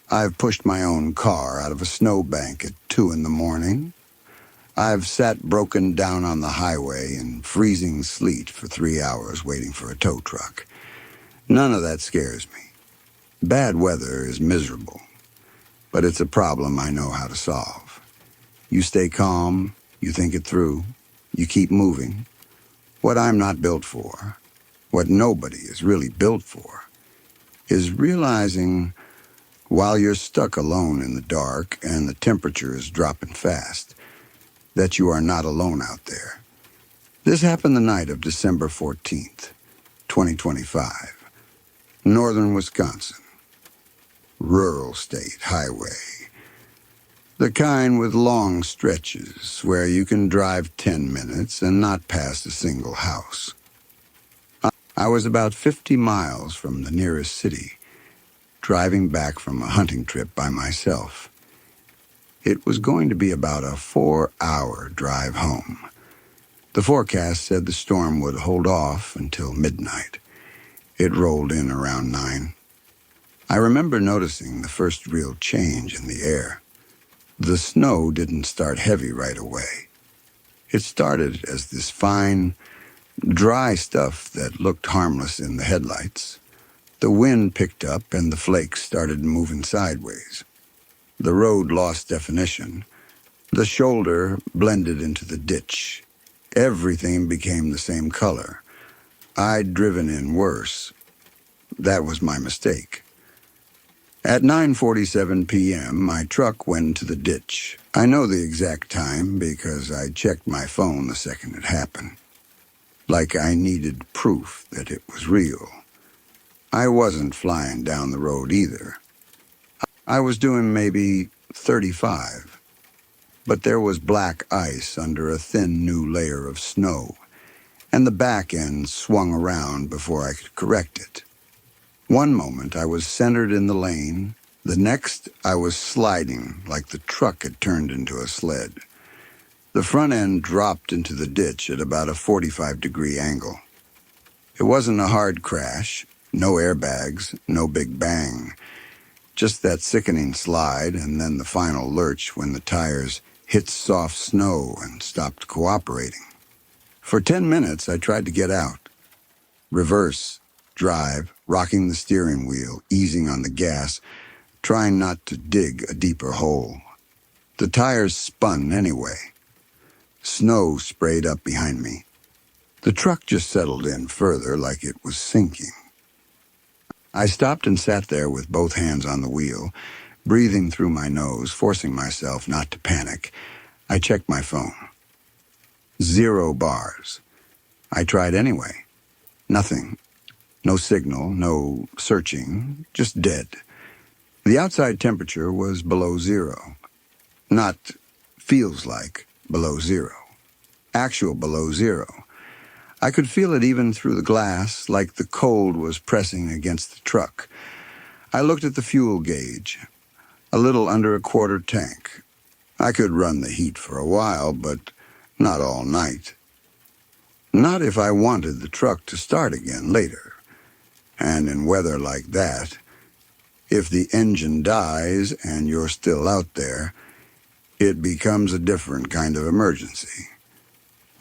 I've pushed my own car out of a snowbank at 2 in the morning. I've sat broken down on the highway in freezing sleet for 3 hours waiting for a tow truck. None of that scares me. Bad weather is miserable, but it's a problem I know how to solve. You stay calm, you think it through, you keep moving. What I'm not built for, what nobody is really built for, is realizing while you're stuck alone in the dark and the temperature is dropping fast, that you are not alone out there. This happened the night of December 14th, 2025. Northern Wisconsin. Rural state highway. The kind with long stretches where you can drive 10 minutes and not pass a single house. I was about 50 miles from the nearest city, driving back from a hunting trip by myself. It was going to be about a 4-hour drive home. The forecast said the storm would hold off until midnight. It rolled in around 9. I remember noticing the first real change in the air. The snow didn't start heavy right away. It started as this fine, dry stuff that looked harmless in the headlights. The wind picked up and the flakes started moving sideways. The road lost definition. The shoulder blended into the ditch. Everything became the same color. I'd driven in worse. That was my mistake. At 9:47 p.m., my truck went into the ditch. I know the exact time because I checked my phone the second it happened. Like I needed proof that it was real. I wasn't flying down the road either. I was doing maybe 35, but there was black ice under a thin new layer of snow, and the back end swung around before I could correct it. One moment I was centered in the lane, the next I was sliding like the truck had turned into a sled. The front end dropped into the ditch at about a 45-degree angle. It wasn't a hard crash, no airbags, no big bang, just that sickening slide and then the final lurch when the tires hit soft snow and stopped cooperating. For 10 minutes I tried to get out. Reverse, drive, rocking the steering wheel, easing on the gas, trying not to dig a deeper hole. The tires spun anyway. Snow sprayed up behind me. The truck just settled in further like it was sinking. I stopped and sat there with both hands on the wheel, breathing through my nose, forcing myself not to panic. I checked my phone. 0 bars. I tried anyway. Nothing. No signal, no searching, just dead. The outside temperature was below 0. Not feels like below 0. Actual below 0. I could feel it even through the glass, like the cold was pressing against the truck. I looked at the fuel gauge. A little under a quarter tank. I could run the heat for a while, but Not all night. Not if I wanted the truck to start again later. And in weather like that, if the engine dies and you're still out there, it becomes a different kind of emergency.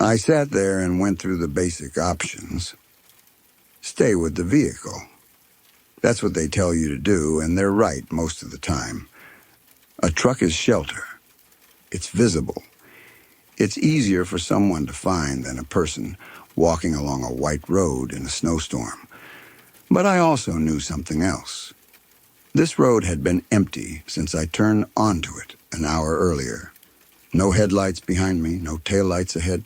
I sat there and went through the basic options. Stay with the vehicle. That's what they tell you to do, and they're right most of the time. A truck is shelter. It's visible. It's easier for someone to find than a person walking along a white road in a snowstorm. But I also knew something else. This road had been empty since I turned onto it an hour earlier. No headlights behind me, no taillights ahead.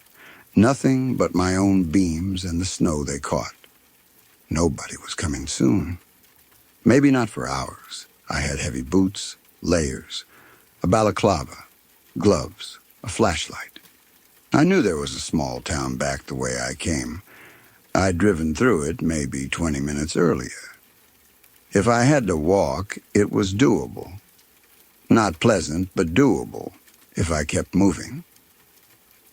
Nothing but my own beams and the snow they caught. Nobody was coming soon. Maybe not for hours. I had heavy boots, layers, a balaclava, gloves, a flashlight. I knew there was a small town back the way I came. I'd driven through it maybe 20 minutes earlier. If I had to walk, it was doable. Not pleasant, but doable, if I kept moving.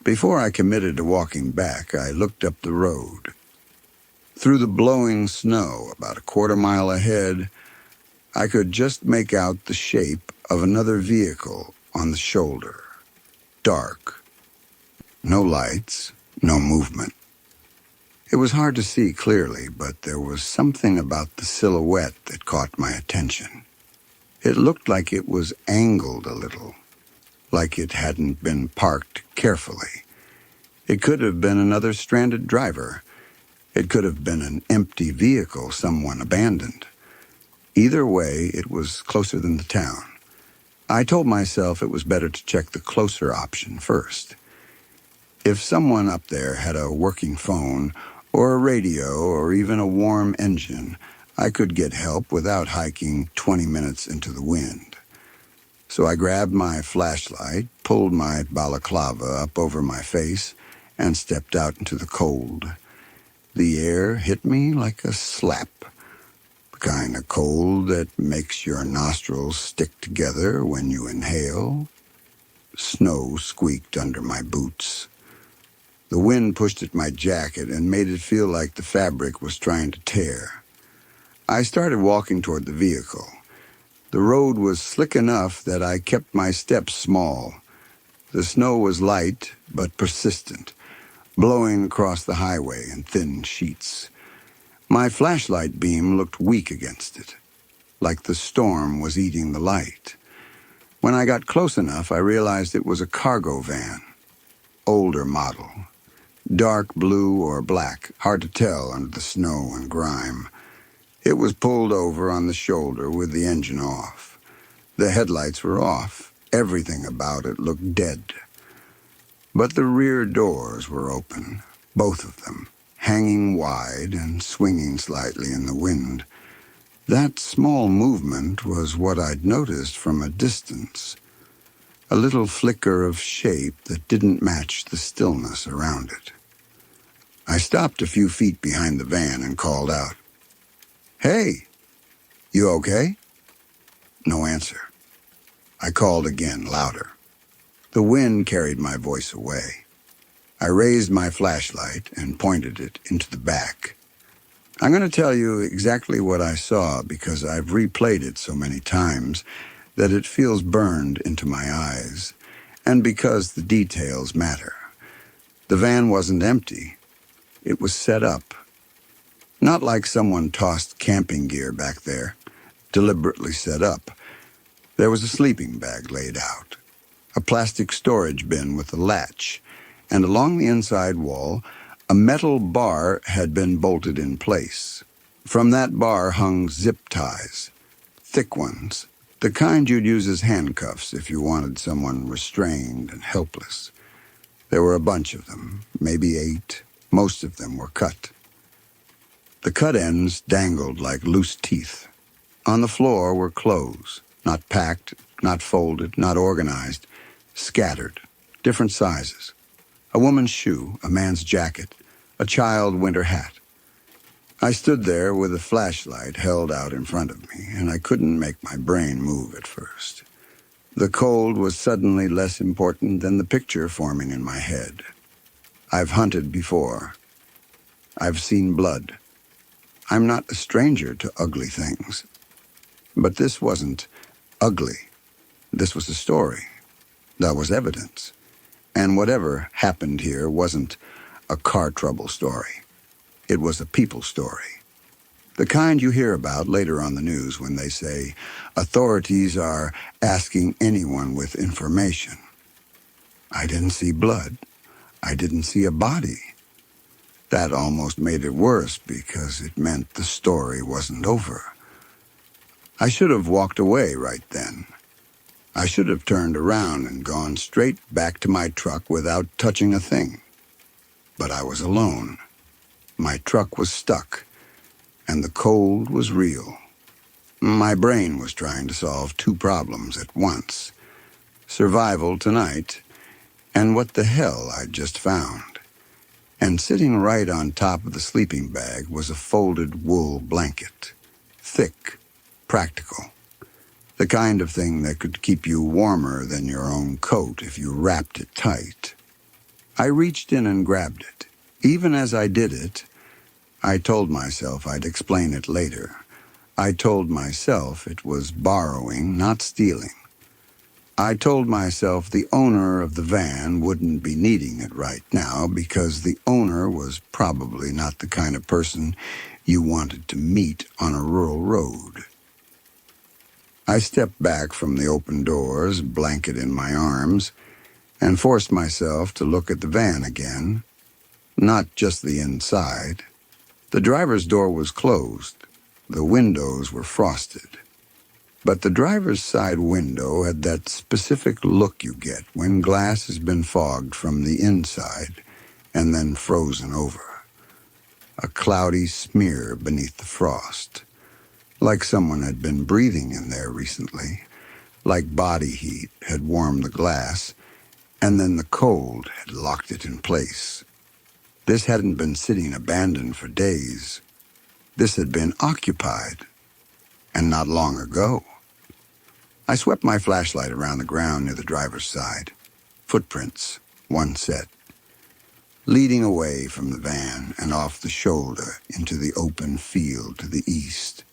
Before I committed to walking back, I looked up the road. Through the blowing snow, about a quarter-mile ahead, I could just make out the shape of another vehicle on the shoulder. Dark. No lights, no movement. It was hard to see clearly, but there was something about the silhouette that caught my attention. It looked like it was angled a little, like it hadn't been parked carefully. It could have been another stranded driver. It could have been an empty vehicle someone abandoned. Either way, it was closer than the town. I told myself it was better to check the closer option first. If someone up there had a working phone, or a radio, or even a warm engine, I could get help without hiking 20 minutes into the wind. So I grabbed my flashlight, pulled my balaclava up over my face, and stepped out into the cold. The air hit me like a slap, the kind of cold that makes your nostrils stick together when you inhale. Snow squeaked under my boots. The wind pushed at my jacket and made it feel like the fabric was trying to tear. I started walking toward the vehicle. The road was slick enough that I kept my steps small. The snow was light but persistent, blowing across the highway in thin sheets. My flashlight beam looked weak against it, like the storm was eating the light. When I got close enough, I realized it was a cargo van, older model. Dark blue or black, hard to tell under the snow and grime. It was pulled over on the shoulder with the engine off. The headlights were off. Everything about it looked dead. But the rear doors were open, both of them, hanging wide and swinging slightly in the wind. That small movement was what I'd noticed from a distance. A little flicker of shape that didn't match the stillness around it. I stopped a few feet behind the van and called out, "Hey, you okay?" No answer. I called again, louder. The wind carried my voice away. I raised my flashlight and pointed it into the back. I'm going to tell you exactly what I saw because I've replayed it so many times that it feels burned into my eyes, and because the details matter. The van wasn't empty. It was set up. Not like someone tossed camping gear back there, deliberately set up. There was a sleeping bag laid out, a plastic storage bin with a latch, and along the inside wall, a metal bar had been bolted in place. From that bar hung zip ties, thick ones, the kind you'd use as handcuffs if you wanted someone restrained and helpless. There were a bunch of them, maybe 8. Most of them were cut. The cut ends dangled like loose teeth. On the floor were clothes, not packed, not folded, not organized, scattered, different sizes. A woman's shoe, a man's jacket, a child winter hat. I stood there with a flashlight held out in front of me, and I couldn't make my brain move at first. The cold was suddenly less important than the picture forming in my head. I've hunted before. I've seen blood. I'm not a stranger to ugly things. But this wasn't ugly. This was a story. That was evidence. And whatever happened here wasn't a car trouble story. It was a people story. The kind you hear about later on the news when they say authorities are asking anyone with information. I didn't see blood. I didn't see a body. That almost made it worse because it meant the story wasn't over. I should have walked away right then. I should have turned around and gone straight back to my truck without touching a thing. But I was alone. My truck was stuck, and the cold was real. My brain was trying to solve two problems at once: survival tonight, and what the hell I'd just found. And sitting right on top of the sleeping bag was a folded wool blanket. Thick, practical. The kind of thing that could keep you warmer than your own coat if you wrapped it tight. I reached in and grabbed it. Even as I did it, I told myself I'd explain it later. I told myself it was borrowing, not stealing. I told myself the owner of the van wouldn't be needing it right now because the owner was probably not the kind of person you wanted to meet on a rural road. I stepped back from the open doors, blanket in my arms, and forced myself to look at the van again, not just the inside. The driver's door was closed. The windows were frosted. But the driver's side window had that specific look you get when glass has been fogged from the inside and then frozen over. A cloudy smear beneath the frost, like someone had been breathing in there recently, like body heat had warmed the glass, and then the cold had locked it in place. This hadn't been sitting abandoned for days. This had been occupied, and not long ago. I swept my flashlight around the ground near the driver's side. Footprints, one set, leading away from the van and off the shoulder into the open field to the east.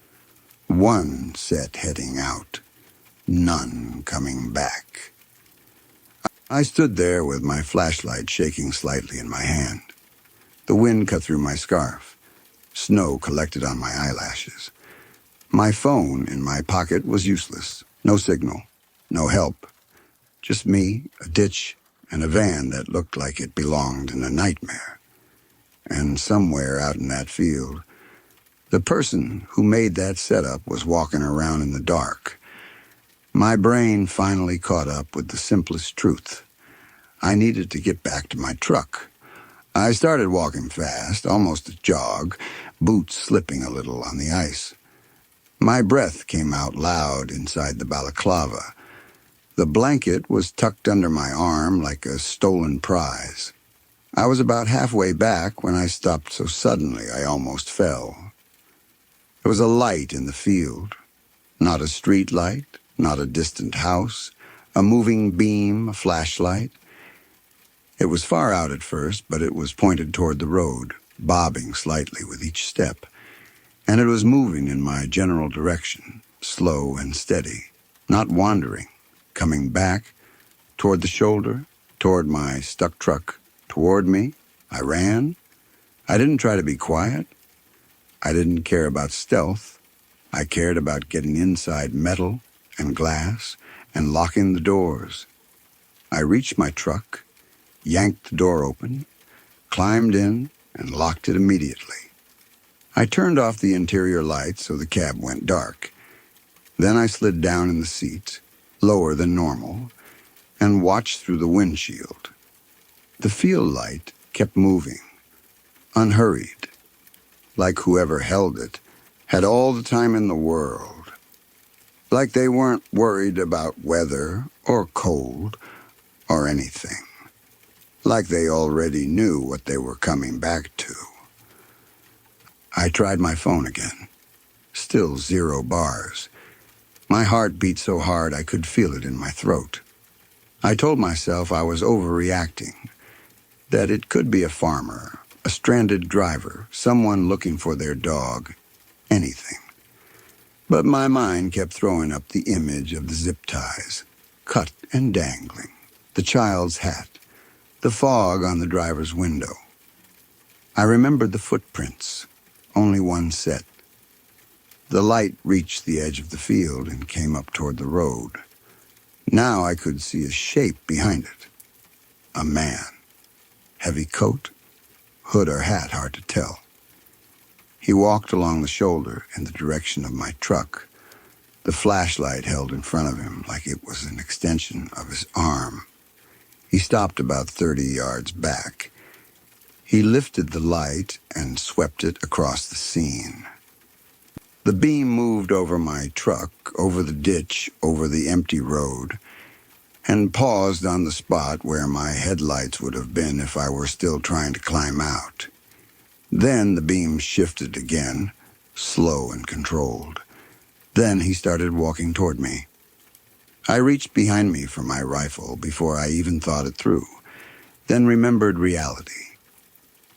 One set heading out, none coming back. I stood there with my flashlight shaking slightly in my hand. The wind cut through my scarf. Snow collected on my eyelashes. My phone in my pocket was useless. No signal, no help. Just me, a ditch, and a van that looked like it belonged in a nightmare. And somewhere out in that field, the person who made that setup was walking around in the dark. My brain finally caught up with the simplest truth. I needed to get back to my truck. I started walking fast, almost a jog, boots slipping a little on the ice. My breath came out loud inside the balaclava. The blanket was tucked under my arm like a stolen prize. I was about halfway back when I stopped so suddenly I almost fell. There was a light in the field. Not a street light, not a distant house, a moving beam, a flashlight. It was far out at first, but it was pointed toward the road, bobbing slightly with each step. And it was moving in my general direction, slow and steady, not wandering, coming back, toward the shoulder, toward my stuck truck, toward me. I ran. I didn't try to be quiet. I didn't care about stealth. I cared about getting inside metal and glass and locking the doors. I reached my truck, yanked the door open, climbed in, and locked it immediately. I turned off the interior lights so the cab went dark. Then I slid down in the seat, lower than normal, and watched through the windshield. The field light kept moving, unhurried, like whoever held it had all the time in the world. Like they weren't worried about weather or cold or anything. Like they already knew what they were coming back to. I tried my phone again. Still 0 bars. My heart beat so hard I could feel it in my throat. I told myself I was overreacting, that it could be a farmer, a stranded driver, someone looking for their dog, anything. But my mind kept throwing up the image of the zip ties, cut and dangling, the child's hat, the fog on the driver's window. I remembered the footprints, only one set. The light reached the edge of the field and came up toward the road. Now I could see a shape behind it. A man. Heavy coat, hood or hat, hard to tell. He walked along the shoulder in the direction of my truck, the flashlight held in front of him like it was an extension of his arm. He stopped about 30 yards back. He lifted the light and swept it across the scene. The beam moved over my truck, over the ditch, over the empty road, and paused on the spot where my headlights would have been if I were still trying to climb out. Then the beam shifted again, slow and controlled. Then he started walking toward me. I reached behind me for my rifle before I even thought it through, then remembered reality.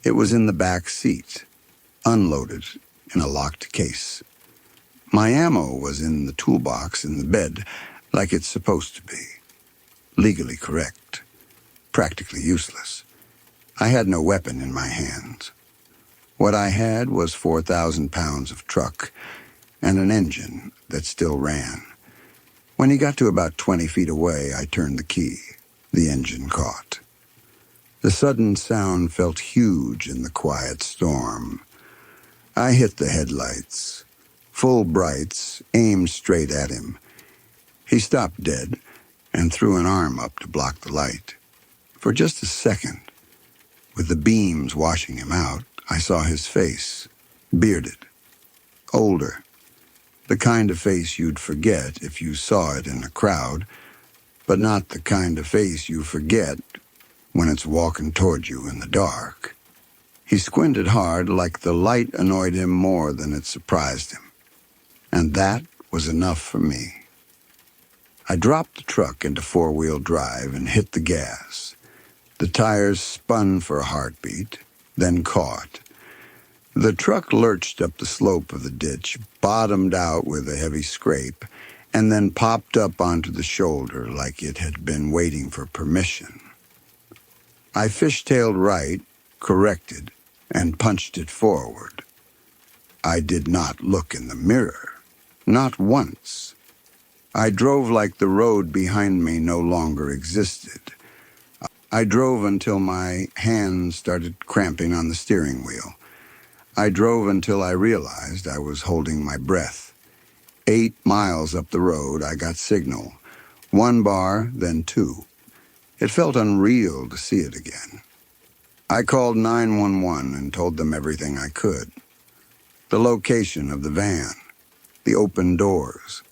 It was in the back seat, unloaded in a locked case. My ammo was in the toolbox in the bed, like it's supposed to be. Legally correct, practically useless. I had no weapon in my hands. What I had was 4,000 pounds of truck and an engine that still ran. When he got to about 20 feet away, I turned the key. The engine caught. The sudden sound felt huge in the quiet storm. I hit the headlights, full brights, aimed straight at him. He stopped dead and threw an arm up to block the light. For just a second, with the beams washing him out, I saw his face, bearded, older, the kind of face you'd forget if you saw it in a crowd, but not the kind of face you forget when it's walking toward you in the dark. He squinted hard like the light annoyed him more than it surprised him. And that was enough for me. I dropped the truck into four-wheel drive and hit the gas. The tires spun for a heartbeat, then caught. The truck lurched up the slope of the ditch, bottomed out with a heavy scrape, and then popped up onto the shoulder like it had been waiting for permission. I fishtailed right, corrected, and punched it forward. I did not look in the mirror, not once. I drove like the road behind me no longer existed. I drove until my hands started cramping on the steering wheel. I drove until I realized I was holding my breath. 8 miles up the road, I got signal. 1 bar, then 2. It felt unreal to see it again. I called 911 and told them everything I could. The location of the van, the open doors,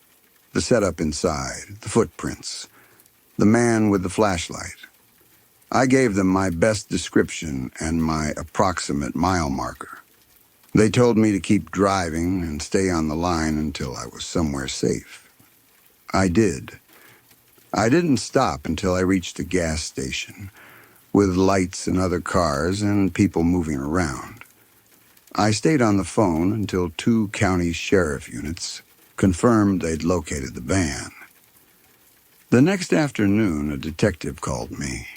the setup inside, the footprints, the man with the flashlight. I gave them my best description and my approximate mile marker. They told me to keep driving and stay on the line until I was somewhere safe. I did. I didn't stop until I reached a gas station, with lights and other cars and people moving around. I stayed on the phone until 2 county sheriff units confirmed they'd located the van. The next afternoon, a detective called me.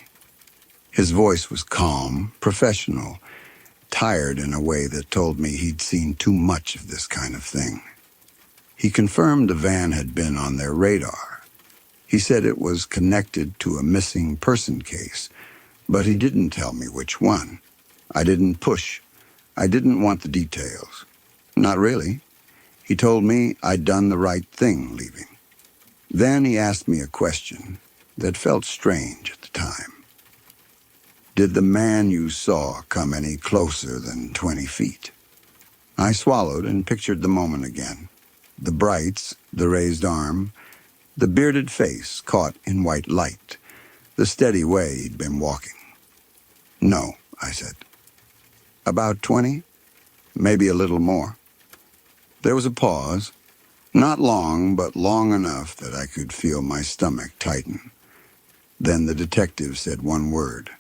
His voice was calm, professional, tired in a way that told me he'd seen too much of this kind of thing. He confirmed the van had been on their radar. He said it was connected to a missing person case, but he didn't tell me which one. I didn't push. I didn't want the details. Not really. He told me I'd done the right thing leaving. Then he asked me a question that felt strange at the time. Did the man you saw come any closer than 20 feet? I swallowed and pictured the moment again. The brights, the raised arm, the bearded face caught in white light, the steady way he'd been walking. No, I said. About 20? Maybe a little more. There was a pause. Not long, but long enough that I could feel my stomach tighten. Then the detective said one word.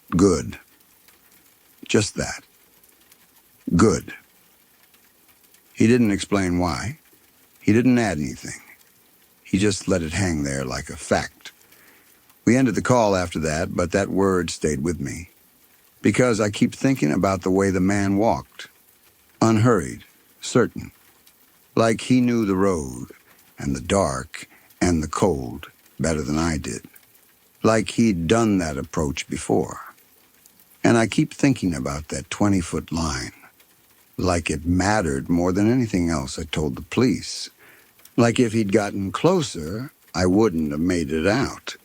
Good. Just that. Good. He didn't explain why. He didn't add anything. He just let it hang there like a fact. We ended the call after that, but that word stayed with me. Because I keep thinking about the way the man walked. Unhurried, certain. Like he knew the road, and the dark, and the cold better than I did. Like he'd done that approach before. And I keep thinking about that 20-foot line. Like it mattered more than anything else I told the police. Like if he'd gotten closer, I wouldn't have made it out.